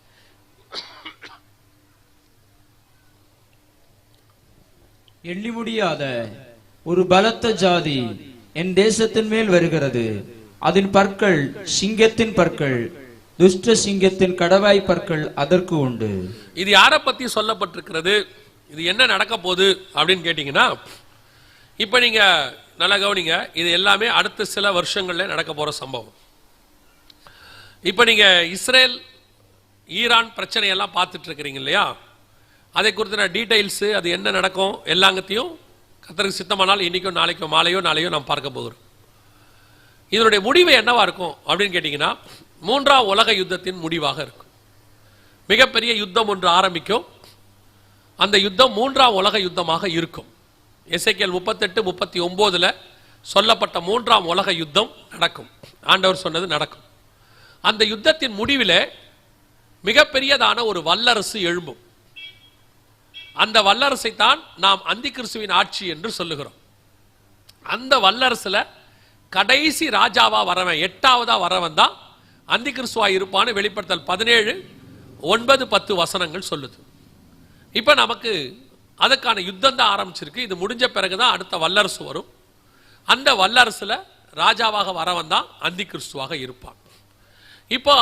எண்ணி முடியாத ஒரு பலத்த ஜாதி என் தேசத்தின் மேல் வருகிறது. அதன் பற்கள் சிங்கத்தின் பற்கள், துஷ்ட சிங்கத்தின் கடவாய் பற்கள் அதற்கு உண்டு. இது யாரை பத்தி சொல்லப்பட்டிருக்கிறது? இது என்ன நடக்க போகுது அப்படின்னு கேட்டீங்கன்னா, இப்ப நீங்க நல்லா கவனிங்க, இது எல்லாமே அடுத்த சில வருஷங்கள்ல நடக்க போற சம்பவம். இப்ப நீங்க இஸ்ரேல் ஈரான் பிரச்சனை எல்லாம் பார்த்துட்டு இருக்கிறீங்க இல்லையா? அதை குறித்த டீடைல்ஸ், அது என்ன நடக்கும் எல்லாங்கத்தையும் கர்த்தருக்கு சித்தமானால் இன்னைக்கும் நாளைக்கோ நாளையோ நாம் பார்க்க போகிறோம். இதனுடைய முடிவு என்னவா இருக்கும் அப்படின்னு கேட்டீங்கன்னா, 3ஆம் உலக யுத்தத்தின் முடிவாக இருக்கும். மிகப்பெரிய யுத்தம் ஒன்று ஆரம்பிக்கும். அந்த யுத்தம் 3ஆம் உலக யுத்தமாக இருக்கும். எசேக்கியேல் 38:39 சொல்லப்பட்ட 3ஆம் உலக யுத்தம் நடக்கும். ஆண்டவர் சொன்னது நடக்கும். அந்த யுத்தத்தின் முடிவிலே மிகப்பெரியதான ஒரு வல்லரசு எழும்பும். அந்த வல்லரசை தான் நாம் அந்தி கிறிஸ்துவின் ஆட்சி என்று சொல்லுகிறோம். அந்த வல்லரசுல கடைசி ராஜாவா வரவன், 8ஆவதா வரவன் தான் அந்தி கிறிஸ்துவா இருப்பான்னு வெளிப்படுத்தல் 17:9-10 வசனங்கள் சொல்லுது. இப்ப நமக்கு அதுக்கான யுத்தம் தான் ஆரம்பிச்சிருக்கு. இது முடிஞ்ச பிறகுதான் அடுத்த வல்லரசு வரும். அந்த வல்லரசுல ராஜாவாக வரவன் தான் அந்தி கிறிஸ்துவாக இருப்பான். இப்போ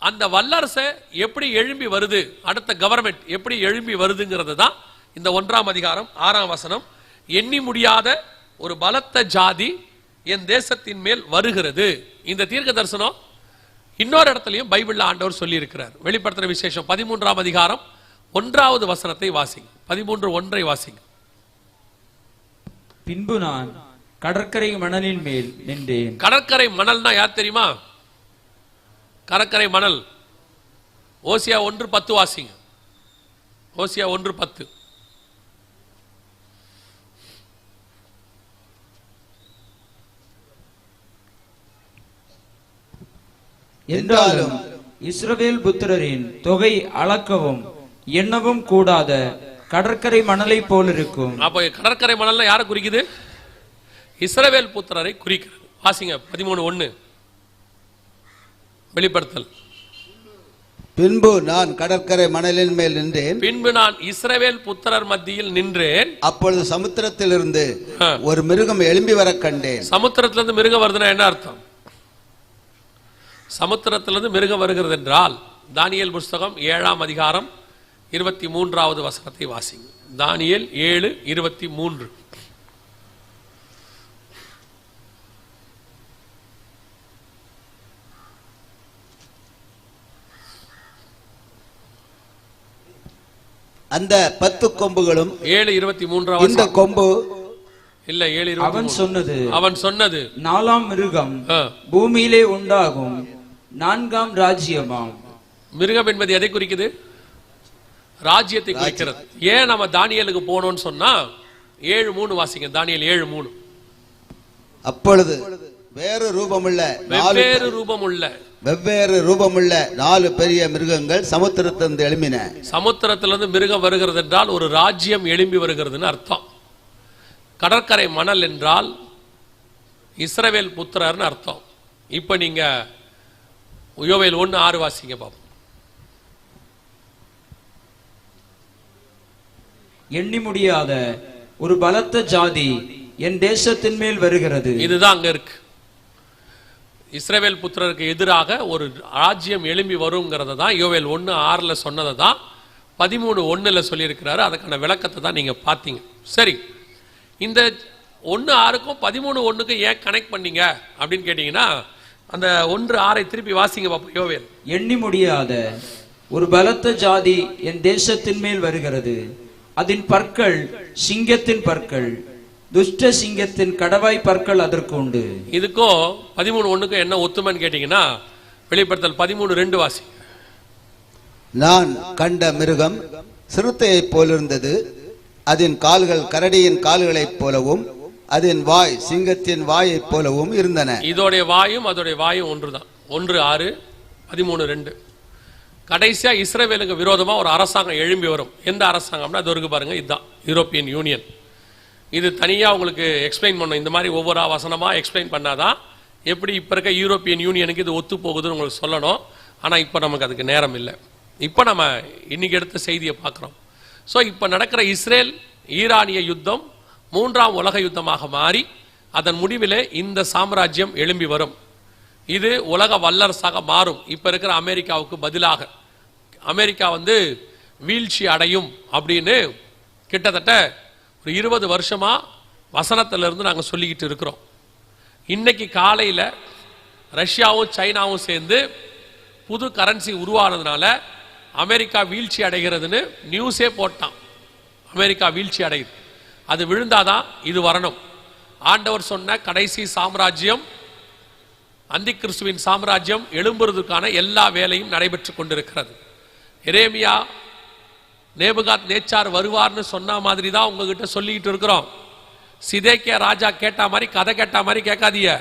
அந்த வல்லரசை எப்படி எழும்பி வருது, அடுத்த கவர்மெண்ட் எப்படி எழும்பி வருதுங்கிறது தான் இந்த 1ஆம் அதிகாரம் 6ஆம் வசனம். எண்ணி முடியாத ஒரு பலத்த ஜாதி என் தேசத்தின் மேல் வருகிறது. இந்த தீர்க்க தரிசனம் இன்னொரு இடத்துலயும் பைபிள்ல ஆண்டவர் சொல்லி இருக்கிறார். வெளிப்படுத்தின விசேஷம் 13ஆம் அதிகாரம் 1வது வசனத்தை வாசிங்க. 13:1 வாசிங்க. பின்பு நான் கடற்கரை மணலின் மேல் நின்றேன். கடற்கரை மணல்னா யார் தெரியுமா? கடற்கரை மணல். ஓசியா 1:10 வாசிங்க. ஓசியா 1:10. என்றாலும் இஸ்ரவேல் புத்திரரின் தொகை அளக்கவும் எண்ணவும் கூடாத கடற்கரை மணலை போல் இருக்கும். அப்போ கடற்கரை மணல்ல யாரை குறிக்குது? இஸ்ரவேல் புத்திரரை குறிக்கிறது. வாசிங்க 13:1 வெளிப்படுத்தல். பின்பு நான் கடற்கரை மணலின் மேல் நின்றேன். பின்பு நான் இஸ்ரவேல் புத்திரர் மத்தியில் நின்றேன். அப்பொழுது சமுத்திரத்திலிருந்து ஒரு மிருகம் எழும்பி வர கண்டேன். சமுத்திரத்திலிருந்து மிருகம் வருதுன்னா என்ன அர்த்தம்? சமுத்திரத்திலிருந்து மிருகம் வருகிறது என்றால் தானியேல் புஸ்தகம் 7ஆம் அதிகாரம் 23வது வசனத்தை வாசிங்க. தானியேல் 7:23. அந்த 10 கொம்புகளும் 7:23 இந்த கொம்பு இல்ல 7:23 அவன் சொன்னது 4ஆம் மிருகம் பூமியிலே உண்டாகும் 4ஆம் ராஜ்யமாம். மிருகம் என்பது எதை குறிக்குது? ராஜ்யத்தை குறிக்கிறது. ஏன் நம்ம தானியேலுக்கு போனோம்னு சொன்னா 7:3 வாசிங்க. தானியேல் 7:3. அப்பொழுது வெவ்வேறு ரூபமுள்ள 4 பெரிய மிருகங்கள் சமுத்திரத்திலிருந்து எழும்பின. சமுத்திரத்திலிருந்து மிருகம் வருகிறது என்றால் ஒரு ராஜ்யம் எழும்பி வருகிறதுன்னு அர்த்தம். கடற்கரை மணல் என்றால் இஸ்ரவேல் புத்திரர்னு அர்த்தம். இப்ப நீங்க யோவேல் 1:6 வாசிங்க பாப்போம். எண்ணி முடியாத ஒரு பலத்த ஜாதி என் தேசத்தின் மேல் வருகிறது. இதுதான் அங்க இருக்கு. இஸ்ரவேல் புத்திரருக்கு எதிராக ஒரு ராஜ்யம் எழும்பி வருங்கிறத தான் யோவேல் 1:6 சொன்னதை தான் 13:1 சொல்லியிருக்கிறாரு. அதுக்கான விளக்கத்தை தான் நீங்க பார்த்தீங்க. சரி, இந்த 1:6க்கும் 13:1க்கும் ஏன் கனெக்ட் பண்ணீங்க அப்படின்னு கேட்டீங்கன்னா அந்த 1:6 திருப்பி வாசிங்க பாப்போம். யோவேல். எண்ணி முடியாத ஒரு பலத்த ஜாதி என் தேசத்தின் மேல் வருகிறது. அதன் பற்கள் சிங்கத்தின் பற்கள், துஷ்ட சிங்கத்தின் கடவாய் பற்கள் அதற்கு உண்டு. இதுக்கும் 13:1க்கும் என்ன ஒத்துமைன்னு கேட்டீங்கன்னா வெளிப்படுத்தல் 13:2 வாசி. நான் கண்ட மிருகம் சிறுத்தையைப் போலிருந்தது. அதன் கால்கள் கரடியின் கால்களைப் போலவும் அதன் வாய் சிங்கத்தின் வாயைப் போலவும் இருந்தன. இதோடைய வாயும் அதோடைய வாயும் ஒன்றுதான். 1:6 13:2. கடைசியா இஸ்ரவேலுக்கு விரோதமா ஒரு அரசாங்கம் எழும்பி வரும். எந்த அரசாங்கம்னா அது இருக்கு பாருங்க. இதுதான் யூரோப்பியன் யூனியன். இது தனியா உங்களுக்கு எக்ஸ்பிளைன் பண்ணும். இந்த மாதிரி ஒவ்வொரு வசனமா எக்ஸ்பிளைன் பண்ணாதான் எப்படி இப்ப இருக்க யூரோப்பியன் யூனியனுக்கு இது ஒத்து போகுதுன்னு உங்களுக்கு சொல்லணும். ஆனா இப்ப நமக்கு அதுக்கு நேரம் இல்லை. இப்ப நம்ம இன்னைக்கு எடுத்த செய்தியை பார்க்கிறோம். ஸோ இப்போ நடக்கிற இஸ்ரேல் ஈரானிய யுத்தம் 3ஆம் உலக யுத்தமாக மாறி அதன் முடிவில் இந்த சாம்ராஜ்யம் எழும்பி வரும். இது உலக வல்லரசாக மாறும். இப்போ இருக்கிற அமெரிக்காவுக்கு பதிலாக அமெரிக்கா வீழ்ச்சி அடையும் அப்படின்னு கிட்டத்தட்ட ஒரு 20 வருஷமா வசனத்திலிருந்து நாங்கள் சொல்லிக்கிட்டு இருக்கிறோம். இன்னைக்கு காலையில் ரஷ்யாவும் சைனாவும் சேர்ந்து புது கரன்சி உருவானதுனால அமெரிக்கா வீழ்ச்சி அடைகிறதுன்னு நியூஸே போட்டான். அமெரிக்கா வீழ்ச்சி அடையுது. அது விழுந்தாதான் இது வரணும். ஆண்டவர் சொன்ன கடைசி சாம்ராஜ்யம் அந்தி கிறிஸ்துவின் சாம்ராஜ்யம் எழும்புறதுக்கான எல்லா வேலையும் நடைபெற்று கொண்டிருக்கிறது. எரேமியா நேபுகாத் நேச்சார் வருவார்னு சொன்ன மாதிரி தான் உங்ககிட்ட சொல்லிக்கிட்டு இருக்கிறோம். சிதேக்கியா ராஜா கேட்ட மாதிரி கதை கேட்ட மாதிரி கேட்காதீங்க.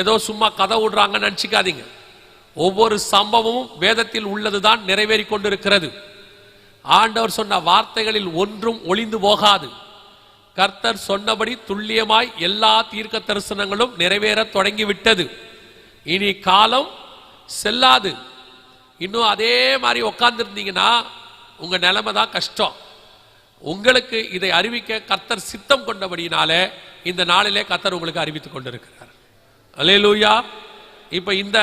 ஏதோ சும்மா கதை விடுறாங்கன்னு நினைச்சுக்காதீங்க. ஒவ்வொரு சம்பவமும் வேதத்தில் உள்ளதுதான் நிறைவேறி கொண்டிருக்கிறது. ஆண்டவர் சொன்ன வார்த்தைகளில் ஒன்றும் ஒளிந்து போகாது. கர்த்தர் சொன்னபடி துல்லியமாய் எல்லா தீர்க்க தரிசனங்களும் நிறைவேற தொடங்கிவிட்டது. இனி காலம் செல்லாது. இன்னும் அதே மாதிரி உட்கார்ந்துருந்தீங்கன்னா உங்க நிலைமை தான் கஷ்டம். உங்களுக்கு இதை அறிவிக்க கர்த்தர் சித்தம் கொண்டபடினாலே இந்த நாளிலே கர்த்தர் உங்களுக்கு அறிவித்துக் கொண்டிருக்கிறார். அல்லேலூயா. இப்ப இந்த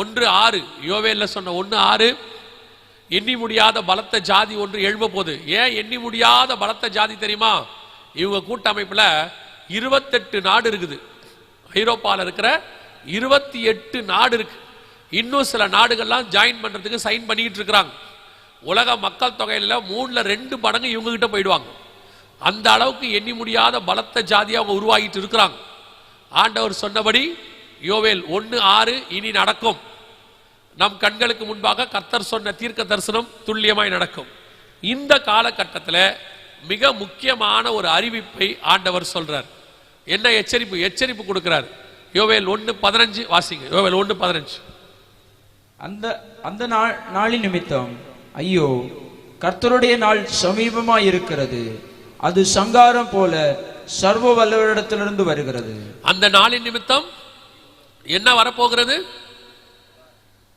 1:6 யோவேல்ல சொன்ன 1:6, எண்ணி முடியாத பலத்த ஜாதி ஒன்று எழும்ப போகுது. ஏன் எண்ணி முடியாத பலத்த ஜாதி தெரியுமா? இவங்க கூட்டமைப்புல 28 நாடு இருக்குது. ஐரோப்பாவில் இருக்கிற 28 நாடு இருக்கு. இன்னும் சில நாடுகள்லாம் ஜாயின் பண்றதுக்கு சைன் பண்ணிட்டு இருக்கிறாங்க. உலக மக்கள் தொகையில 3/2 மடங்கு இவங்க கிட்ட போயிடுவாங்க. அந்த அளவுக்கு எண்ணி முடியாத பலத்த ஜாதியை அவங்க உருவாகிட்டு இருக்கிறாங்க. ஆண்டவர் சொன்னபடி யோவேல் 1:6 இனி நடக்கும். நம் கண்களுக்கு முன்பாக கர்த்தர் சொன்ன தீர்க்க தரிசனம் துல்லியமாய் நடக்கும். இந்த காலகட்டத்தில் மிக முக்கியமான ஒரு அறிவிப்பை ஆண்டவர் சொல்றார். என்ன எச்சரிப்பு கொடுக்கிறார். யோவேல் 1:15 வாசிங்க. யோவேல் 1:15. அந்த நாளின் நிமித்தம் ஐயோ, கர்த்தருடைய நாள் சமீபமாய் இருக்கிறது, அது சங்காரம் போல சர்வ வல்லவரிடத்திலிருந்து வருகிறது. அந்த நாளின் நிமித்தம் என்ன வரப்போகிறது?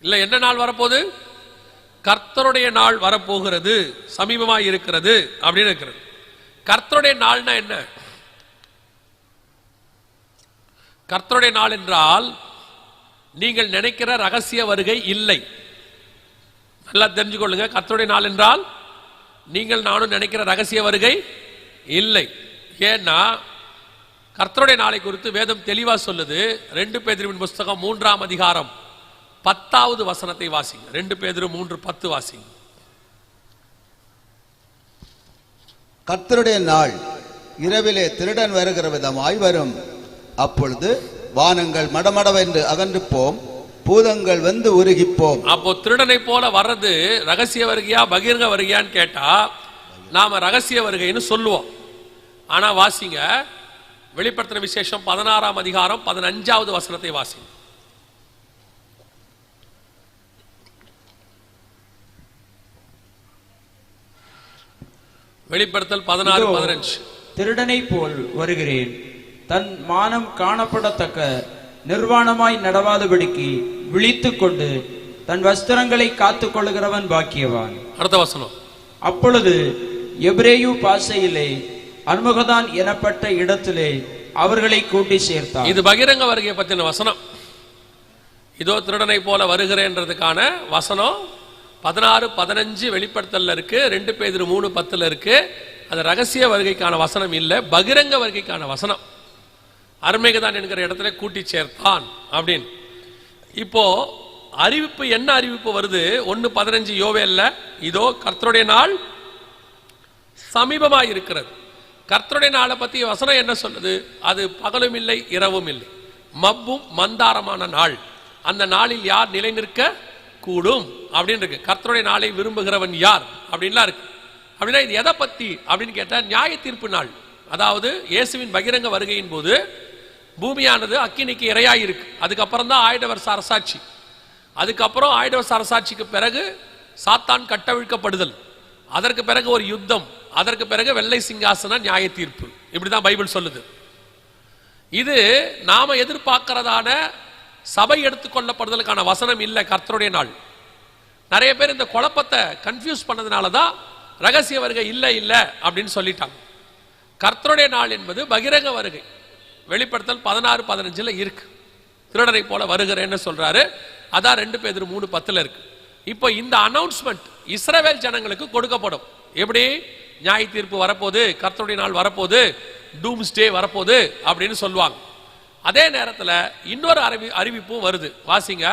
இல்ல, என்ன நாள் வரப்போகுது? கர்த்தருடைய நாள் வரப்போகிறது, சமீபமாய் இருக்கிறது அப்படின்னு இருக்கிறது. கர்த்தருடைய நாள்னா என்ன? கர்த்தருடைய நாள் என்றால் நீங்கள் நினைக்கிற ரகசிய வருகை இல்லை. நல்லா தெரிஞ்சுக்கொள்ளுங்க. கர்த்தருடைய நாள் என்றால் நீங்கள் நானும் நினைக்கிற ரகசிய வருகை இல்லை. ஏன்னா கர்த்தருடைய நாளை குறித்து வேதம் தெளிவா சொல்லுது. 2 பேதுருவின் புஸ்தகம் 3ஆம் அதிகாரம் 10வது வசனத்தை வாசிங்க. 2 பேதுரு 3:10 வாசிங்க. கர்த்தருடைய நாள் இரவிலே திருடன் வருகிற விதமாய் வரும். அப்பொழுது வானங்கள் மடமடவென்று அகன்று போம், பூதங்கள் வந்து உருகிப்போம். அப்போ திருடனை போல வர்றது ரகசிய வருகையா பகிரங்க வருகையான்னு கேட்டா நாம ரகசிய வருகைன்னு சொல்லுவோம். ஆனா வாசிங்க, வெளிப்படுத்தின விசேஷம் 16ஆம் அதிகாரம் 15வது வசனத்தை வாசிங்க. வெளிப்படுத்தல் 16:15. திருடனை போல் வருகிறேன், தன் மானம் காணப்படத்தக்க நிர்வாணமாய் நடவாதபடிக்கு விழித்துக் கொண்டு தன் வஸ்திரங்களை காத்துக் கொள்கிறவன் பாக்கியவான். அடுத்த வசனம். அப்பொழுது எபிரேயு பாஷையிலே அர்மகதான் எனப்பட்ட இடத்திலே அவர்களை கூட்டி சேர்த்தார். இது பகிரங்க வருகையை பற்றின வசனம். இதோ திருடனை போல வருகிறேன்றதுக்கான வசனம் 16-15 வெளிப்படுத்தல்ல இருக்கு. 2 பேதுரு 3:10 இருக்கு. அது ரகசிய வருகைக்கான வசனம் இல்ல, பகிரங்க வருகைக்கான வசனம். அர்மேகதான் என்கிற இடத்துல கூட்டி சேர்த்தான் அப்படின்னு. இப்போ அறிவிப்பு என்ன அறிவிப்பு வருது? 1:15 யோவேல்ல இதோ கர்த்தருடைய நாள் சமீபமாய் இருக்கிறது. கர்த்தருடைய நாளை பத்தி வசனம் என்ன சொல்லுது? அது பகலும் இல்லை இரவும் இல்லை, மப்பும் மந்தாரமான நாள். அந்த நாளில் யார் நிலை நிற்க கூடும் அப்படின்னு இருக்கு. கர்த்தருடைய நாளை விரும்புகிறவன் யார் அப்படின்லாம் இருக்கு. அப்படின்னா இது எதை பத்தி அப்படின்னு கேட்டா நியாய தீர்ப்பு நாள். அதாவது இயேசுவின் பகிரங்க வருகையின் போது பூமியானது அக்கினிக்கு இரையாய் இருக்கு. அதுக்கப்புறம் தான் 1000 வருஷ அரசாட்சி. அதுக்கப்புறம் 1000 வருஷ அரசாட்சிக்கு பிறகு சாத்தான் கட்டவிழ்க்கப்படுதல், அதற்கு பிறகு ஒரு யுத்தம், அதற்கு பிறகு வெள்ளை சிங்காசன நியாய தீர்ப்பு. இப்படிதான் பைபிள் சொல்லுது. இது நாம எதிர்பார்க்கிறதான சபை எடுத்துக்கொள்ளப்படுதலுக்கான வசனம் இல்லை. கர்த்தருடைய நாள் நிறைய பேர் இந்த குழப்பத்தை கன்ஃபியூஸ் பண்ணதுனால தான் ரகசிய வருகை இல்லை இல்லை அப்படின்னு சொல்லிட்டாங்க. கர்த்தருடைய நாள் என்பது பகிரங்க வருகை. வெளிப்படுத்தல் 16-15 இருக்கு. திருடனை போல வருகிறேன்னு சொல்றாரு. அதான் 2 பேதுரு 3:10 இருக்கு. இப்போ இந்த அனௌன்ஸ்மெண்ட் இஸ்ரவேல் ஜனங்களுக்கு கொடுக்கப்படும். எப்படி? நியாய தீர்ப்பு வரப்போது, கர்த்தருடைய நாள் வரப்போது, டூம்ஸ்டே வரப்போது அப்படின்னு சொல்லுவாங்க. அதே நேரத்தில் இன்னொரு அறிவிப்பும் வருது. வாசிங்க,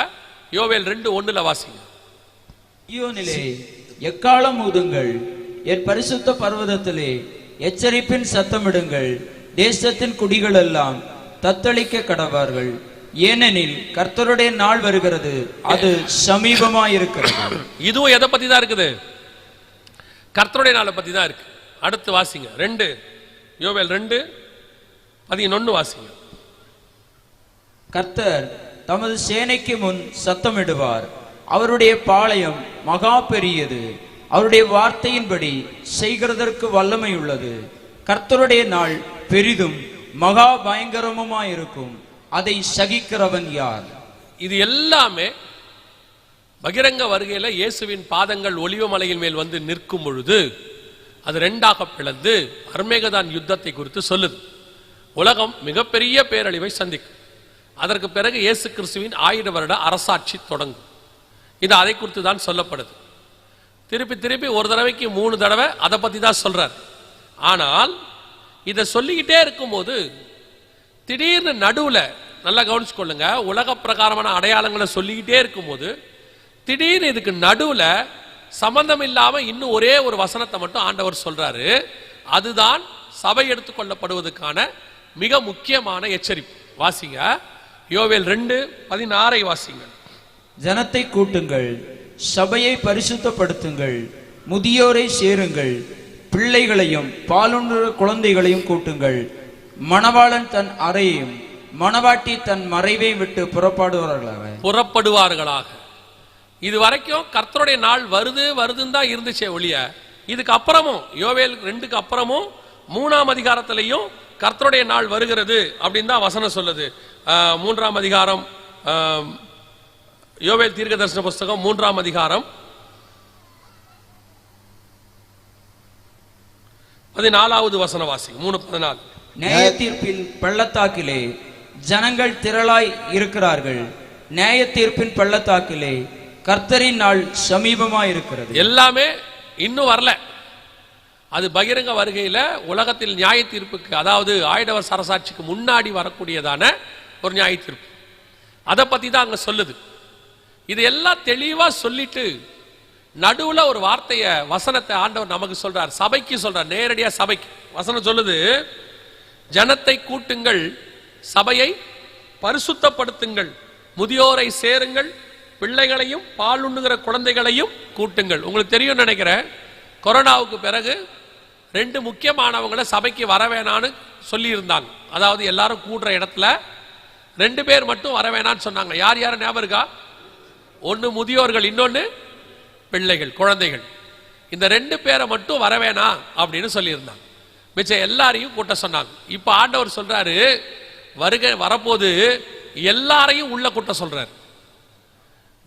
யோவேல் 2:1 வாசிங்க. சீயோனிலே எக்காளம் ஊதுங்கள், என் பரிசுத்த பர்வதத்திலே எச்சரிப்பின் சத்தமிடுங்கள், தேசத்தின் குடிகள் எல்லாம் தத்தளிக்க கடவார்கள், ஏனெனில் கர்த்தருடைய நாள் வருகிறது, அது சமீபமாய் இருக்கிறது. இதுவும் எதை பத்தி தான் இருக்குது? கர்த்தருடைய நாளை பத்தி தான் இருக்கு. அடுத்து வாசிங்க, 2 யோவேல் 2:11 வாசிங்க. கர்த்தர் தமது சேனைக்கு முன் சத்தமிடுவார், அவருடைய பாளையம் மகா பெரியது, அவருடைய வார்த்தையின்படி செய்கிறதற்கு வல்லமை உள்ளது. கர்த்தருடைய நாள் பெரிதும் மகா பயங்கரமுமாயிருக்கும், அதை சகிக்கிறவன் யார்? இது எல்லாமே பகிரங்க வருகையில் இயேசுவின் பாதங்கள் ஒலிவ மலையின் மேல் வந்து நிற்கும் பொழுது அது ரெண்டாக பிளந்து அர்மேகதான் யுத்தத்தை குறித்து சொல்லுது. உலகம் மிகப்பெரிய பேரழிவை சந்திக்கும். அதற்கு பிறகு இயேசு கிறிஸ்துவின் 1000 வருட அரசாட்சி தொடங்கும். இது அதை குறித்து தான் சொல்லப்படுது. திருப்பி திருப்பி ஒரு தடவைக்கு 3 தடவை அதை பற்றி தான் சொல்றார். ஆனால் இதை சொல்லிக்கிட்டே இருக்கும்போது திடீர்னு நடுவில் நல்லா கவனிச்சுக்கொள்ளுங்க, உலக பிரகாரமான அடையாளங்களை சொல்லிக்கிட்டே இருக்கும்போது திடீர்னு இதுக்கு நடுவில் சம்பந்தம் இல்லாம இன்னும் ஒரே ஒரு வசனத்தை மட்டும் ஆண்டவர் சொல்றாரு. அதுதான் சபை எடுத்துக்கொள்ளப்படுவதற்கான மிக முக்கியமான எச்சரிப்பு. வாசிங்க, யோவேல் 2:16 வாசிங்க. ஜனத்தை கூட்டுங்கள், சபையை பரிசுத்தப்படுத்துங்கள், முதியோரை சேருங்கள், பிள்ளைகளையும் பாலுண்ணுற குழந்தைகளையும் கூட்டுங்கள். மணவாளன் தன் அறையையும் மணவாட்டி தன் மறைவையும் விட்டு புறப்படுவார்களாக. இது வரைக்கும் கர்த்தருடைய நாள் வருதுன்னு தான் இருந்துச்சே ஒழிய, இதுக்கு அப்புறமும் யோவேல் 2க்கு அப்புறமும் 3ஆம் அதிகாரத்திலையும் கர்த்தருடைய நாள் வருகிறது அப்படின்னு தான் வசனம் சொல்லுது. 3ஆம் அதிகாரம், யோவேல் தீர்க்கதரிசன புஸ்தகம் 3ஆம் அதிகாரம் 14வது வசன வாசி. 3:14. நியாய தீர்ப்பின் பள்ளத்தாக்கிலே ஜனங்கள் திரளாய் இருக்கிறார்கள். நியாய தீர்ப்பின் பள்ளத்தாக்கிலே கர்த்தரின் நாள் சமீபமாய் இருக்கிறது. எல்லாமே இன்னும் வரல. அது பகிரங்க வருகையில உலகத்தில் நியாய தீர்ப்புக்கு, அதாவது 1000 வருஷ அரசாட்சிக்கு முன்னாடி வரக்கூடியதான ஒரு நியாய தீர்ப்பு, அதை பத்தி தான் அங்க சொல்லுது. இது எல்லாம் தெளிவா சொல்லிட்டு நடுவுல ஒரு வார்த்தைய வசனத்தை ஆண்டவர் நமக்கு சொல்றார், சபைக்கு சொல்றார், நேரடியா சபைக்கு. வசனம் சொல்லுது, ஜனத்தை கூட்டுங்கள், சபையை பரிசுத்தப்படுத்துங்கள், முதியோரை சேருங்கள், பிள்ளைகளையும் பாலுண்ணுகிற குழந்தைகளையும் கூட்டுங்கள். உங்களுக்கு தெரியும் நினைக்கிறேன், கொரோனாவுக்கு பிறகு 2 முக்கியமானவங்களை சபைக்கு வர வேணான்னு சொல்லி இருந்தாங்க. அதாவது எல்லாரும் கூடுற இடத்துல 2 பேர் மட்டும் வர வேணான்னு சொன்னாங்க. யார் யார் ஞாபகம் இருக்கா? ஒன்னு முதியோர்கள், இன்னொன்னு பிள்ளைகள், குழந்தைகள். இந்த 2 பேரை மட்டும் வர வேணாம் அப்படின்னு சொல்லியிருந்தாங்க. மிச்சம் எல்லாரையும் கூட்ட சொன்னாங்க. இப்ப ஆண்டவர் சொல்றாரு, வருகை வரப்போது எல்லாரையும் உள்ள கூட்ட சொல்றாரு.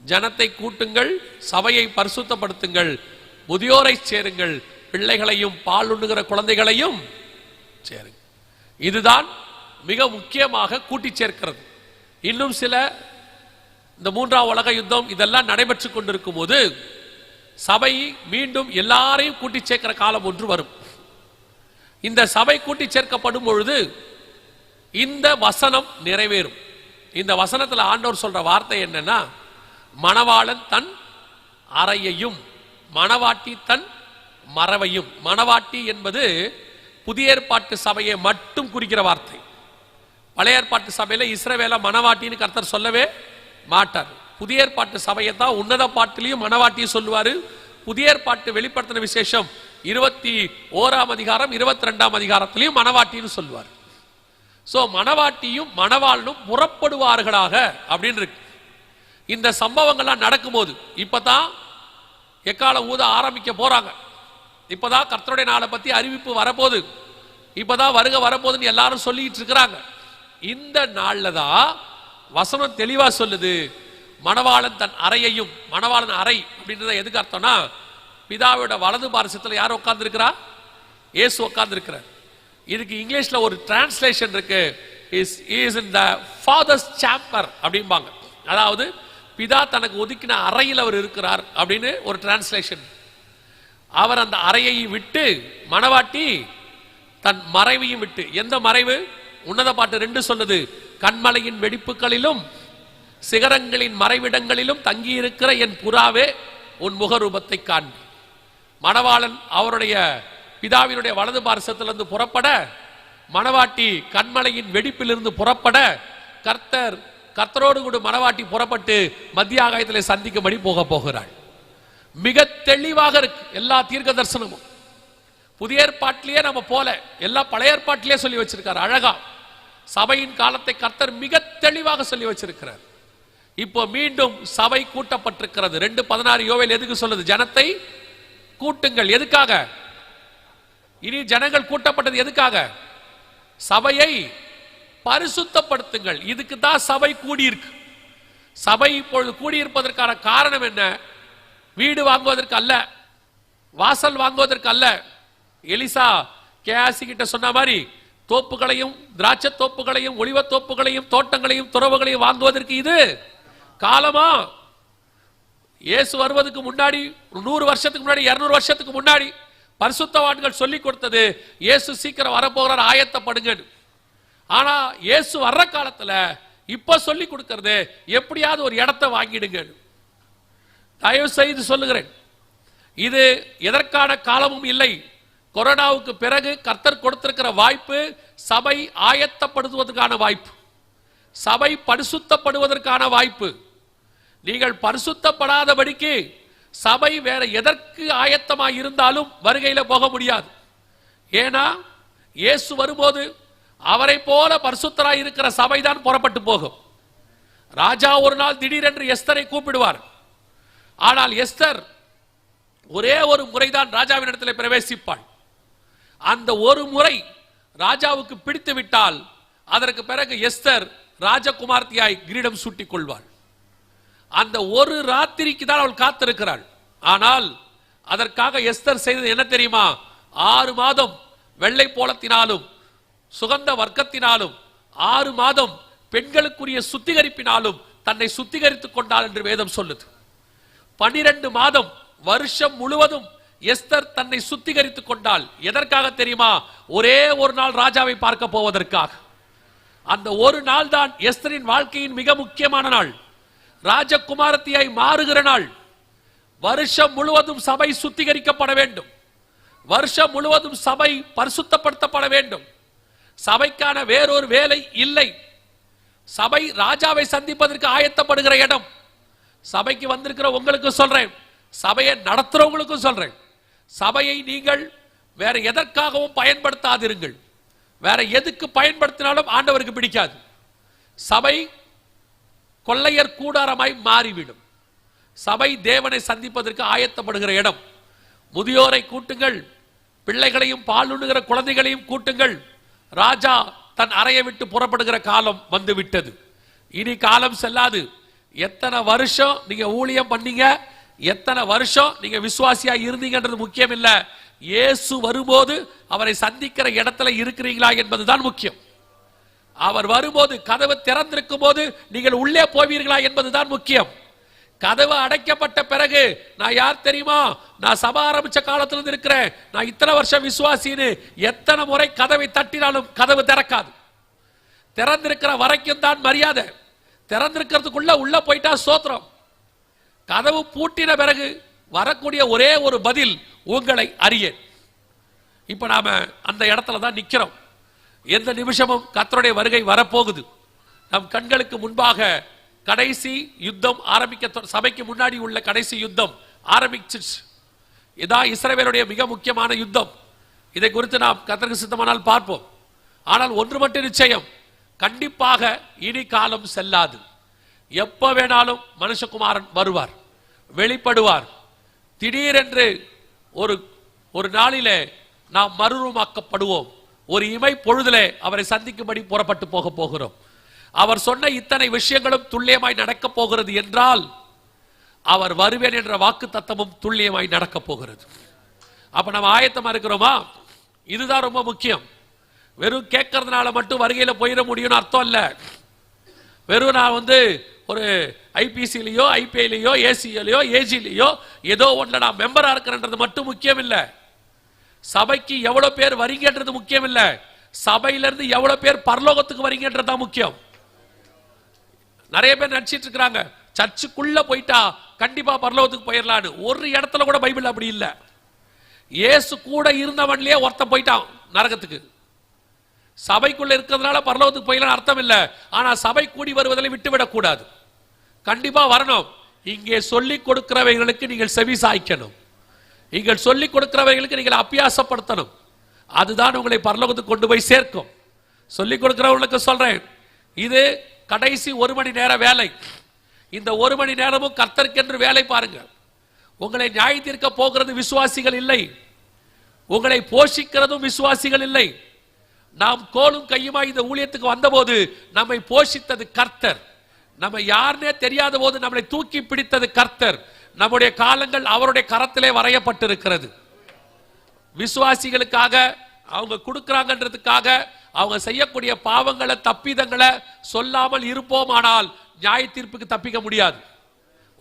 ஜனத்தை கூட்டுங்கள், சபையை பரிசுத்தப்படுத்துங்கள், முதியோரை சேருங்கள், பிள்ளைகளையும் பாலுண்ணுகிற குழந்தைகளையும் சேருங்கள். இதுதான் மிக முக்கியமாக கூட்டி சேர்க்கிறது. இன்னும் சில, இந்த 3ஆம் உலக யுத்தம் இதெல்லாம் நடைபெற்று கொண்டிருக்கும் போது சபை மீண்டும் எல்லாரையும் கூட்டி சேர்க்கிற காலம் ஒன்று வரும். இந்த சபை கூட்டி சேர்க்கப்படும் பொழுது இந்த வசனம் நிறைவேறும். இந்த வசனத்தில் ஆண்டவர் சொல்ற வார்த்தை என்னன்னா, மணவாளன் தன் அறையையும் மணவாட்டி தன் மறைவையும். மணவாட்டி என்பது புதிய ஏற்பாட்டு சபையை மட்டும் குறிக்கிற வார்த்தை. பழைய ஏற்பாட்டு சபையில இஸ்ரவேல மணவாட்டின்னு கர்த்தர் சொல்லவே மாட்டார். புதிய ஏற்பாட்டு சபையை தான் உன்னத பாட்டிலையும் மணவாட்டியும் சொல்லுவாரு. புதிய ஏற்பாட்டு வெளிப்படுத்தின விசேஷம் 21ஆம் அதிகாரம் 22ஆம் அதிகாரத்திலையும் மணவாட்டின்னு சொல்லுவார். சோ மணவாட்டியும் மணவாளனும் புறப்படுவார்களாக அப்படின்னு இருக்கு. இந்த சம்பவங்கள்லாம் நடக்கும்போது இப்பதான் எக்காலம் ஊத ஆரம்பிக்க போறாங்க. இப்பதான் கர்த்தருடைய நாளை பத்தி அறிவிப்பு வரப்போகுது. இப்பதான் வருக வரப்போகுதுன்னு எல்லாரும் சொல்லிட்டு இருக்கிறாங்க. இந்த நாள்ல தான் வசனம் தெளிவா சொல்லுது, மணவாளன் தன் அறையையும். மணவாளன் அறை அப்படின்றத எதுக்கு அர்த்தம்னா, பிதாவோட வலது பாரசத்துல யார் உட்கார்ந்து இருக்கிறா? இயேசு உட்கார்ந்து இருக்கிறார். இதுக்கு இங்கிலீஷ்ல ஒரு டிரான்ஸ்லேஷன் இருக்கு, is in the father's chamber அப்படிம்பாங்க. அதாவது பிதா தனக்கு ஒதுக்கின அறையில் அவர் இருக்கிறார் அப்படின்னு ஒரு டிரான்ஸ்லேஷன். அவர் அந்த அறையை விட்டு, மணவாட்டி தன் மறைவையும் விட்டு. எந்த மறைவு? உன்னத பாட்டு 2 சொல்லுது, கண்மலையின் வெடிப்புகளிலும் சிகரங்களின் மறைவிடங்களிலும் தங்கியிருக்கிற என் புறாவே உன் முகரூபத்தை காண்பி. மணவாளன் அவருடைய பிதாவினுடைய வலது பார்சத்திலிருந்து புறப்பட, மணவாட்டி கண்மலையின் வெடிப்பிலிருந்து புறப்பட, கர்த்தரோடு கூட மணவாட்டி புறப்பட்டு மத்திய ஆகாயத்திலே சந்திக்கும்படி போகிறாள். மிக தெளிவாக இருக்கு எல்லா தீர்க்க தரிசனமும். புதிய ஏற்பாட்டிலேயே நம்ம போல எல்லா பழைய ஏற்பாட்டிலேயே சொல்லி வச்சிருக்காரு அழகா. சபையின் காலத்தை கர்த்தர் மிக தெளிவாக சொல்லி வச்சிருக்கிறார். இப்போ மீண்டும் சபை கூட்டப்பட்டிருக்கிறது. 2:16 யோவேல் எதுக்கு சொல்லுது? ஜனத்தை கூட்டுங்கள். எதுக்காக? இனி ஜனங்கள் கூட்டப்பட்டது எதுக்காக? சபையை பரிசுத்தப்படுத்துங்கள். இதுக்கு தான் சபை கூடியிருக்கு. சபை இப்பொழுது கூடியிருப்பதற்கான காரணம் என்ன? வீடு வாங்குவதற்கு அல்ல, வாசல் வாங்குவதற்கு அல்ல. எலிசா கேயாசி கிட்ட சொன்ன மாதிரி தோப்புகளையும் திராட்சை தோப்புகளையும் ஒலிவ தோப்புகளையும் தோட்டங்களையும் துறவுகளையும் வாங்குவதற்கு இது காலமா? இயேசு வருவதற்கு முன்னாடி 100 வருஷத்துக்கு முன்னாடி 200 வருஷத்துக்கு முன்னாடி பரிசுத்தவான்கள் சொல்லி கொடுத்தது இயேசு சீக்கிரம் வரப்போகிறார், ஆயத்தப்படுங்க. ஆனா இயேசு வர்ற காலத்துல இப்ப சொல்லி கொடுக்கிறது எப்படியாவது ஒரு இடத்தை வாங்கிடுங்க. தயவு செய்து சொல்லுகிறேன், இது எதற்கான காலமும் இல்லை. கொரோனாவுக்கு பிறகு கர்த்தர் கொடுத்திருக்கிற வாய்ப்பு சபை ஆயத்தப்படுவதற்கான வாய்ப்பு, சபை பரிசுத்தப்படுவதற்கான வாய்ப்பு. நீங்கள் பரிசுத்தப்படாதபடிக்கு சபை வேற எதற்கு ஆயத்தமாக இருந்தாலும் வருகையில போக முடியாது. ஏன்னா இயேசு வரும்போது அவரை போல பரிசுத்தராய் இருக்கிற சபைதான் புறப்பட்டு போகும். ராஜா ஒரு நாள் திடீரென்று எஸ்தரை கூப்பிடுவார். ஆனால் எஸ்தர் ஒரே ஒரு முறைதான் ராஜாவின் இடத்தில் பிரவேசிப்பாள். அந்த ஒரு முறை ராஜாவுக்கு பிடித்து விட்டால் அதற்கு பிறகு எஸ்தர் ராஜகுமார்த்தியாய் கிரீடம் சூட்டிக் கொள்வாள். அந்த ஒரு ராத்திரிக்கு தான் அவள் காத்திருக்கிறாள். ஆனால் அதற்காக எஸ்தர் செய்தது என்ன தெரியுமா? 6 மாதம் வெள்ளை போலத்தினாலும் சுகந்த வர்க்கத்தினாலும் 6 மாதம் பெண்களுக்குரிய சுத்திகரிப்பினாலும் தன்னை சுத்திகரித்துக் கொண்டாள் என்று வேதம் சொல்லுது. 12 மாதம் வருஷம் முழுவதும் எஸ்தர் தன்னை சுத்திகரித்துக் கொண்டாள். எதற்காக தெரியுமா? ஒரே ஒரு நாள் ராஜாவை பார்க்க போவதற்காக. அந்த ஒரு நாள் தான் எஸ்தரின் வாழ்க்கையின் மிக முக்கியமான நாள், ராஜகுமாரத்தியாய் மாறுகிற நாள். வருஷம் முழுவதும் சபை சுத்திகரிக்கப்பட வேண்டும், வருஷம் முழுவதும் சபை பரிசுத்தப்படுத்தப்பட வேண்டும். சபைக்கான வேறொரு வேலை இல்லை. சபை ராஜாவை சந்திப்பதற்கு ஆயத்தப்படுகிற இடம். சபைக்கு வந்திருக்கிற உங்களுக்கு சொல்றேன், சபையை நடத்துறவங்களுக்கும் சொல்றேன், சபையை நீங்கள் வேற எதற்காகவும் பயன்படுத்தாதிருங்கள். வேற எதுக்கு பயன்படுத்தினாலும் ஆண்டவருக்கு பிடிக்காது. சபை கொள்ளையர் கூடாரமாய் மாறிவிடும். சபை தேவனை சந்திப்பதற்கு ஆயத்தப்படுகிற இடம். முதியோரை கூட்டுங்கள், பிள்ளைகளையும் பாலுண்ணுகிற குழந்தைகளையும் கூட்டுங்கள். ராஜா தன் அறையை விட்டு புறப்படுகிற காலம் வந்து விட்டது. இனி காலம் செல்லாது. எத்தனை வருஷம் நீங்க ஊழியம் பண்ணீங்க, எத்தனை வருஷம் நீங்க விசுவாசியா இருந்தீங்கன்றது முக்கியம் இல்ல. இயேசு வரும்போது அவரை சந்திக்கிற இடத்துல இருக்கிறீங்களா என்பதுதான் முக்கியம். அவர் வரும்போது கதவு திறந்திருக்கும் போது நீங்கள் உள்ளே போவீர்களா என்பதுதான் முக்கியம். கதவு அடைக்கப்பட்ட பிறகு நான் யார் தெரியுமா, நான் சபை ஆரம்பிச்ச காலத்திலிருந்து இருக்கிறேன், நான் இத்தனை வருஷம் விசுவாசின்னு எத்தனை முறை கதவை தட்டினாலும் கதவு திறக்காது. திறந்திருக்கிற வரைக்கும் தான் மரியாதை. திறந்திருக்கிறதுக்குள்ள உள்ள போயிட்டா சோத்திரம். கதவு பூட்டின பிறகு வரக்கூடிய ஒரே ஒரு பதில், உங்களை அறியேன். இப்ப நாம அந்த இடத்துல தான் நிக்கிறோம். எந்த நிமிஷமும் கர்த்தருடைய வருகை வரப்போகுது. நம் கண்களுக்கு முன்பாக கடைசி யுத்தம் ஆரம்பிக்க, சபைக்கு முன்னாடி உள்ள கடைசி யுத்தம் ஆரம்பிச்சிருச்சு. இதான் இஸ்ரவேலுடைய மிக முக்கியமான யுத்தம். இதை குறித்து நாம் கர்த்தருக்கு சித்தமானால் பார்ப்போம். ஆனால் ஒன்று மட்டும் நிச்சயம், கண்டிப்பாக இனி காலம் செல்லாது. எப்ப வேணாலும் மனுஷகுமாரன் வருவார், வெளிப்படுவார். திடீரென்று ஒரு நாளிலே நாம் மறுரூபமாக்கப்படுவோம். ஒரு இமை பொழுதிலே அவரை சந்திக்கும்படி புறப்பட்டு போக போகிறோம். அவர் சொன்ன இத்தனை விஷயங்களும் துல்லியமாய் நடக்க போகிறது என்றால் அவர் வருவேன் என்ற வாக்கு தத்தமும் துல்லியமாய் நடக்க போகிறது. அப்ப நம்ம ஆயத்தமா இருக்கிறோமா? இதுதான் ரொம்ப முக்கியம். வெறும் கேட்கறதுனால மட்டும் வருகையில போயிட முடியும்னு அர்த்தம் இல்ல. வெறும் நான் ஒரு ஐபிசிலையோ ஐபிஐலையோ ஏசிலையோ ஏஜிலையோ ஏதோ ஒன்றுல நான் மெம்பரா இருக்கிறேன்றது மட்டும் முக்கியம் இல்ல. சபைக்கு எவ்வளவு பேர் வரீங்கன்றது முக்கியம் இல்ல, சபையிலிருந்து எவ்வளவு பேர் பரலோகத்துக்கு வரீங்கன்றது தான் முக்கியம். நிறைய பேர் நினைச்சிட்டு இருக்கிறாங்க சர்ச்சுக்குள்ள போயிட்டா கண்டிப்பா பரலோகத்துக்கு போயிடலான்னு. ஒரு இடத்துல கூட பைபிள் அப்படி இல்ல. இயேசு கூட இருந்தவன்லயே ஒருத்தன் போயிட்டான் நரகத்துக்கு. சபைக்குள்ள இருக்கிறதுனால பரலோகத்துக்கு போயிடலாம் அர்த்தம் இல்ல. ஆனா சபை கூடி வருவதில் விட்டுவிடக் கூடாது, கண்டிப்பா வரணும். இங்கே சொல்லிக் கொடுக்கிறவைகளுக்கு நீங்கள் செவி சாய்க்கணும். நீங்கள் சொல்லிக் கொடுக்கிறவைகளுக்கு நீங்கள் அபியாசப்படுத்தணும். அதுதான் உங்களை பரலோகத்துக்கு கொண்டு போய் சேர்க்கும். சொல்லிக் கொடுக்கிறவர்களுக்கு சொல்றேன், இது கடைசி 1 மணி நேர வேலை. இந்த 1 மணி நேரமும் கர்த்தருக்கென்று வேலை பாருங்க. உங்களை நியாய தீர்க்க போகிறது விசுவாசிகள் இல்லை, உங்களை போஷிக்கிறதும் விசுவாசிகள் இல்லை. நாம் கோலும் கையுமாய் இந்த ஊழியத்துக்கு வந்தபோது நம்மை போஷித்தது கர்த்தர். நம்ம யாருன்னே தெரியாத போது நம்மளை தூக்கி பிடித்தது கர்த்தர். நம்முடைய காலங்கள் அவருடைய கரத்திலே வரையப்பட்டிருக்கிறது. விசுவாசிகளுக்காக அவங்க கொடுக்கறாங்கன்றதுக்காக அவங்க செய்யக்கூடிய பாவங்களை தப்பிதங்களை சொல்லாமல் இருப்போமானால் நியாய தீர்ப்புக்கு தப்பிக்க முடியாது.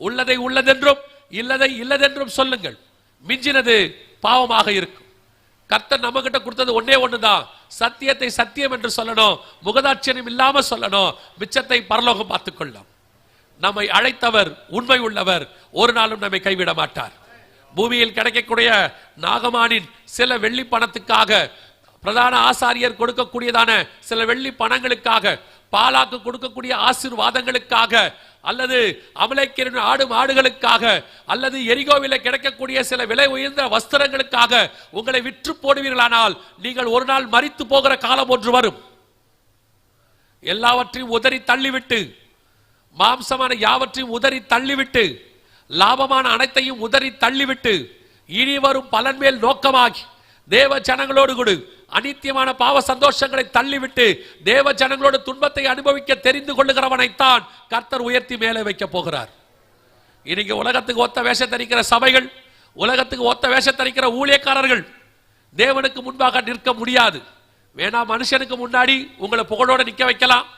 உள்ளதை உள்ளதென்றும் இல்லதை இல்லதென்றும் சொல்லுங்கள். மிஞ்சினது பாவமாக இருக்கும். கர்த்தர் நம்ம கிட்ட கொடுத்தது ஒன்னே ஒண்ணுதான், சத்தியத்தை சத்தியம் என்று சொல்லணும், முகதாட்சியம் இல்லாம சொல்லணும், மிச்சத்தை பரலோகம் பார்த்துக்கொள்ளும். நம்மை அழைத்தவர் உண்மை உள்ளவர், ஒரு நாளும் நம்மை கைவிட மாட்டார். பூமியில் கிடைக்கக்கூடிய நாகமானின் சில வெள்ளி பணத்துக்காக, பிரதான ஆசாரியர் கொடுக்கக்கூடியதான சில வெள்ளி பணங்களுக்காக, பாலாக்கு கொடுக்கக்கூடிய ஆசீர்வாதங்களுக்காக, அல்லது அமலேக்கியரின் ஆடு மாடுகளுக்காக, அல்லது எரிகோவில கிடைக்கக்கூடிய சில விலை உயர்ந்த வஸ்திரங்களுக்காக உங்களை விற்று போடுவீர்களானால் நீங்கள் ஒரு நாள் மரித்து போகிற காலம் ஒன்று வரும். எல்லாவற்றையும் உதறி தள்ளிவிட்டு, மாம்சமான யாவற்றையும் உதறி தள்ளிவிட்டு, லாபமான அனைத்தையும் உதறி தள்ளிவிட்டு, இனி வரும் பலன் மேல் நோக்கமாகி தேவ ஜனங்களோடு கூட அநித்தியமான பாவ சந்தோஷங்களை தள்ளிவிட்டு தேவ ஜனங்களோடு துன்பத்தை அனுபவிக்க தெரிந்து கொள்ளுகிறவனைத்தான் கர்த்தர் உயர்த்தி மேலே வைக்க போகிறார். இன்னைக்கு உலகத்துக்கு ஒத்த வேஷம் தரிக்கிற சபைகள், உலகத்துக்கு ஒத்த வேஷம் தரிக்கிற ஊழியக்காரர்கள் தேவனுக்கு முன்பாக நிற்க முடியாது. வேணா மனுஷனுக்கு முன்னாடி உங்களை புகழோட நிற்க வைக்கலாம்,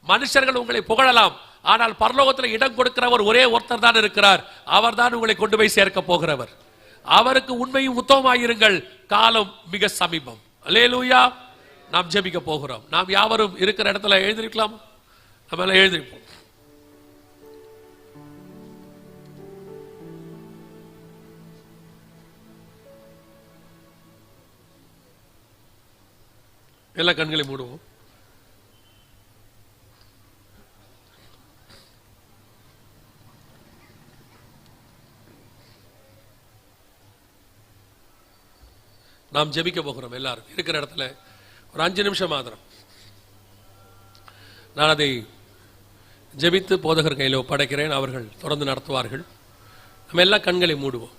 மனுஷர்கள் உங்களை புகழலாம், ஆனால் பரலோகத்தில் இடம் கொடுக்கிறவர் ஒரே ஒருத்தர் தான் இருக்கிறார். அவர் தான் உங்களை கொண்டு போய் சேர்க்க போகிறவர். அவருக்கு உண்மையும் உத்தமமாயிருங்கள், காலம் மிக சமீபம். அல்லேலூயா. நாம் ஜெபிக்க போகிறோம். நாம் யாவரும் இருக்கிற இடத்துல எழுந்திருக்கலாம். நம்ம எல்லாம் எழுந்திருப்போம். எல்லா கண்களை மூடுவோம். நாம் ஜெபிக்க போகிறோம். எல்லாரும் இருக்கிற இடத்துல ஒரு 5 நிமிஷம் மாத்திரம் நான் அதை ஜெபித்து போதகர் கையில் ஒப்படைக்கிறேன். அவர்கள் தொடர்ந்து நடத்துவார்கள். நம்ம எல்லா கண்களை மூடுவோம்.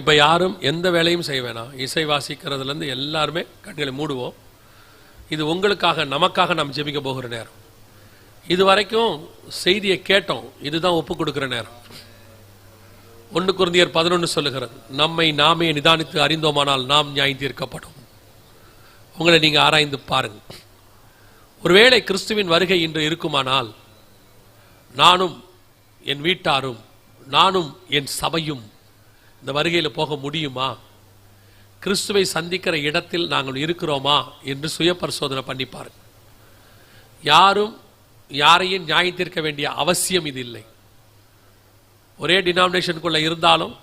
இப்ப யாரும் எந்த வேலையும் செய்ய வேணாம். இசை வாசிக்கிறதுல இருந்து எல்லாருமே கண்களை மூடுவோம். இது உங்களுக்காக, நமக்காக நாம் ஜெபிக்க போகிற நேரம். இது வரைக்கும் செய்தியை கேட்டோம், இதுதான் ஒப்பு கொடுக்கிற நேரம். 1 கொரிந்தியர் 11 சொல்லுகிறது, நம்மை நாமே நிதானித்து அறிந்தோமானால் நாம் நியாயம் தீர்க்கப்படும். உங்களை நீங்க ஆராய்ந்து பாருங்க. ஒருவேளை கிறிஸ்துவின் வருகை இன்று இருக்குமானால் நானும் என் வீட்டாரும் நானும் என் சபையும் இந்த வருகையில் போக முடியுமா? கிறிஸ்துவை சந்திக்கிற இடத்தில் நாங்கள் இருக்கிறோமா என்று சுய பரிசோதனை பண்ணி பாருங்க. யாரும் யாரையும் நியாயம் தீர்க்க வேண்டிய அவசியம் இது இல்லை. ஒரே டினாமினேஷனுக்குள்ள இருந்தாலும்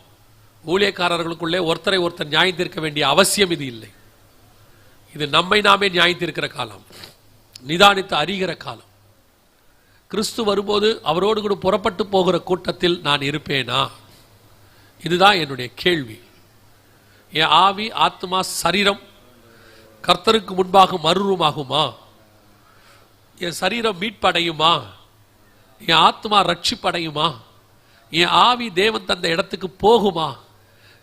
ஊழியக்காரர்களுக்குள்ளே ஒருத்தரை ஒருத்தர் நியாயம் தீர்க்க வேண்டிய அவசியம் இது இல்லை. இது நம்மை நாமே நியாயம் தீர்க்கிற காலம், நிதானித்து அறிகிற காலம். கிறிஸ்து வரும்போது அவரோடு கூட புறப்பட்டு போகிற கூட்டத்தில் நான் இருப்பேனா? இதுதான் என்னுடைய கேள்வி. என் ஆவி, ஆத்மா, சரீரம் கர்த்தருக்கு முன்பாக மறுரூபமாகுமா? என் சரீரம் மீட்படையுமா? என் ஆத்மா ரட்சிப்படையுமா? என் ஆவி தேவன் தந்த இடத்துக்கு போகுமா?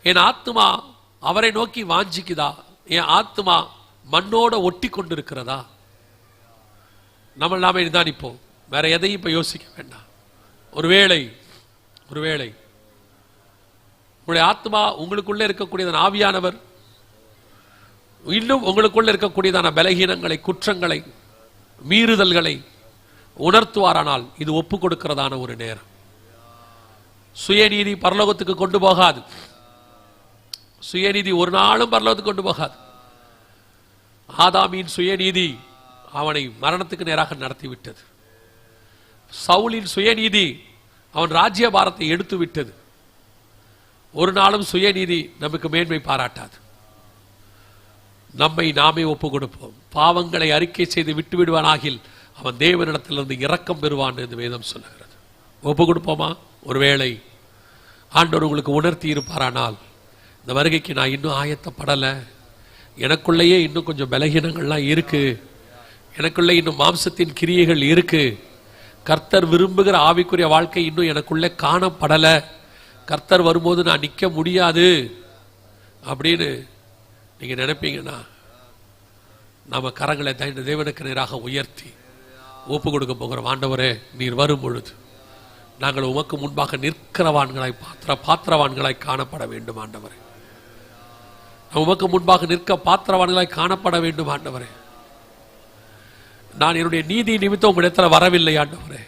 என் ஆத்மா அவரை நோக்கி வாஞ்சிக்குதா? என் ஆத்மா மண்ணோட ஒட்டி கொண்டிருக்கிறதா? நம்ம நாம நிதானிப்போம். வேற எதையும் இப்ப யோசிக்க வேண்டாம். ஒருவேளை உங்களுடைய ஆத்மா, உங்களுக்குள்ள இருக்கக்கூடியதான ஆவியானவர் இன்னும் உங்களுக்குள்ள இருக்கக்கூடியதான பலகீனங்களை, குற்றங்களை, மீறுதல்களை உணர்த்துவாரானால் இது ஒப்பு கொடுக்கிறதான ஒரு நேரம். சுயநீதி பரலோகத்துக்கு கொண்டு போகாது. சுயநீதி ஒரு நாளும் பரலோகத்துக்கு கொண்டு போகாது. ஆதாமின் சுயநீதி அவனை மரணத்துக்கு நேராக நடத்திவிட்டது. சவுலின் சுயநீதி அவன் ராஜ்யபாரத்தை எடுத்து விட்டது. ஒரு நாளும் சுயநீதி நமக்கு மேன்மை பாராட்டாது. நம்மை நாமே ஒப்பு கொடுப்போம். பாவங்களை அறிக்கை செய்து விட்டு விடுவானாகில் அவன் தேவனிடத்திலிருந்து இரக்கம் பெறுவான் என்று வேதம் சொல்லுகிறது. ஒப்பு கொடுப்போமா? ஒருவேளை ஆண்டவர் உங்களுக்கு உணர்த்தி இருப்பாரானால், இந்த வருகைக்கு நான் இன்னும் ஆயத்தப்படலை, எனக்குள்ளேயே இன்னும் கொஞ்சம் பலகீனங்கள்லாம் இருக்கு, எனக்குள்ளே இன்னும் மாம்சத்தின் கிரியைகள் இருக்கு, கர்த்தர் விரும்புகிற ஆவிக்குரிய வாழ்க்கை இன்னும் எனக்குள்ளே காணப்படலை, கர்த்தர் வரும்போது நான் நிற்க முடியாது அப்படின்னு நீங்க நினைப்பீங்கன்னா, நாம கரங்களை தேவனுக்கு நேராக உயர்த்தி ஒப்பு கொடுக்க போகிறோம். ஆண்டவரே, நீர் வரும் பொழுது நாங்கள் உமக்கு முன்பாக நிற்கிறவான்களாய் பாத்திரவான்களாய் காணப்பட வேண்டும் ஆண்டவரே. உமக்கு முன்பாக நிற்க பாத்திரவான்களாய் காணப்பட வேண்டும் ஆண்டவரே. நான் என்னுடைய நீதி நிமித்தம் உங்களிடத்தில் வரவில்லை ஆண்டவரே.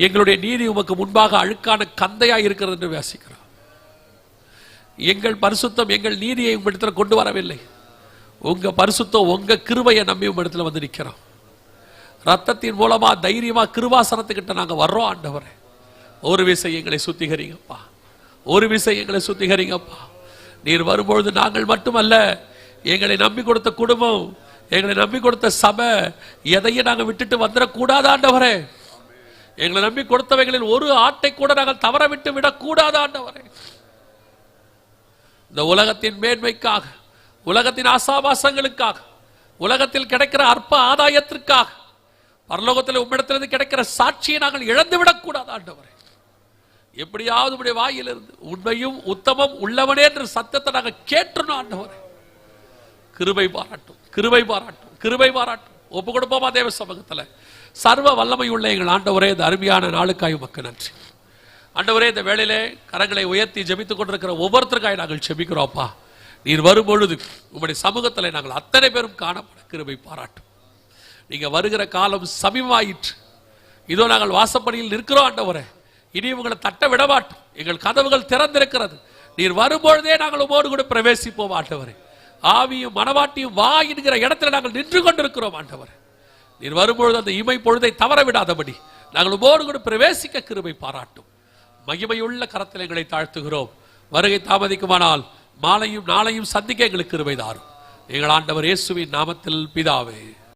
எங்களுடைய நீதி உமக்கு முன்பாக அழுக்கான கந்தையாய் இருக்கிறது என்று வாசிக்கிறோம். எங்கள் பரிசுத்தம் எங்கள் நீதியை உங்களிடத்தில் கொண்டு வரவில்லை. உங்க பரிசுத்தம் உங்க கிருபையை நம்பி உங்களிடத்தில் வந்து நிற்கிறோம். ரத்தத்தின் மூலமா தைரியமா கிருபாசனத்துக்கிட்ட நாங்க வர்றோம் ஆண்டவரே. ஒரு விசை எங்களை சுத்திகரிங்கப்பா, ஒரு விசை எங்களை சுத்திகரிங்கப்பா. நீர் வரும்பொழுது நாங்கள் மட்டுமல்ல, எங்களை நம்பி கொடுத்த குடும்பம், எங்களை நம்பி கொடுத்த சபை, எதையும் நாங்கள் விட்டுட்டு வந்துடக்கூடாது ஆண்டவரே. எங்களை நம்பி கொடுத்தவைகளில் ஒரு ஆட்டை கூட நாங்கள் தவற விட்டு விடக்கூடாது ஆண்டவரே. இந்த உலகத்தின் மேன்மைக்காக, உலகத்தின் ஆசாபாசங்களுக்காக, உலகத்தில் கிடைக்கிற அற்ப ஆதாயத்திற்காக, பரலோகத்தில் உம்மிடத்திலிருந்து கிடைக்கிற சாட்சியை நாங்கள் இழந்து விடக்கூடாது ஆண்டவரே. எப்படியாவது உடைய வாயிலிருந்து உண்மையும் உத்தமம் உள்ளவனே என்ற சத்தத்தை நாங்கள் கேட்டுறோம் ஆண்டவரே. கிருபை பாராட்டும், கிருபை பாராட்டும், கிருபை பாராட்டும். ஒப்பு கொடுப்போமா தேவ சமூகத்தில்? சர்வ வல்லமை உள்ள எங்கள் ஆண்டவரே, இந்த அருமையான நாளுக்காய் உமக்கு நன்றி ஆண்டவரே. இந்த வேளையிலே கரங்களை உயர்த்தி ஜெபித்துக் கொண்டிருக்கிற ஒவ்வொருத்தருக்காய் நாங்கள் ஜெபிக்கிறோம்ப்பா. நீர் வரும்பொழுது உங்களுடைய சமூகத்தில் நாங்கள் அத்தனை பேரும் காணப்பட கிருபை பாராட்டும். நீங்க வருகிற காலம் சமீபமாயிற்று. இதோ நாங்கள் வாசப்படியில் நிற்கிறோம் ஆண்டவரே. இனி உங்களை தட்ட விடமாட்டோம். எங்கள் கதவுகள் திறந்திருக்கிறது. நீர் வரும்பொழுதே நாங்கள் உமோடு கூட பிரவேசிப்போம் ஆண்டவரே. ஆவியும் மனவாட்டியும் வா என்கிற இடத்துல நாங்கள் நின்று கொண்டிருக்கிறோம் ஆண்டவரே. நீர் வரும்பொழுது அந்த இமை பொழுதை தவற விடாதபடி நாங்கள் உமோடு கூட பிரவேசிக்க கிருபை பாராட்டும். மகிமையுள்ள கரத்தில் எங்களை தாழ்த்துகிறோம். வருகை தாமதிக்குமானால் மாலையும் நாளையும் சந்திக்க எங்களுக்கு கிருபை தாரும். எங்கள் ஆண்டவர் இயேசுவின் நாமத்தில் பிதாவே.